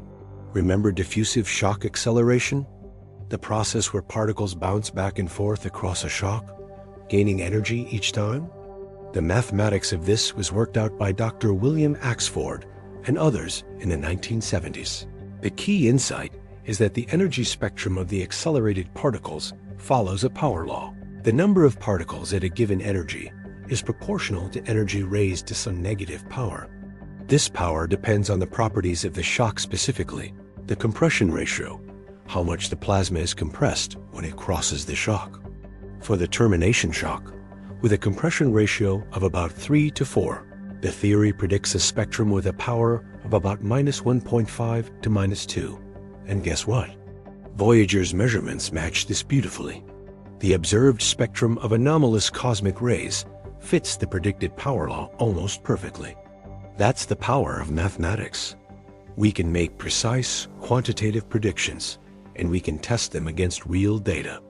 Speaker 1: Remember diffusive shock acceleration? The process where particles bounce back and forth across a shock, gaining energy each time? The mathematics of this was worked out by Dr. William Axford and others in the 1970s. The key insight is that the energy spectrum of the accelerated particles follows a power law. The number of particles at a given energy is proportional to energy raised to some negative power. This power depends on the properties of the shock specifically, the compression ratio, how much the plasma is compressed when it crosses the shock. For the termination shock, with a compression ratio of about 3 to 4, the theory predicts a spectrum with a power of about -1.5 to -2. And guess what? Voyager's measurements match this beautifully. The observed spectrum of anomalous cosmic rays fits the predicted power law almost perfectly. That's the power of mathematics. We can make precise, quantitative predictions, and we can test them against real data.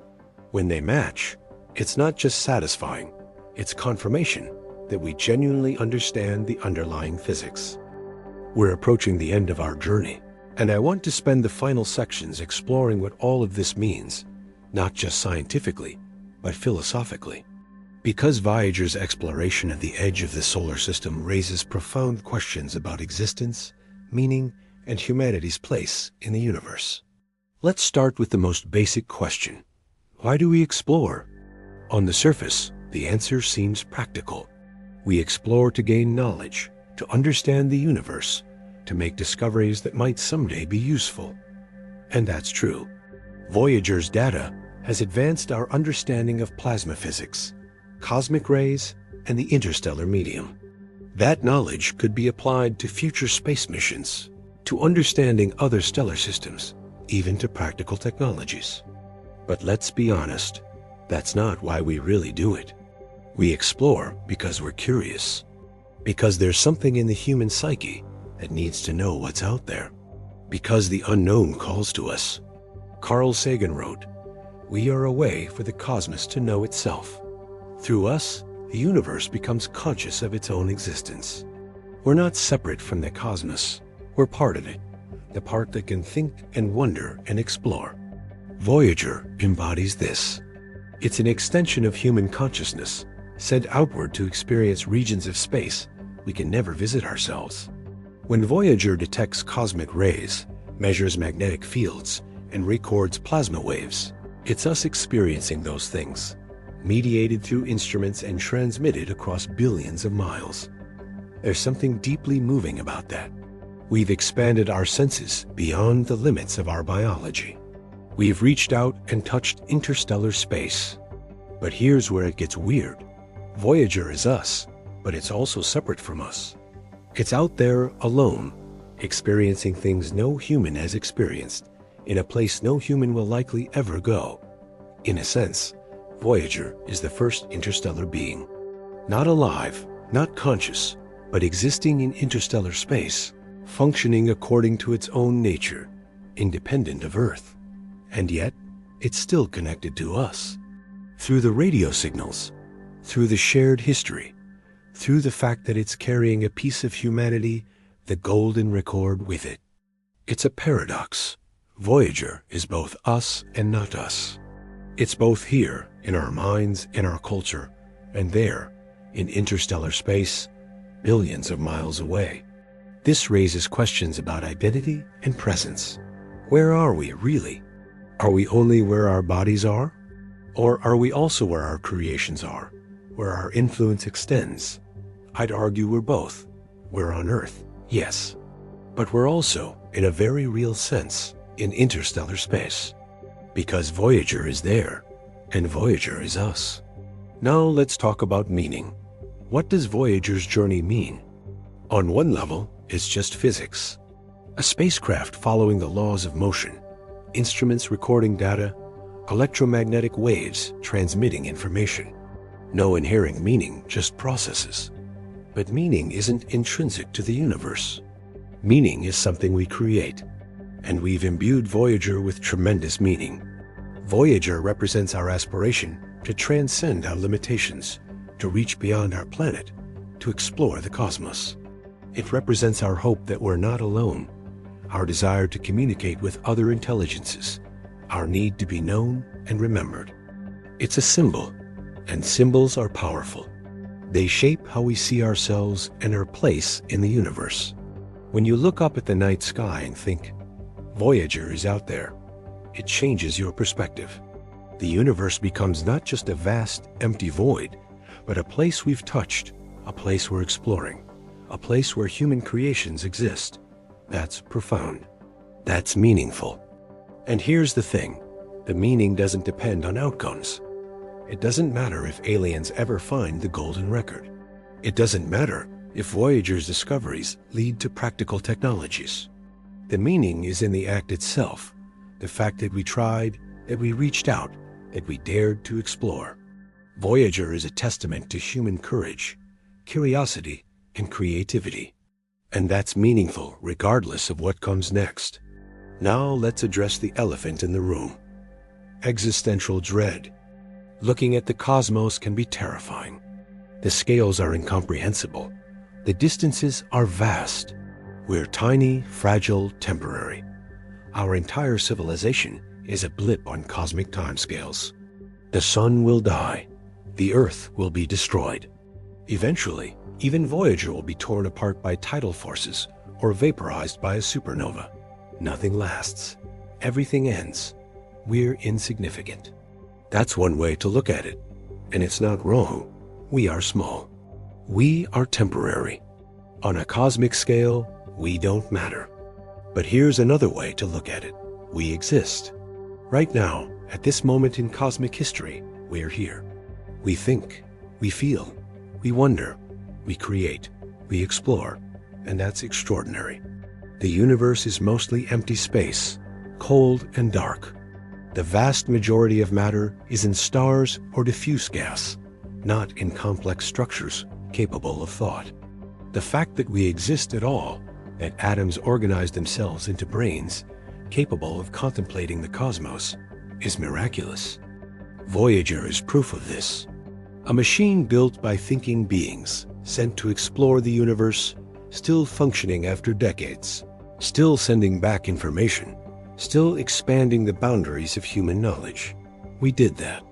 Speaker 1: When they match, it's not just satisfying, it's confirmation that we genuinely understand the underlying physics. We're approaching the end of our journey, and I want to spend the final sections exploring what all of this means, not just scientifically, but philosophically. Because Voyager's exploration of the edge of the solar system raises profound questions about existence, meaning, and humanity's place in the universe. Let's start with the most basic question. Why do we explore? On the surface, the answer seems practical. We explore to gain knowledge, to understand the universe, to make discoveries that might someday be useful. And that's true. Voyager's data has advanced our understanding of plasma physics, cosmic rays, and the interstellar medium. That knowledge could be applied to future space missions, to understanding other stellar systems, even to practical technologies. But let's be honest, that's not why we really do it. We explore because we're curious, because there's something in the human psyche that needs to know what's out there, because the unknown calls to us. Carl Sagan wrote, "We are a way for the cosmos to know itself. Through us, the universe becomes conscious of its own existence." We're not separate from the cosmos. We're part of it, the part that can think and wonder and explore. Voyager embodies this. It's an extension of human consciousness, sent outward to experience regions of space we can never visit ourselves. When Voyager detects cosmic rays, measures magnetic fields, and records plasma waves, it's us experiencing those things, mediated through instruments and transmitted across billions of miles. There's something deeply moving about that. We've expanded our senses beyond the limits of our biology. We've reached out and touched interstellar space. But here's where it gets weird. Voyager is us, but it's also separate from us. It's out there alone, experiencing things no human has experienced, in a place no human will likely ever go. In a sense, Voyager is the first interstellar being. Not alive, not conscious, but existing in interstellar space, functioning according to its own nature, independent of Earth. And yet, it's still connected to us. Through the radio signals, through the shared history, through the fact that it's carrying a piece of humanity, the golden record with it. It's a paradox. Voyager is both us and not us. It's both here, in our minds and our culture, and there, in interstellar space, billions of miles away. This raises questions about identity and presence. Where are we, really? Are we only where our bodies are? Or are we also where our creations are, where our influence extends? I'd argue we're both. We're on Earth, yes. But we're also, in a very real sense, in interstellar space. Because Voyager is there, and Voyager is us. Now let's talk about meaning. What does Voyager's journey mean? On one level, it's just physics. A spacecraft following the laws of motion, instruments recording data, electromagnetic waves transmitting information. No inherent meaning, just processes. But meaning isn't intrinsic to the universe. Meaning is something we create, and we've imbued Voyager with tremendous meaning. Voyager represents our aspiration to transcend our limitations, to reach beyond our planet, to explore the cosmos. It represents our hope that we're not alone, our desire to communicate with other intelligences, our need to be known and remembered. It's a symbol, and symbols are powerful. They shape how we see ourselves and our place in the universe. When you look up at the night sky and think, Voyager is out there, it changes your perspective. The universe becomes not just a vast, empty void, but a place we've touched, a place we're exploring, a place where human creations exist. That's profound. That's meaningful. And here's the thing, the meaning doesn't depend on outcomes. It doesn't matter if aliens ever find the golden record. It doesn't matter if Voyager's discoveries lead to practical technologies. The meaning is in the act itself, the fact that we tried, that we reached out, that we dared to explore. Voyager is a testament to human courage, curiosity, and creativity. And that's meaningful regardless of what comes next. Now let's address the elephant in the room. Existential dread. Looking at the cosmos can be terrifying. The scales are incomprehensible. The distances are vast. We're tiny, fragile, temporary. Our entire civilization is a blip on cosmic timescales. The sun will die. The Earth will be destroyed. Eventually, even Voyager will be torn apart by tidal forces or vaporized by a supernova. Nothing lasts. Everything ends. We're insignificant. That's one way to look at it. And it's not wrong. We are small. We are temporary. On a cosmic scale, we don't matter. But here's another way to look at it. We exist. Right now, at this moment in cosmic history, we're here. We think, we feel, we wonder, we create, we explore, and that's extraordinary. The universe is mostly empty space, cold and dark. The vast majority of matter is in stars or diffuse gas, not in complex structures capable of thought. The fact that we exist at all, that atoms organize themselves into brains capable of contemplating the cosmos, is miraculous. Voyager is proof of this. A machine built by thinking beings, sent to explore the universe, still functioning after decades, still sending back information, still expanding the boundaries of human knowledge. We did that.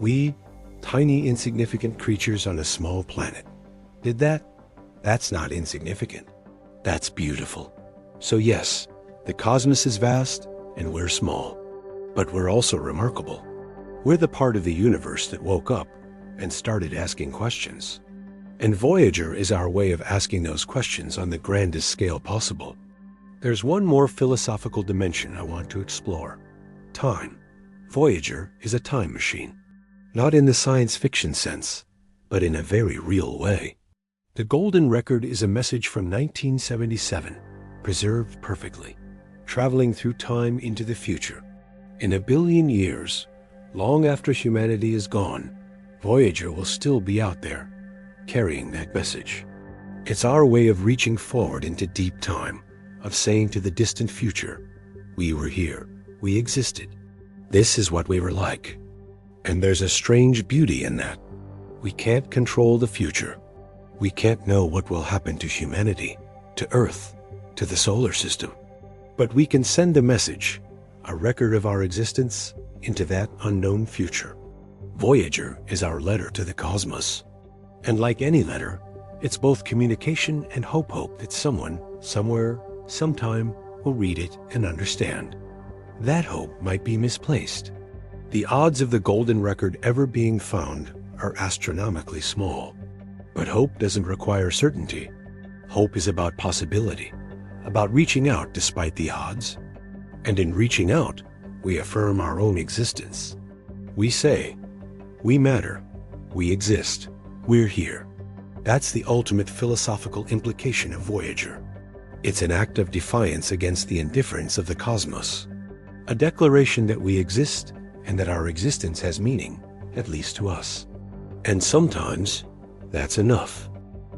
Speaker 1: We, tiny insignificant creatures on a small planet, did that? That's not insignificant. That's beautiful. So yes, the cosmos is vast and we're small, but we're also remarkable. We're the part of the universe that woke up and started asking questions. And Voyager is our way of asking those questions on the grandest scale possible. There's one more philosophical dimension I want to explore. Time. Voyager is a time machine. Not in the science fiction sense, but in a very real way. The golden record is a message from 1977, preserved perfectly, traveling through time into the future. In 1 billion years, long after humanity is gone, Voyager will still be out there, carrying that message. It's our way of reaching forward into deep time, of saying to the distant future, we were here, we existed. This is what we were like. And there's a strange beauty in that. We can't control the future. We can't know what will happen to humanity, to Earth, to the solar system. But we can send a message, a record of our existence, into that unknown future. Voyager is our letter to the cosmos. And like any letter, it's both communication and hope that someone, somewhere, sometime will read it and understand. That hope might be misplaced. The odds of the golden record ever being found are astronomically small. But hope doesn't require certainty. Hope is about possibility, about reaching out despite the odds. And in reaching out, we affirm our own existence. We say, we matter, we exist, we're here. That's the ultimate philosophical implication of Voyager. It's an act of defiance against the indifference of the cosmos. A declaration that we exist and that our existence has meaning, at least to us. And sometimes, that's enough.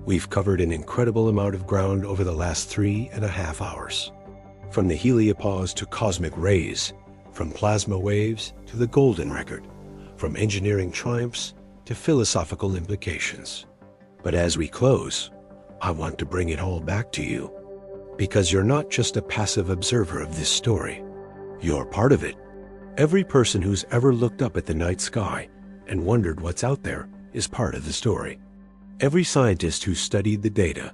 Speaker 1: We've covered an incredible amount of ground over the last 3.5 hours. From the heliopause to cosmic rays, from plasma waves to the golden record, from engineering triumphs to philosophical implications. But as we close, I want to bring it all back to you. Because you're not just a passive observer of this story. You're part of it. Every person who's ever looked up at the night sky and wondered what's out there is part of the story. Every scientist who's studied the data,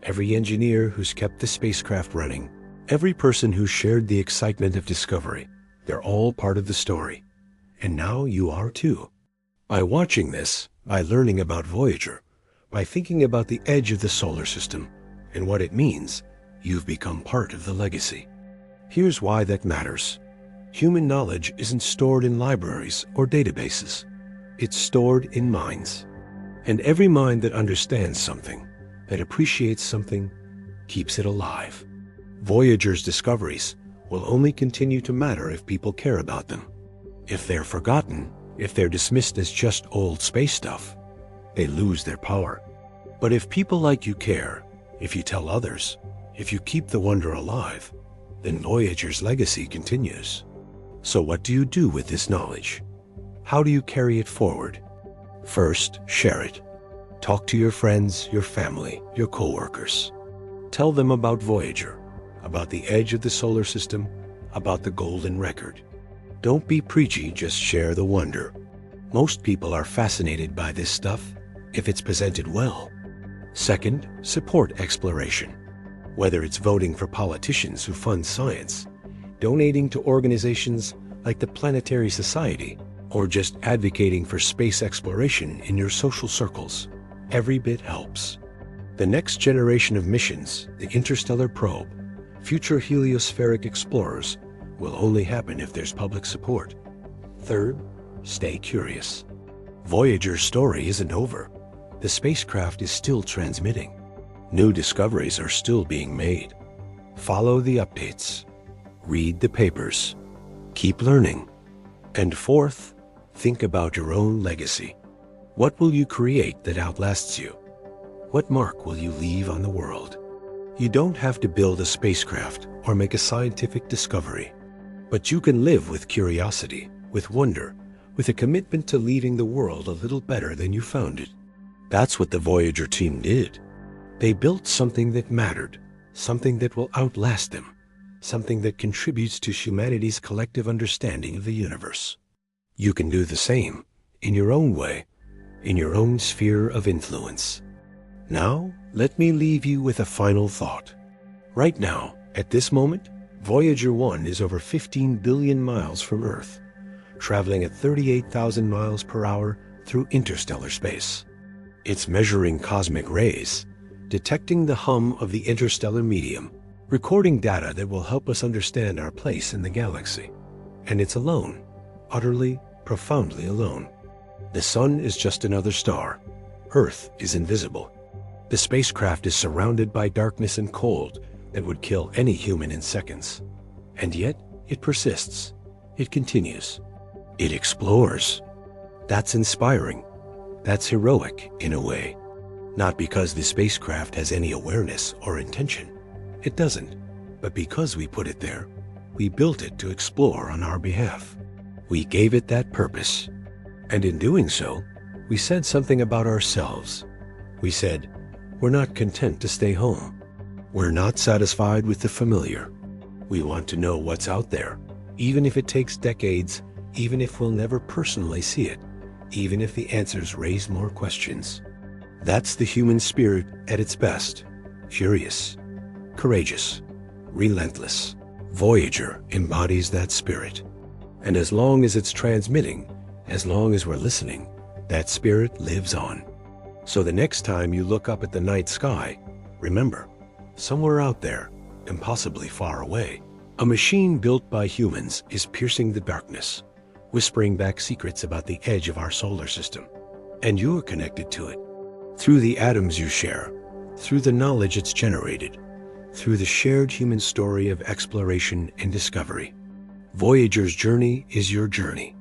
Speaker 1: every engineer who's kept the spacecraft running, every person who shared the excitement of discovery, they're all part of the story. And now you are too. By watching this, by learning about Voyager, by thinking about the edge of the solar system and what it means, you've become part of the legacy. Here's why that matters. Human knowledge isn't stored in libraries or databases. It's stored in minds. And every mind that understands something, that appreciates something, keeps it alive. Voyager's discoveries will only continue to matter if people care about them. If they're forgotten, if they're dismissed as just old space stuff, they lose their power. But if people like you care, if you tell others, if you keep the wonder alive, then Voyager's legacy continues. So what do you do with this knowledge? How do you carry it forward? First, share it. Talk to your friends, your family, your coworkers. Tell them about Voyager, about the edge of the solar system, about the golden record. Don't be preachy, just share the wonder. Most people are fascinated by this stuff if it's presented well. Second, support exploration. Whether it's voting for politicians who fund science, donating to organizations like the Planetary Society, or just advocating for space exploration in your social circles, every bit helps. The next generation of missions, the Interstellar probe, future heliospheric explorers, will only happen if there's public support. Third, stay curious. Voyager's story isn't over. The spacecraft is still transmitting. New discoveries are still being made. Follow the updates. Read the papers. Keep learning. And fourth, think about your own legacy. What will you create that outlasts you? What mark will you leave on the world? You don't have to build a spacecraft or make a scientific discovery, but you can live with curiosity, with wonder, with a commitment to leaving the world a little better than you found it. That's what the Voyager team did. They built something that mattered, something that will outlast them, something that contributes to humanity's collective understanding of the universe. You can do the same, in your own way, in your own sphere of influence. Now, let me leave you with a final thought. Right now, at this moment, Voyager 1 is over 15 billion miles from Earth, traveling at 38,000 miles per hour through interstellar space. It's measuring cosmic rays, detecting the hum of the interstellar medium, recording data that will help us understand our place in the galaxy. And it's alone, utterly, profoundly alone. The sun is just another star. Earth is invisible. The spacecraft is surrounded by darkness and cold that would kill any human in seconds. And yet, it persists. It continues. It explores. That's inspiring. That's heroic, in a way. Not because the spacecraft has any awareness or intention. It doesn't. But because we put it there, we built it to explore on our behalf. We gave it that purpose. And in doing so, we said something about ourselves. We said, we're not content to stay home. We're not satisfied with the familiar. We want to know what's out there, even if it takes decades, even if we'll never personally see it, even if the answers raise more questions. That's the human spirit at its best. Curious, courageous, relentless. Voyager embodies that spirit. And as long as it's transmitting, as long as we're listening, that spirit lives on. So the next time you look up at the night sky, remember, somewhere out there, impossibly far away, a machine built by humans is piercing the darkness, whispering back secrets about the edge of our solar system. And you're connected to it. Through the atoms you share, through the knowledge it's generated, through the shared human story of exploration and discovery. Voyager's journey is your journey.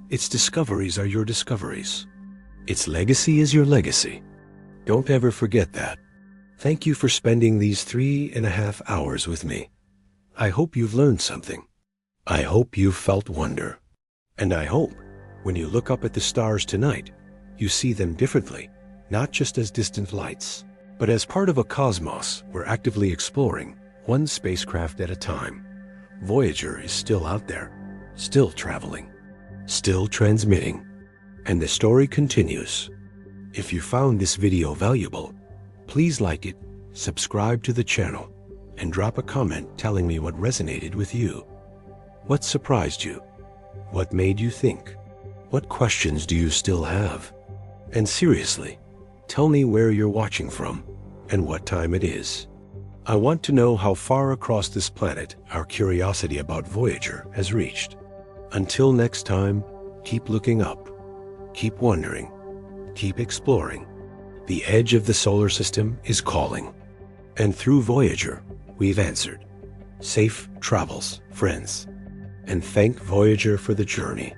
Speaker 1: Its discoveries are your discoveries. Its legacy is your legacy. Don't ever forget that. Thank you for spending these 3.5 hours with me. I hope you've learned something. I hope you've felt wonder. And I hope, when you look up at the stars tonight, you see them differently, not just as distant lights, but as part of a cosmos we're actively exploring, one spacecraft at a time. Voyager is still out there, still traveling, still transmitting, and the story continues. If you found this video valuable, please like it, subscribe to the channel, and drop a comment telling me what resonated with you. What surprised you? What made you think? What questions do you still have? And seriously, tell me where you're watching from and what time it is. I want to know how far across this planet our curiosity about Voyager has reached. Until next time, keep looking up, keep wondering, keep exploring. The edge of the solar system is calling. And through Voyager, we've answered. Safe travels, friends. And thank Voyager for the journey.